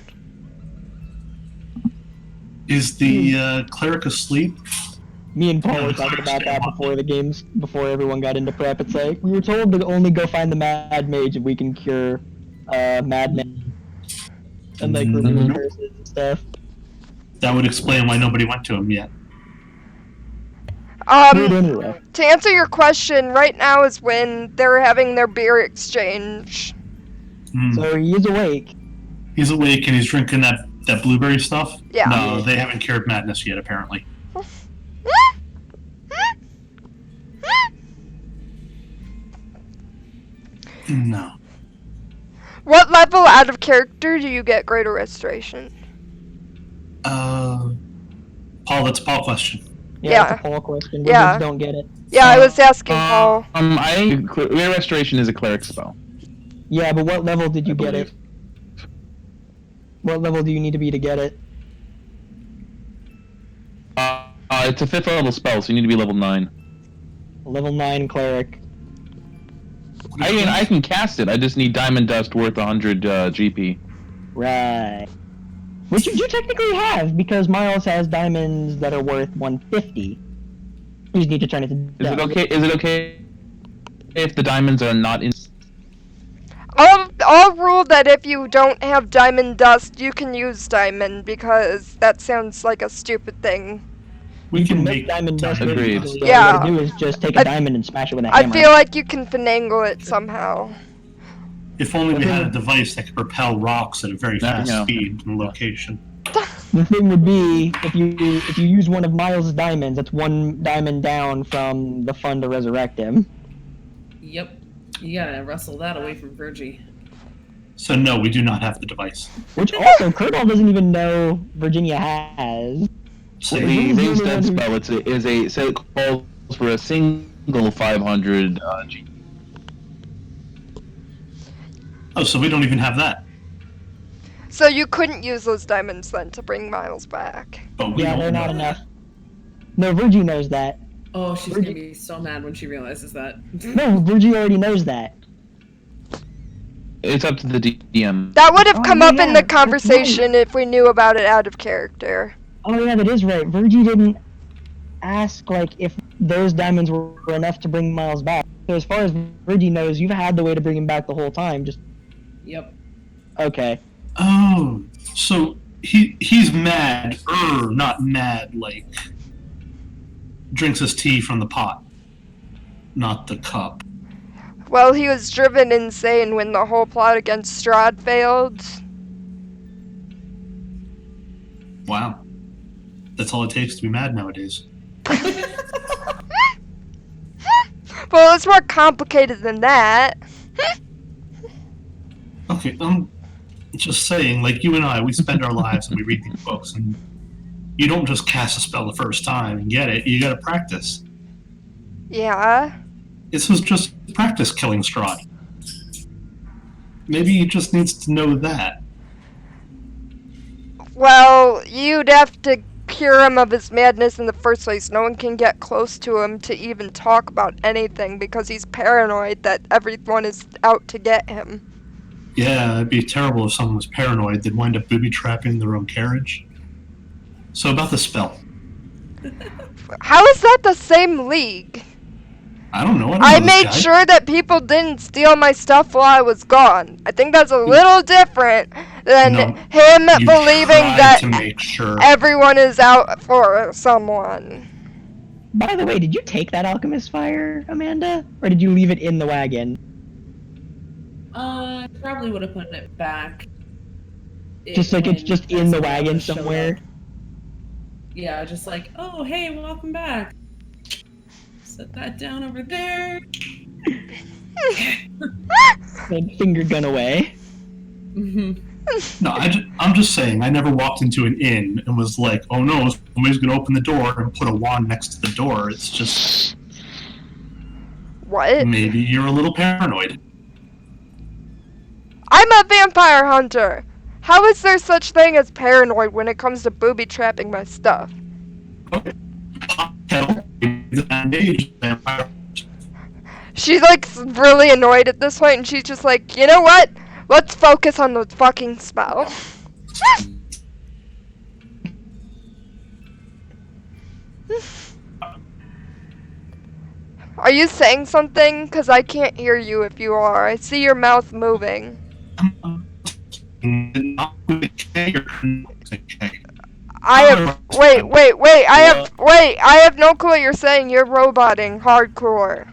C: Is the cleric asleep?
E: Me and Paul were talking about that before everyone got into prep. It's like, we were told to only go find the Mad Mage if we can cure Madman and like remove curses and stuff.
C: That would explain why nobody went to him yet.
E: Anyway.
A: To answer your question, right now is when they're having their beer exchange.
E: So he is awake.
C: He's awake and he's drinking that blueberry stuff?
A: Yeah.
C: No, they haven't cured madness yet, apparently. No.
A: What level out of character do you get greater restoration?
C: Paul, that's a Paul question.
E: Yeah, it's a Paul question. We
A: Yeah.
E: just don't get it.
A: Yeah, I was asking Paul.
D: Greater Restoration is a cleric spell.
E: Yeah, but what level did you get it? What level do you need to be to get it?
D: It's a 5th level spell, so you need to be level 9.
E: Level 9 cleric.
D: I can cast it. I just need diamond dust worth 100 GP.
E: Right. Which you do technically have, because Miles has diamonds that are worth 150. You just need to turn it to dust.
D: Is it okay if the diamonds are not in?
A: I'll rule that if you don't have diamond dust, you can use diamond, because that sounds like a stupid thing.
C: We
E: You
C: can
E: make diamond dust.
D: Agreed.
E: All you
A: Yeah.
E: gotta do is just take a diamond and smash it with a
A: I
E: hammer.
A: feel like you can finagle it somehow.
C: If only we had a device that could propel rocks at a very fast
D: Yeah.
C: speed and location.
E: The thing would be, if you use one of Miles' diamonds, that's one diamond down from the fun to resurrect him.
B: Yep. You gotta wrestle that away from Virgie.
C: So no, we do not have the device.
E: Which also, Kurtall doesn't even know Virginia has.
C: So
D: The raised dead spell it calls for a single 500 GP.
C: oh, so we don't even have that.
A: So you couldn't use those diamonds then to bring Miles back.
C: But we
E: Yeah,
C: don't
E: they're not
C: know
E: enough. No, Virgie knows that.
B: Oh, she's gonna be so mad when she realizes that.
E: No, Virgie already knows that.
D: It's up to the DM.
A: That would have
E: Oh,
A: come
E: yeah,
A: up in the
E: that's
A: conversation if we knew about it out of character.
E: Oh yeah, that is right. Virgie didn't ask like if those diamonds were enough to bring Miles back. So as far as Virgie knows, you've had the way to bring him back the whole time. Just
B: Yep.
E: okay.
C: Oh, so he's mad. Not mad like drinks his tea from the pot, not the cup.
A: Well, he was driven insane when the whole plot against Strahd failed.
C: Wow. That's all it takes to be mad nowadays.
A: Well, it's more complicated than that.
C: Okay, I'm just saying, like you and I, we spend our lives and we read these books, and you don't just cast a spell the first time and get it. You gotta practice.
A: Yeah.
C: This was just practice killing Strahd. Maybe he just needs to know that.
A: Well, you'd have to cure him of his madness in the first place. No one can get close to him to even talk about anything because he's paranoid that everyone is out to get him.
C: Yeah, it'd be terrible if someone was paranoid. They'd wind up booby-trapping their own carriage. So about the spell.
A: How is that the same league?
C: I don't know.
A: I
C: know this
A: made
C: guy.
A: sure that people didn't steal my stuff while I was gone. I think that's a little different than
C: No,
A: him
C: You
A: believing
C: tried
A: that
C: to make sure.
A: everyone is out for someone.
E: By the way, did you take that alchemist fire, Amanda? Or did you leave it in the wagon?
B: Probably would have put it back.
E: Just like it's
B: when
E: just in the
B: someone
E: wagon
B: else showed
E: somewhere?
B: up. Yeah, just like, oh, hey, welcome back. Set that down over there.
E: Then finger gun away.
C: No, I'm just saying. I never walked into an inn and was like, "Oh no, somebody's gonna open the door and put a wand next to the door." It's just
A: What?
C: maybe you're a little paranoid.
A: I'm a vampire hunter. How is there such thing as paranoid when it comes to booby trapping my stuff?
C: Okay. Vampire.
A: She's like really annoyed at this point, and she's just like, you know what? Let's focus on the fucking spell. Are you saying something? Cause I can't hear you if you are. I see your mouth moving. I have wait. I have no clue what you're saying. You're roboting hardcore.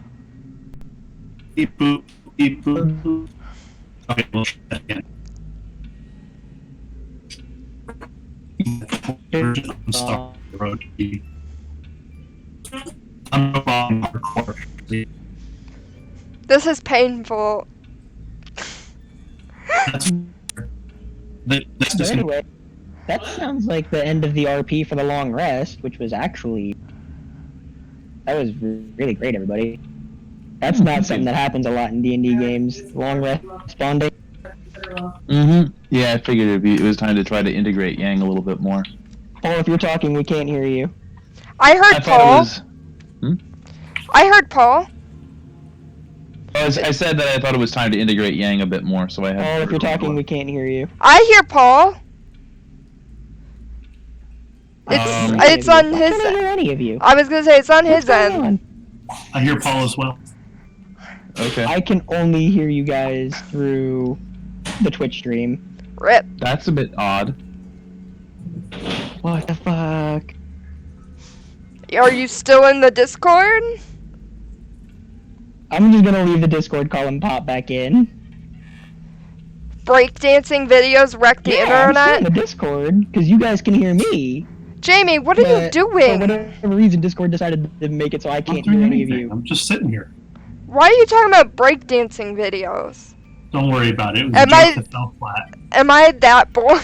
C: Beep boop, beep boop. Okay, we'll try that again. I'm stuck on the road. I'm no problem hardcore.
A: This is painful.
C: That's
E: But
C: just
E: anyway, that sounds like the end of the RP for the long rest, which was actually... That was really great, everybody. That's not something that happens a lot in D&D games. Long rest bonding.
D: Yeah, I figured it was time to try to integrate Yang a little bit more.
E: Paul, if you're talking, we can't hear you.
A: I heard
D: I thought
A: Paul.
D: it was.
A: I heard Paul.
D: I said that I thought it was time to integrate Yang a bit more, so I had.
E: Paul, if you're talking, we can't hear you.
A: I hear Paul.
C: It's
A: It's on
E: I
A: his.
E: can't hear any of you.
A: I was gonna say it's on his
E: What's going
A: end.
E: on?
C: I hear Paul as well.
D: Okay.
E: I can only hear you guys through the Twitch stream.
A: Rip.
D: That's a bit odd.
E: What the fuck?
A: Are you still in the Discord?
E: I'm just gonna leave the Discord call and pop back in.
A: Breakdancing videos wreck the
E: I'm still in
A: internet?
E: the Discord, because you guys can hear me.
A: Jamie, what are you
E: but
A: doing?
E: For whatever reason, Discord decided to make it so I
C: I'm
E: can't
C: doing
E: hear any of
C: anything.
E: you.
C: I'm just sitting here.
A: Why are you talking about breakdancing videos?
C: Don't worry about it. It was
A: Am
C: a
A: I-
C: joke that fell flat.
A: Am I that boy?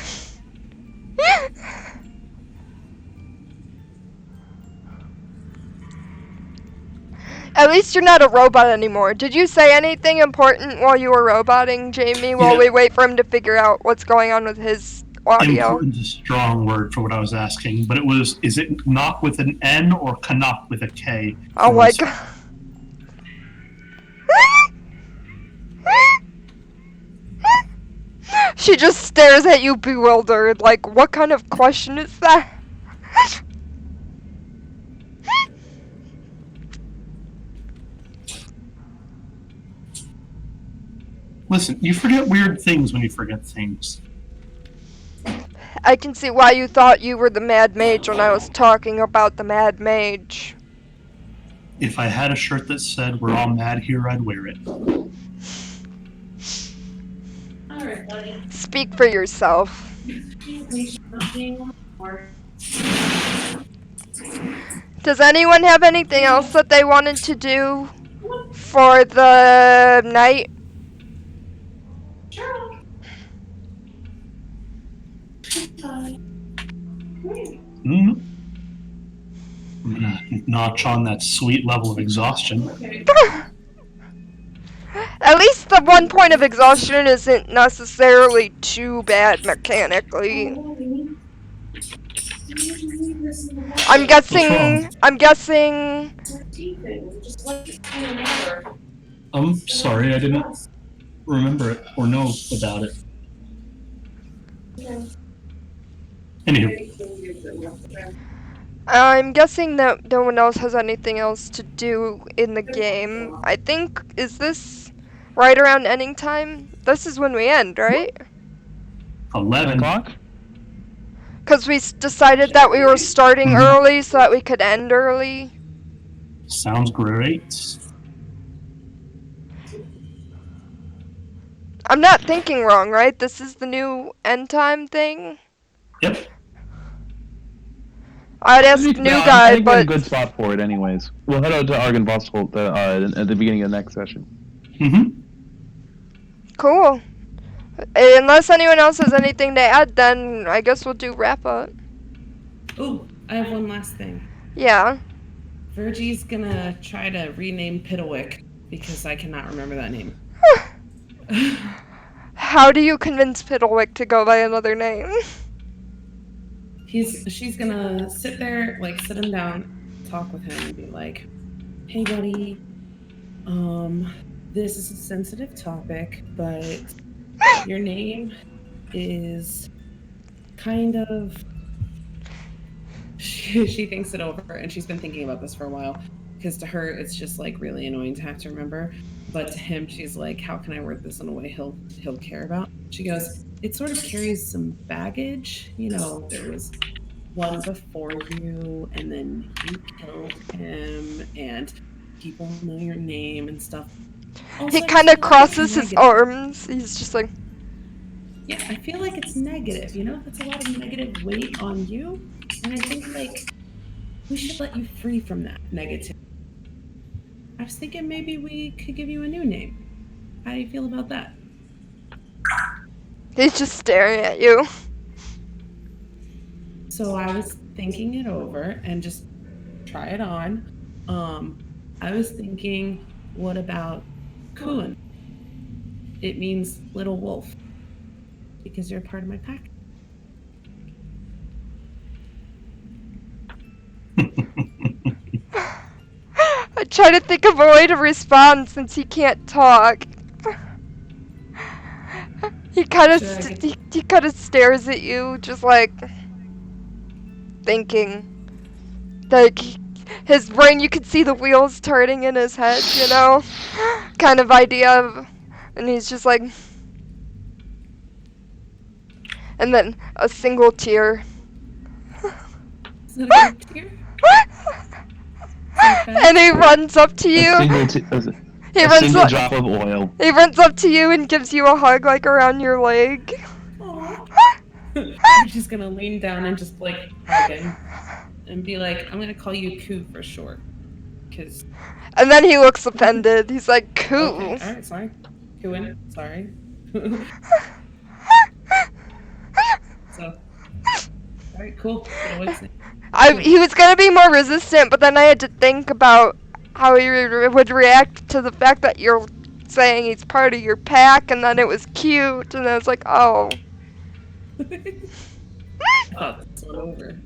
A: At least you're not a robot anymore. Did you say anything important while you were roboting, Jamie, while
C: Yeah.
A: we wait for him to figure out what's going on with his audio?
C: Important is a strong word for what I was asking, but it was, is it knock with an N or knock with a K?
A: Oh my god. She just stares at you bewildered, like, what kind of question is that?
C: Listen, you forget weird things when you forget things.
A: I can see why you thought you were the Mad Mage when I was talking about the Mad Mage.
C: If I had a shirt that said "We're all mad here," I'd wear it.
B: Alright, buddy.
A: Speak for yourself. Does anyone have anything else that they wanted to do for the night?
C: Hmm? I'm gonna notch on that sweet level of exhaustion.
A: At least the 1 point of exhaustion isn't necessarily too bad mechanically. I'm guessing.
C: I'm sorry, I didn't remember it or know about it. Anywho,
A: I'm guessing that no one else has anything else to do in the game. I think, is this right around ending time? This is when we end, right?
C: 11.
D: O'clock?
A: Because we decided that we were starting early so that we could end early.
C: Sounds great.
A: I'm not thinking wrong, right? This is the new end time thing?
C: Yep.
A: I'd ask new
D: I
A: guy,
D: think we're in a
A: but
D: good spot for it, anyways. We'll head out to Argon Vostholt at the beginning of the next session.
C: Mm-hmm.
A: cool. Unless anyone else has anything to add, then I guess we'll do wrap up.
B: Oh, I have one last thing.
A: Yeah.
B: Virgie's gonna try to rename Piddlewick because I cannot remember that name.
A: How do you convince Piddlewick to go by another name?
B: She's gonna sit there, like sit him down, talk with him, and be like, "Hey, buddy, this is a sensitive topic, but your name is kind of." She thinks it over, and she's been thinking about this for a while, because to her it's just like really annoying to have to remember, but to him she's like, "How can I word this in a way he'll care about?" She goes, "It sort of carries some baggage. You know, there was one before you, and then you killed him, and people know your name and stuff." Also,
A: He
B: I
A: kind
B: feel
A: of
B: like
A: crosses
B: it's
A: his
B: negative.
A: arms. He's just like,
B: Yeah, I feel like it's negative, you know? That's a lot of negative weight on you. And I think, like, we should let you free from that negativity. I was thinking maybe we could give you a new name. How do you feel about that?
A: he's just staring at you.
B: So I was thinking it over and just try it on. I was thinking, what about Kuhn? It means little wolf. Because you're a part of my pack.
A: I try to think of a way to respond since he can't talk. He kind of he kind of stares at you, just like thinking. Like his brain, you could see the wheels turning in his head, you know, kind of idea of, and he's just like, and then a single tear.
B: Is that a good tear?
A: And he runs up to you. He
D: A
A: runs
D: single
A: up.
D: drop of oil.
A: He runs up to you and gives you a hug, like around your leg.
B: I'm just gonna lean down and just like hug him and be like, "I'm gonna call you Koo for short, cause."
A: And then he looks offended. He's like, "Cool."
B: Okay, all right, sorry, Kooin, sorry. So, all right, cool.
A: He was gonna be more resistant, but then I had to think about how he would react to the fact that you're saying he's part of your pack, and then it was cute, and I was like, oh.
B: Oh, that's one over.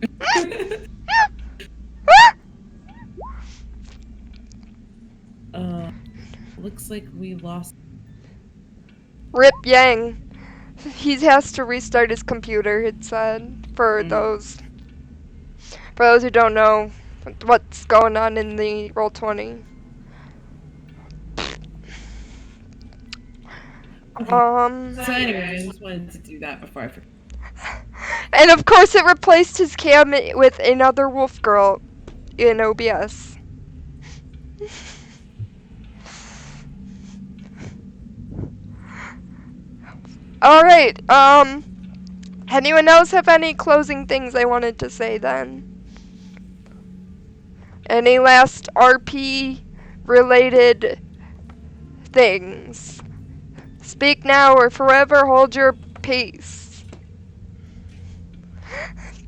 B: Looks like we lost.
A: Rip Yang. He has to restart his computer, it said, for those who don't know what's going on in the Roll20.
B: So anyway, I just wanted to do that before I forget.
A: And of course it replaced his cam with another wolf girl in OBS. Alright, anyone else have any closing things they wanted to say then? Any last RP related things? Speak now or forever hold your peace.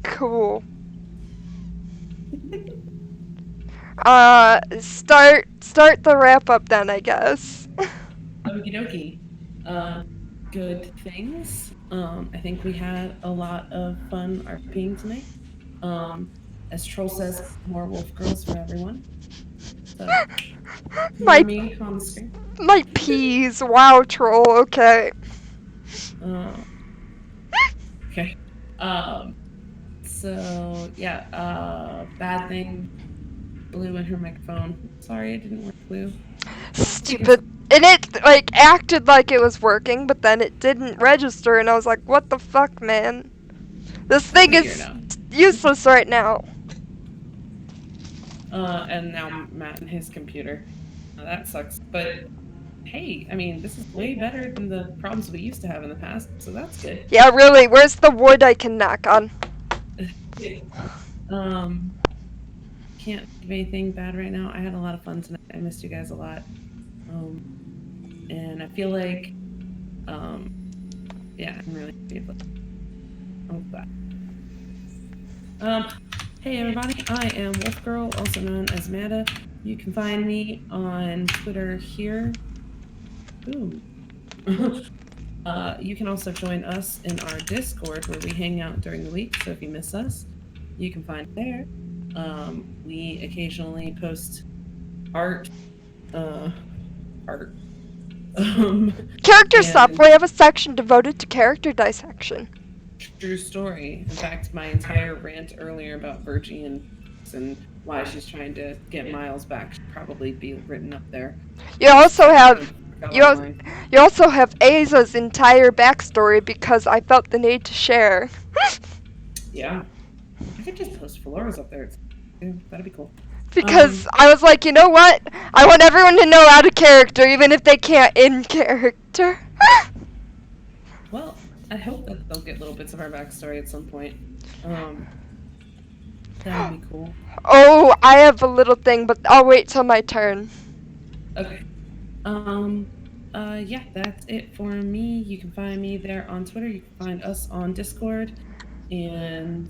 A: Cool. Start the wrap up then, I guess.
B: Okie dokie. Good things. I think we had a lot of fun RPing tonight. As Troll says, more wolf girls for everyone. So,
A: My
B: me on the screen.
A: My peas. Wow, Troll. Okay.
B: Okay. So yeah, bad thing. Blue in her microphone. Sorry, it didn't work. Blue.
A: Stupid. And it, like, acted like it was working, but then it didn't register, and I was like, what the fuck, man? This thing
B: Figure it
A: is
B: out.
A: useless right now.
B: And now Matt and his computer. That sucks. But hey, I mean, this is way better than the problems we used to have in the past, so that's good.
A: Yeah, really, where's the wood I can knock on?
B: Can't think of anything bad right now. I had a lot of fun tonight. I missed you guys a lot. And I feel like, yeah, I'm really happy about that. Hey everybody, I am Wolf Girl, also known as Amanda. You can find me on Twitter here. Ooh. You can also join us in our Discord where we hang out during the week, so if you miss us, you can find it there. We occasionally post art.
A: Character stuff.
B: and-
A: We have a section devoted to character dissection.
B: True story. In fact, my entire rant earlier about Virgie and why she's trying to get Miles back should probably be written up there.
A: You also have you al-
B: Online.
A: you also have Aza's entire backstory because I felt the need to share.
B: Yeah. I could just post Flora's up there. Yeah, that'd be cool.
A: Because I was like, you know what? I want everyone to know out of character, even if they can't in character.
B: Well, I hope that they'll get little bits of our backstory at some point. That would be cool.
A: Oh, I have a little thing, but I'll wait till my turn.
B: Okay. Yeah, that's it for me. You can find me there on Twitter. You can find us on Discord. And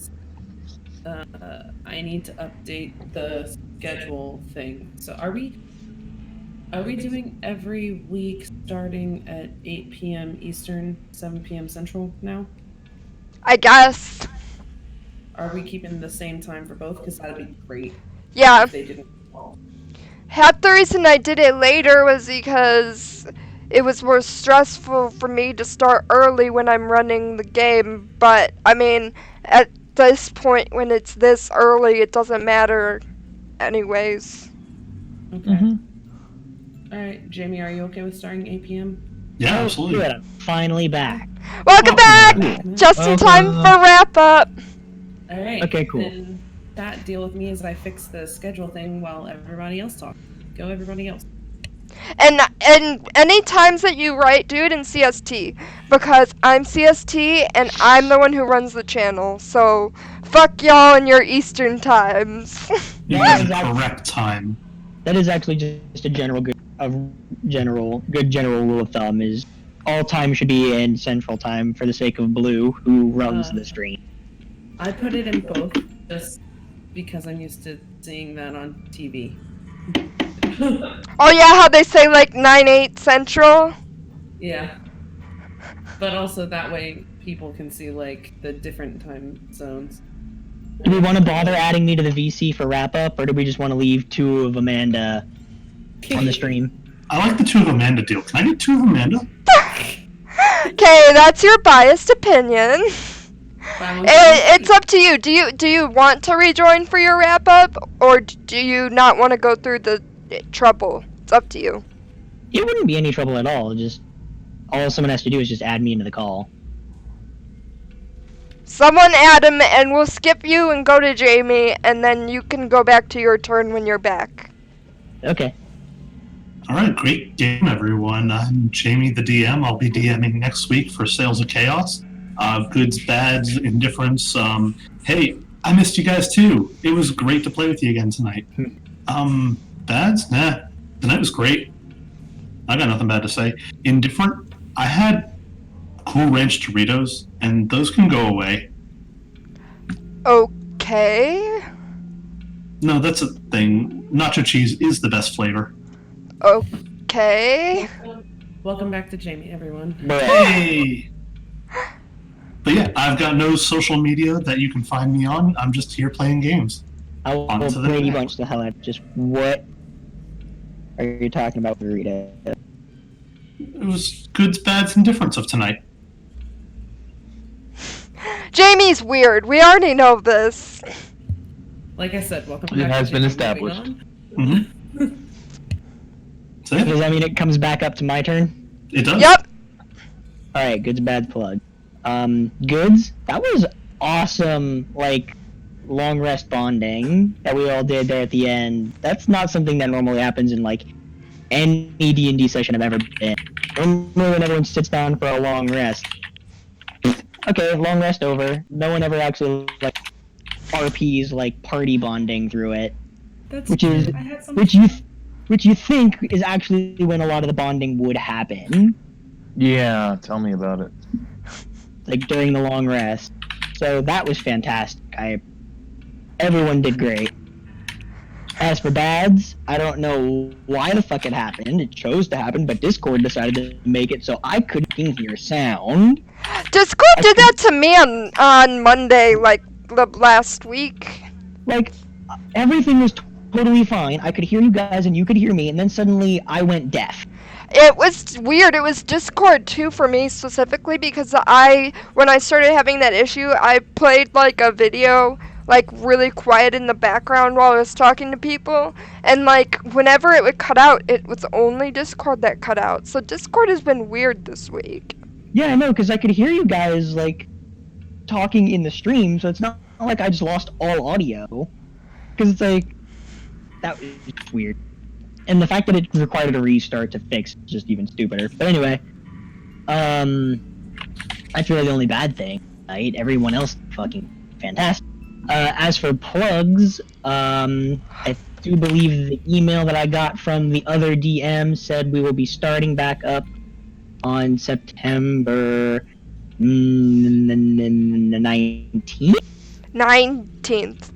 B: I need to update the schedule thing. So are we doing every week starting at 8 p.m. Eastern, 7 p.m. Central now?
A: I guess.
B: Are we keeping the same time for both? Because that'd be great
A: Yeah.
B: if they didn't.
A: Half the reason I did it later was because it was more stressful for me to start early when I'm running the game. But, I mean, at this point, when it's this early, it doesn't matter anyways.
B: Okay. All right, Jamie, are you okay with starting 8 p.m.?
C: Yeah,
E: Oh,
C: absolutely.
E: good. I'm finally back.
A: Welcome back!
C: Welcome
A: Just in time for wrap up.
B: All right.
E: Okay, cool.
B: Then that deal with me as I fix the schedule thing while everybody else talks. Go, everybody else.
A: And any times that you write, do it in CST, because I'm CST and I'm the one who runs the channel. So fuck y'all and your Eastern times.
C: You
E: Yeah,
C: have the
E: exactly.
C: correct time.
E: That is actually just a good general rule of thumb is all time should be in Central Time for the sake of Blue, who runs the stream.
B: I put it in both just because I'm used to seeing that on TV.
A: Oh yeah, how they say like 9/8 Central.
B: Yeah. But also that way people can see like the different time zones.
E: Do we want to bother adding me to the VC for wrap up, or do we just want to leave two of Amanda on the stream?
C: I like the two of Amanda deal. Can I get two of Amanda?
A: Okay, that's your biased opinion. It's up to you. Do you want to rejoin for your wrap up, or do you not want to go through the trouble? It's up to you.
E: It wouldn't be any trouble at all. Just all someone has to do is just add me into the call.
A: Someone add him, and we'll skip you and go to Jamie, and then you can go back to your turn when you're back.
E: Okay.
C: All right, great game, everyone. I'm Jamie, the DM. I'll be DMing next week for Sales of Chaos. Goods, bads, indifference. Hey, I missed you guys too. It was great to play with you again tonight. Bads? Nah. Tonight was great. I got nothing bad to say. Indifferent? I had Cool Ranch Doritos, and those can go away.
A: Okay.
C: No, that's a thing. Nacho cheese is the best flavor.
A: Okay.
B: Welcome back to Jamie, everyone.
C: Hey! But yeah, I've got no social media that you can find me on. I'm just here playing games.
E: I will
C: On to the
E: Brady
C: next.
E: Bunch the hell out. Just what are you talking about, Burrito?
C: It was goods, bads, and difference of tonight.
A: Jamie, Jamie's weird. We already know this.
B: Like I said, welcome
D: It
B: back.
D: has
B: to
D: been
B: Jamie.
D: established.
B: Moving on.
C: So, yeah,
E: Does that mean it comes back up to my turn?
C: it does.
A: Yep.
E: Alright, goods, bad plug. Goods, that was awesome, like, long rest bonding that we all did there at the end. That's not something that normally happens in, like, any D&D session I've ever been. Normally when everyone sits down for a long rest. Okay, long rest over. No one ever actually, like, RPs, like, party bonding through it.
B: That's
E: Which is-
B: I had some.
E: Which you think is actually when a lot of the bonding would happen.
D: Yeah, tell me about it.
E: Like during the long rest. So that was fantastic. Everyone did great. As for bads, I don't know why the fuck it happened. It chose to happen, but Discord decided to make it so I couldn't hear sound.
A: Discord did that to me on Monday, like, the last week.
E: Like, everything was totally fine. I could hear you guys and you could hear me, and then suddenly I went deaf.
A: It was weird. It was Discord too for me specifically because when I started having that issue, I played like a video, like really quiet in the background while I was talking to people, and like whenever it would cut out, it was only Discord that cut out. So Discord has been weird this week.
E: Yeah, I know, because I could hear you guys, like, talking in the stream, so it's not like I just lost all audio. Because it's like, that was weird. And the fact that it required a restart to fix is just even stupider. But anyway, that's really the only bad thing, right? Everyone else fucking fantastic. As for plugs, I do believe the email that I got from the other DM said we will be starting back up on September 19th?
A: 19th.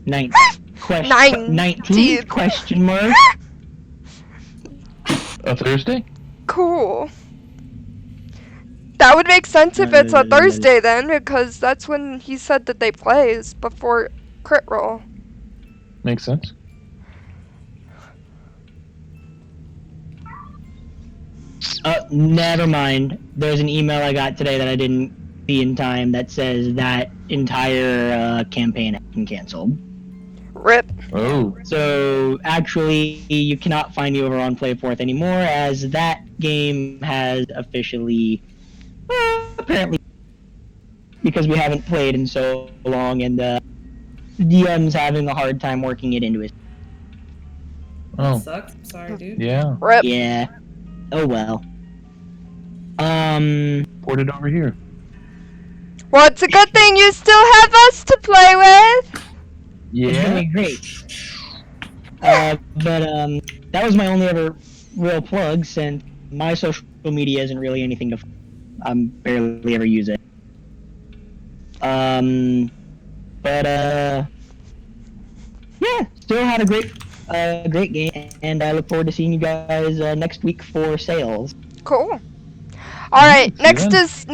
E: 19th question mark.
D: A Thursday?
A: Cool. That would make sense if it's a Thursday then, because that's when he said that they play, is before crit roll.
D: Makes sense.
E: Never mind. There's an email I got today that I didn't see in time that says that entire campaign has been canceled.
A: Rip.
D: Oh.
E: So actually, you cannot find me over on Playforth anymore, as that game has officially, apparently, because we haven't played in so long, and the DM's having a hard time working it into his.
D: Oh.
B: Sucks. Sorry, dude.
D: Yeah.
A: Rip.
E: Yeah. Oh well.
D: Port it over here.
A: Well, it's a good thing you still have us to play with.
E: It's
D: Yeah.
E: really great. But that was my only ever real plug, since my social media isn't really anything to. Barely ever use it. Yeah, still had a great game, and I look forward to seeing you guys next week for sales.
A: Cool. All right, next is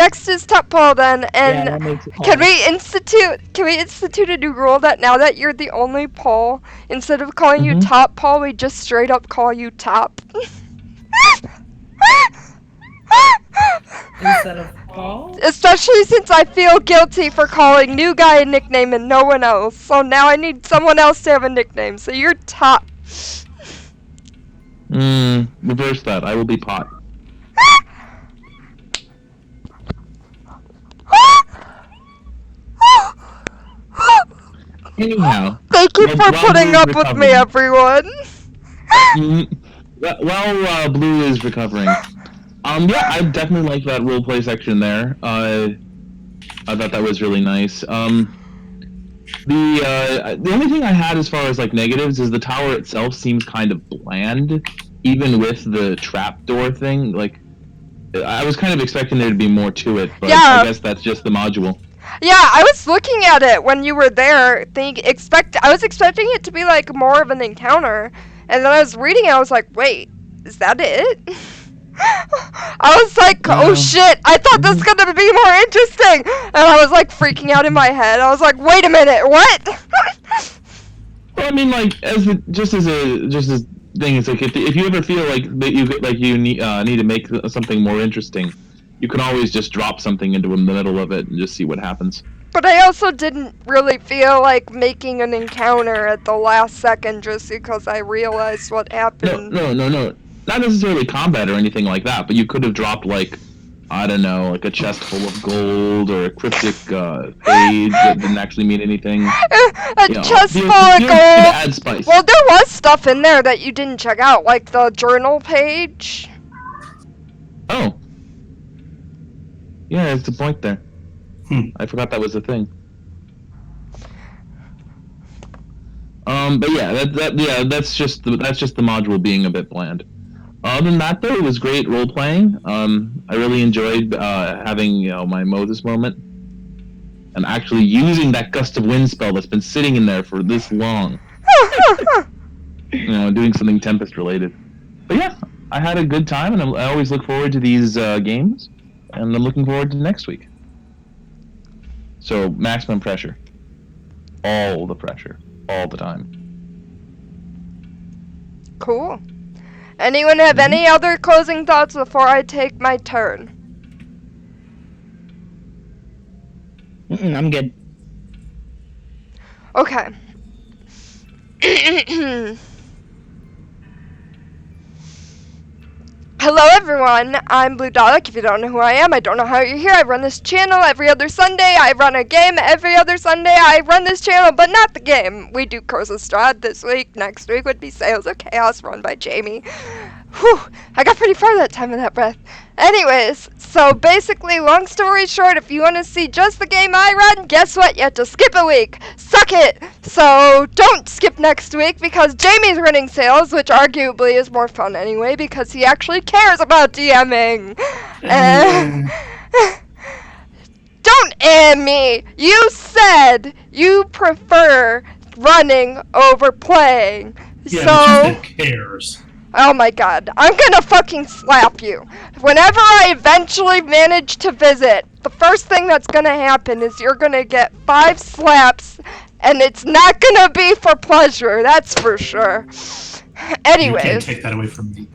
A: top poll then, and
E: that makes it
A: can
E: hard.
A: we institute a new rule that now that you're the only poll, instead of calling you
D: Mhm.
A: top poll, we just straight up call you top.
B: Instead of Paul.
A: Especially since I feel guilty for calling new guy a nickname and no one else. So now I need someone else to have a nickname. So you're top.
D: Reverse that. I will be pot. Anyhow.
A: Thank you
D: Well,
A: for
D: while
A: putting
D: Blue's
A: up with me,
D: recovering.
A: everyone.
D: While Blue is recovering, yeah, I definitely like that roleplay section there. I thought that was really nice. The only thing I had as far as like negatives is the tower itself seems kind of bland, even with the trapdoor thing. Like, I was kind of expecting there to be more to it, but
A: Yeah.
D: I guess that's just the module.
A: Yeah, I was looking at it when you were there. I was expecting it to be like more of an encounter, and then I was reading it. I was like, wait, is that it? I was like, oh shit! I thought this was gonna be more interesting, and I was like freaking out in my head. I was like, wait a minute, what?
D: Well, I mean, like, just as thing, it's like if you ever feel like that you need to make something more interesting, you can always just drop something into the middle of it and just see what happens.
A: But I also didn't really feel like making an encounter at the last second just because I realized what happened.
D: No. Not necessarily combat or anything like that, but you could have dropped, like, I don't know, like a chest full of gold or a cryptic page that didn't actually mean anything.
A: A
D: You know,
A: chest
D: you
A: full of
D: could
A: gold.
D: add spice.
A: Well, there was stuff in there that you didn't check out, like the journal page.
D: Oh. Yeah, there's a point there. I forgot that was a thing. But yeah, that's just the module being a bit bland. Other than that, though, it was great role playing. I really enjoyed having my Moses moment, and actually using that gust of wind spell that's been sitting in there for this long. Doing something Tempest related. But yeah, I had a good time, and I always look forward to these games, and I'm looking forward to next week. So maximum pressure, all the pressure, all the time.
A: Cool. Anyone have any other closing thoughts before I take my turn?
E: I'm good.
A: Okay. Hello everyone, I'm Blue Dalek. If you don't know who I am, I don't know how you're here. I run this channel every other Sunday. I run a game every other Sunday. I run this channel, but not the game. We do Curse of Strahd this week. Next week would be Sales of Chaos, run by Jamie. Whew, I got pretty far that time in that breath. Anyways, so basically, long story short, if you want to see just the game I run, guess what? You have to skip a week. Suck it! So don't skip next week because Jamie's running Sales, which arguably is more fun anyway because he actually cares about DMing. Don't me! You said you prefer running over playing.
C: Yeah,
A: so...
C: but you said cares.
A: Oh my god, I'm gonna fucking slap you. Whenever I eventually manage to visit, the first thing that's gonna happen is you're gonna get 5 slaps, and it's not gonna be for pleasure, that's for sure. Anyways.
C: You can't take that away from me.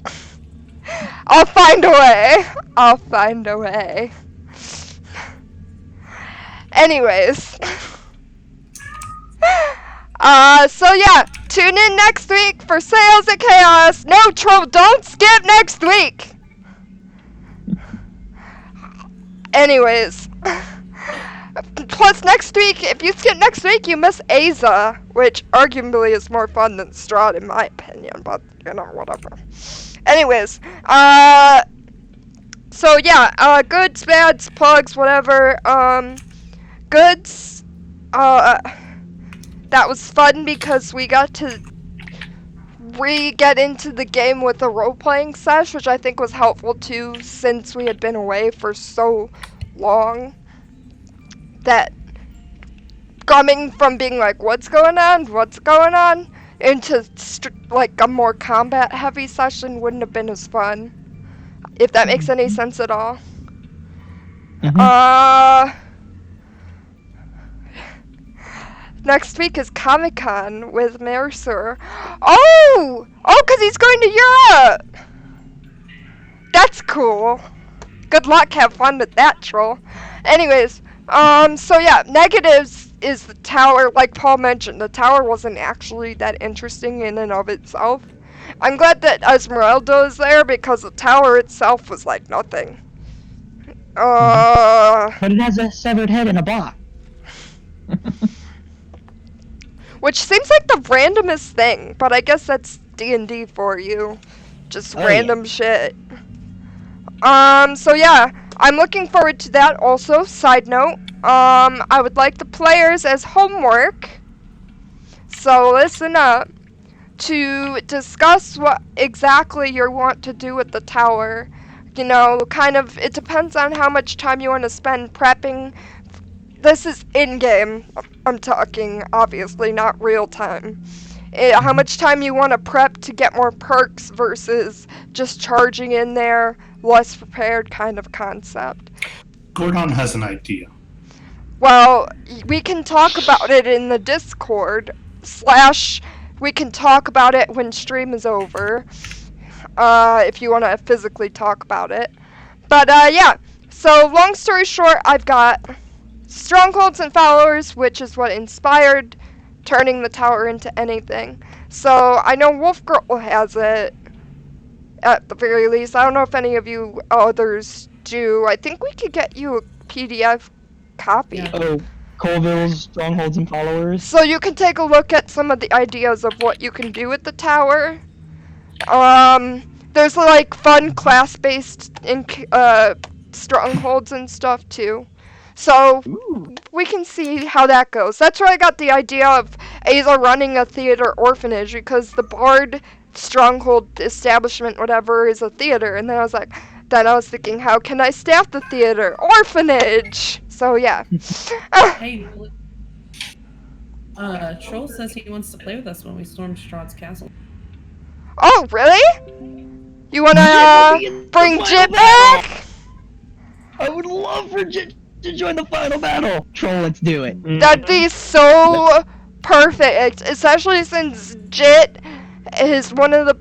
A: I'll find a way. I'll find a way. Anyways. So yeah, tune in next week for Sales of Chaos. No, troll, don't skip next week. Anyways. Plus next week, if you skip next week, you miss Aza, which arguably is more fun than Strahd in my opinion, but whatever. Anyways, so yeah, goods, bads, plugs, whatever, goods, that was fun because we got to get into the game with a role-playing sesh, which I think was helpful too, since we had been away for so long. That coming from being like, what's going on, into like a more combat-heavy session wouldn't have been as fun. If that makes any sense at all. Next week is Comic-Con with Mercer. Oh, because he's going to Europe. That's cool. Good luck, have fun with that, troll. Anyways, so yeah, negatives is the tower. Like Paul mentioned, the tower wasn't actually that interesting in and of itself. I'm glad that Esmeralda is there because the tower itself was like nothing.
E: But it has a severed head and a block.
A: Which seems like the randomest thing, but I guess that's D&D for you. Just random shit. So yeah, I'm looking forward to that also. Side note, I would like the players as homework, so listen up, to discuss what exactly you want to do with the tower. You know, kind of, it depends on how much time you want to spend prepping. This is in-game, I'm talking, obviously, not real time. How much time you want to prep to get more perks versus just charging in there, less prepared kind of concept.
C: Gordon has an idea.
A: Well, we can talk about it in the Discord, / we can talk about it when stream is over, if you want to physically talk about it. But, yeah, so long story short, I've got strongholds and followers, which is what inspired turning the tower into anything. So I know Wolf Girl has it, at the very least. I don't know if any of you others do. I think we could get you a PDF copy.
B: Yeah.
E: Oh, Colville's Strongholds and Followers.
A: So you can take a look at some of the ideas of what you can do with the tower. There's like fun class-based strongholds and stuff too. So
E: Ooh.
A: we can see how that goes. That's where I got the idea of Aza running a theater orphanage, because the Bard stronghold establishment, whatever, is a theater. And then I was thinking, how can I staff the theater? Orphanage! So yeah.
B: Hey, Troll says he wants to play with us when we storm Strahd's castle.
A: Oh, really? You wanna bring Jit back?
E: I would love for Jit to join the final battle. Troll, let's do it.
A: That'd be so perfect, especially since Jit is one of the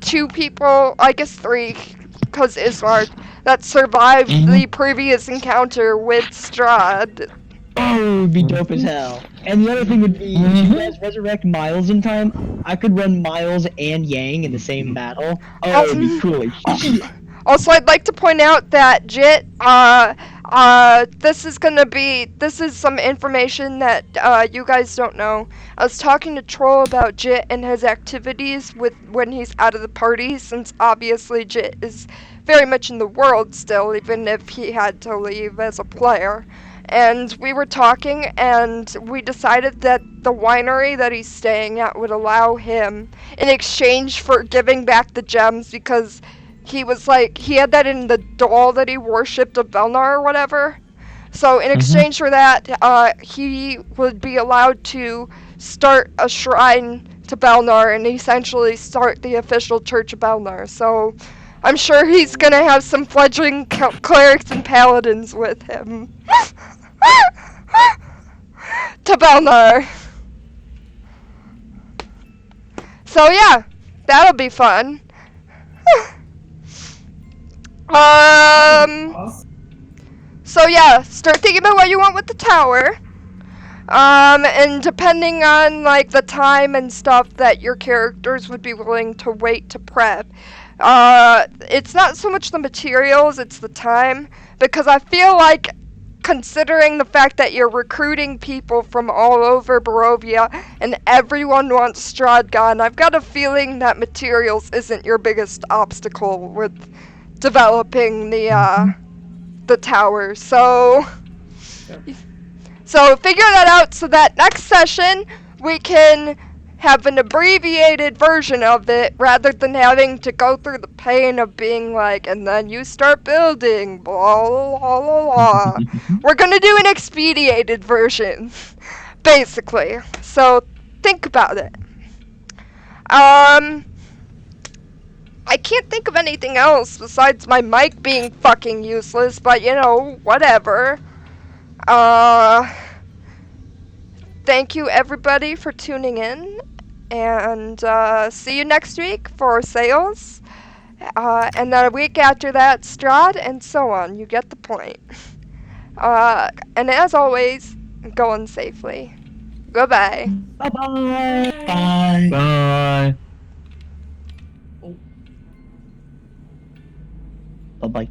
A: 2 people, I guess 3, because Ismark, that survived the previous encounter with Strahd.
E: Oh, it would be dope as hell. And the other thing would be, if you guys resurrect Miles in time, I could run Miles and Yang in the same battle. Oh, it would be cool as shit.
A: Also, I'd like to point out that Jit, this is some information that, you guys don't know. I was talking to Troll about Jit and his activities when he's out of the party, since obviously Jit is very much in the world still, even if he had to leave as a player. And we were talking, and we decided that the winery that he's staying at would allow him, in exchange for giving back the gems, because he was like, he had that in the doll that he worshipped of Belnar or whatever. So in exchange for that, he would be allowed to start a shrine to Belnar and essentially start the official Church of Belnar. So I'm sure he's gonna have some fledgling clerics and paladins with him. To Belnar. So yeah, that'll be fun. So yeah, start thinking about what you want with the tower. And depending on like the time and stuff that your characters would be willing to wait to prep, it's not so much the materials, it's the time, because I feel like, considering the fact that you're recruiting people from all over Barovia and everyone wants Strahd gone, I've got a feeling that materials isn't your biggest obstacle with developing the tower. So figure that out so that next session we can have an abbreviated version of it rather than having to go through the pain of being like, and then you start building, blah, blah, blah, blah. We're gonna do an expedited version, basically. So think about it. I can't think of anything else besides my mic being fucking useless, but you know, whatever. Thank you everybody for tuning in, and see you next week for sales, and then a week after that Strahd, and so on. You get the point. And as always, go on safely. Goodbye.
E: Bye-bye.
C: Bye.
D: Bye.
E: Bye-bye.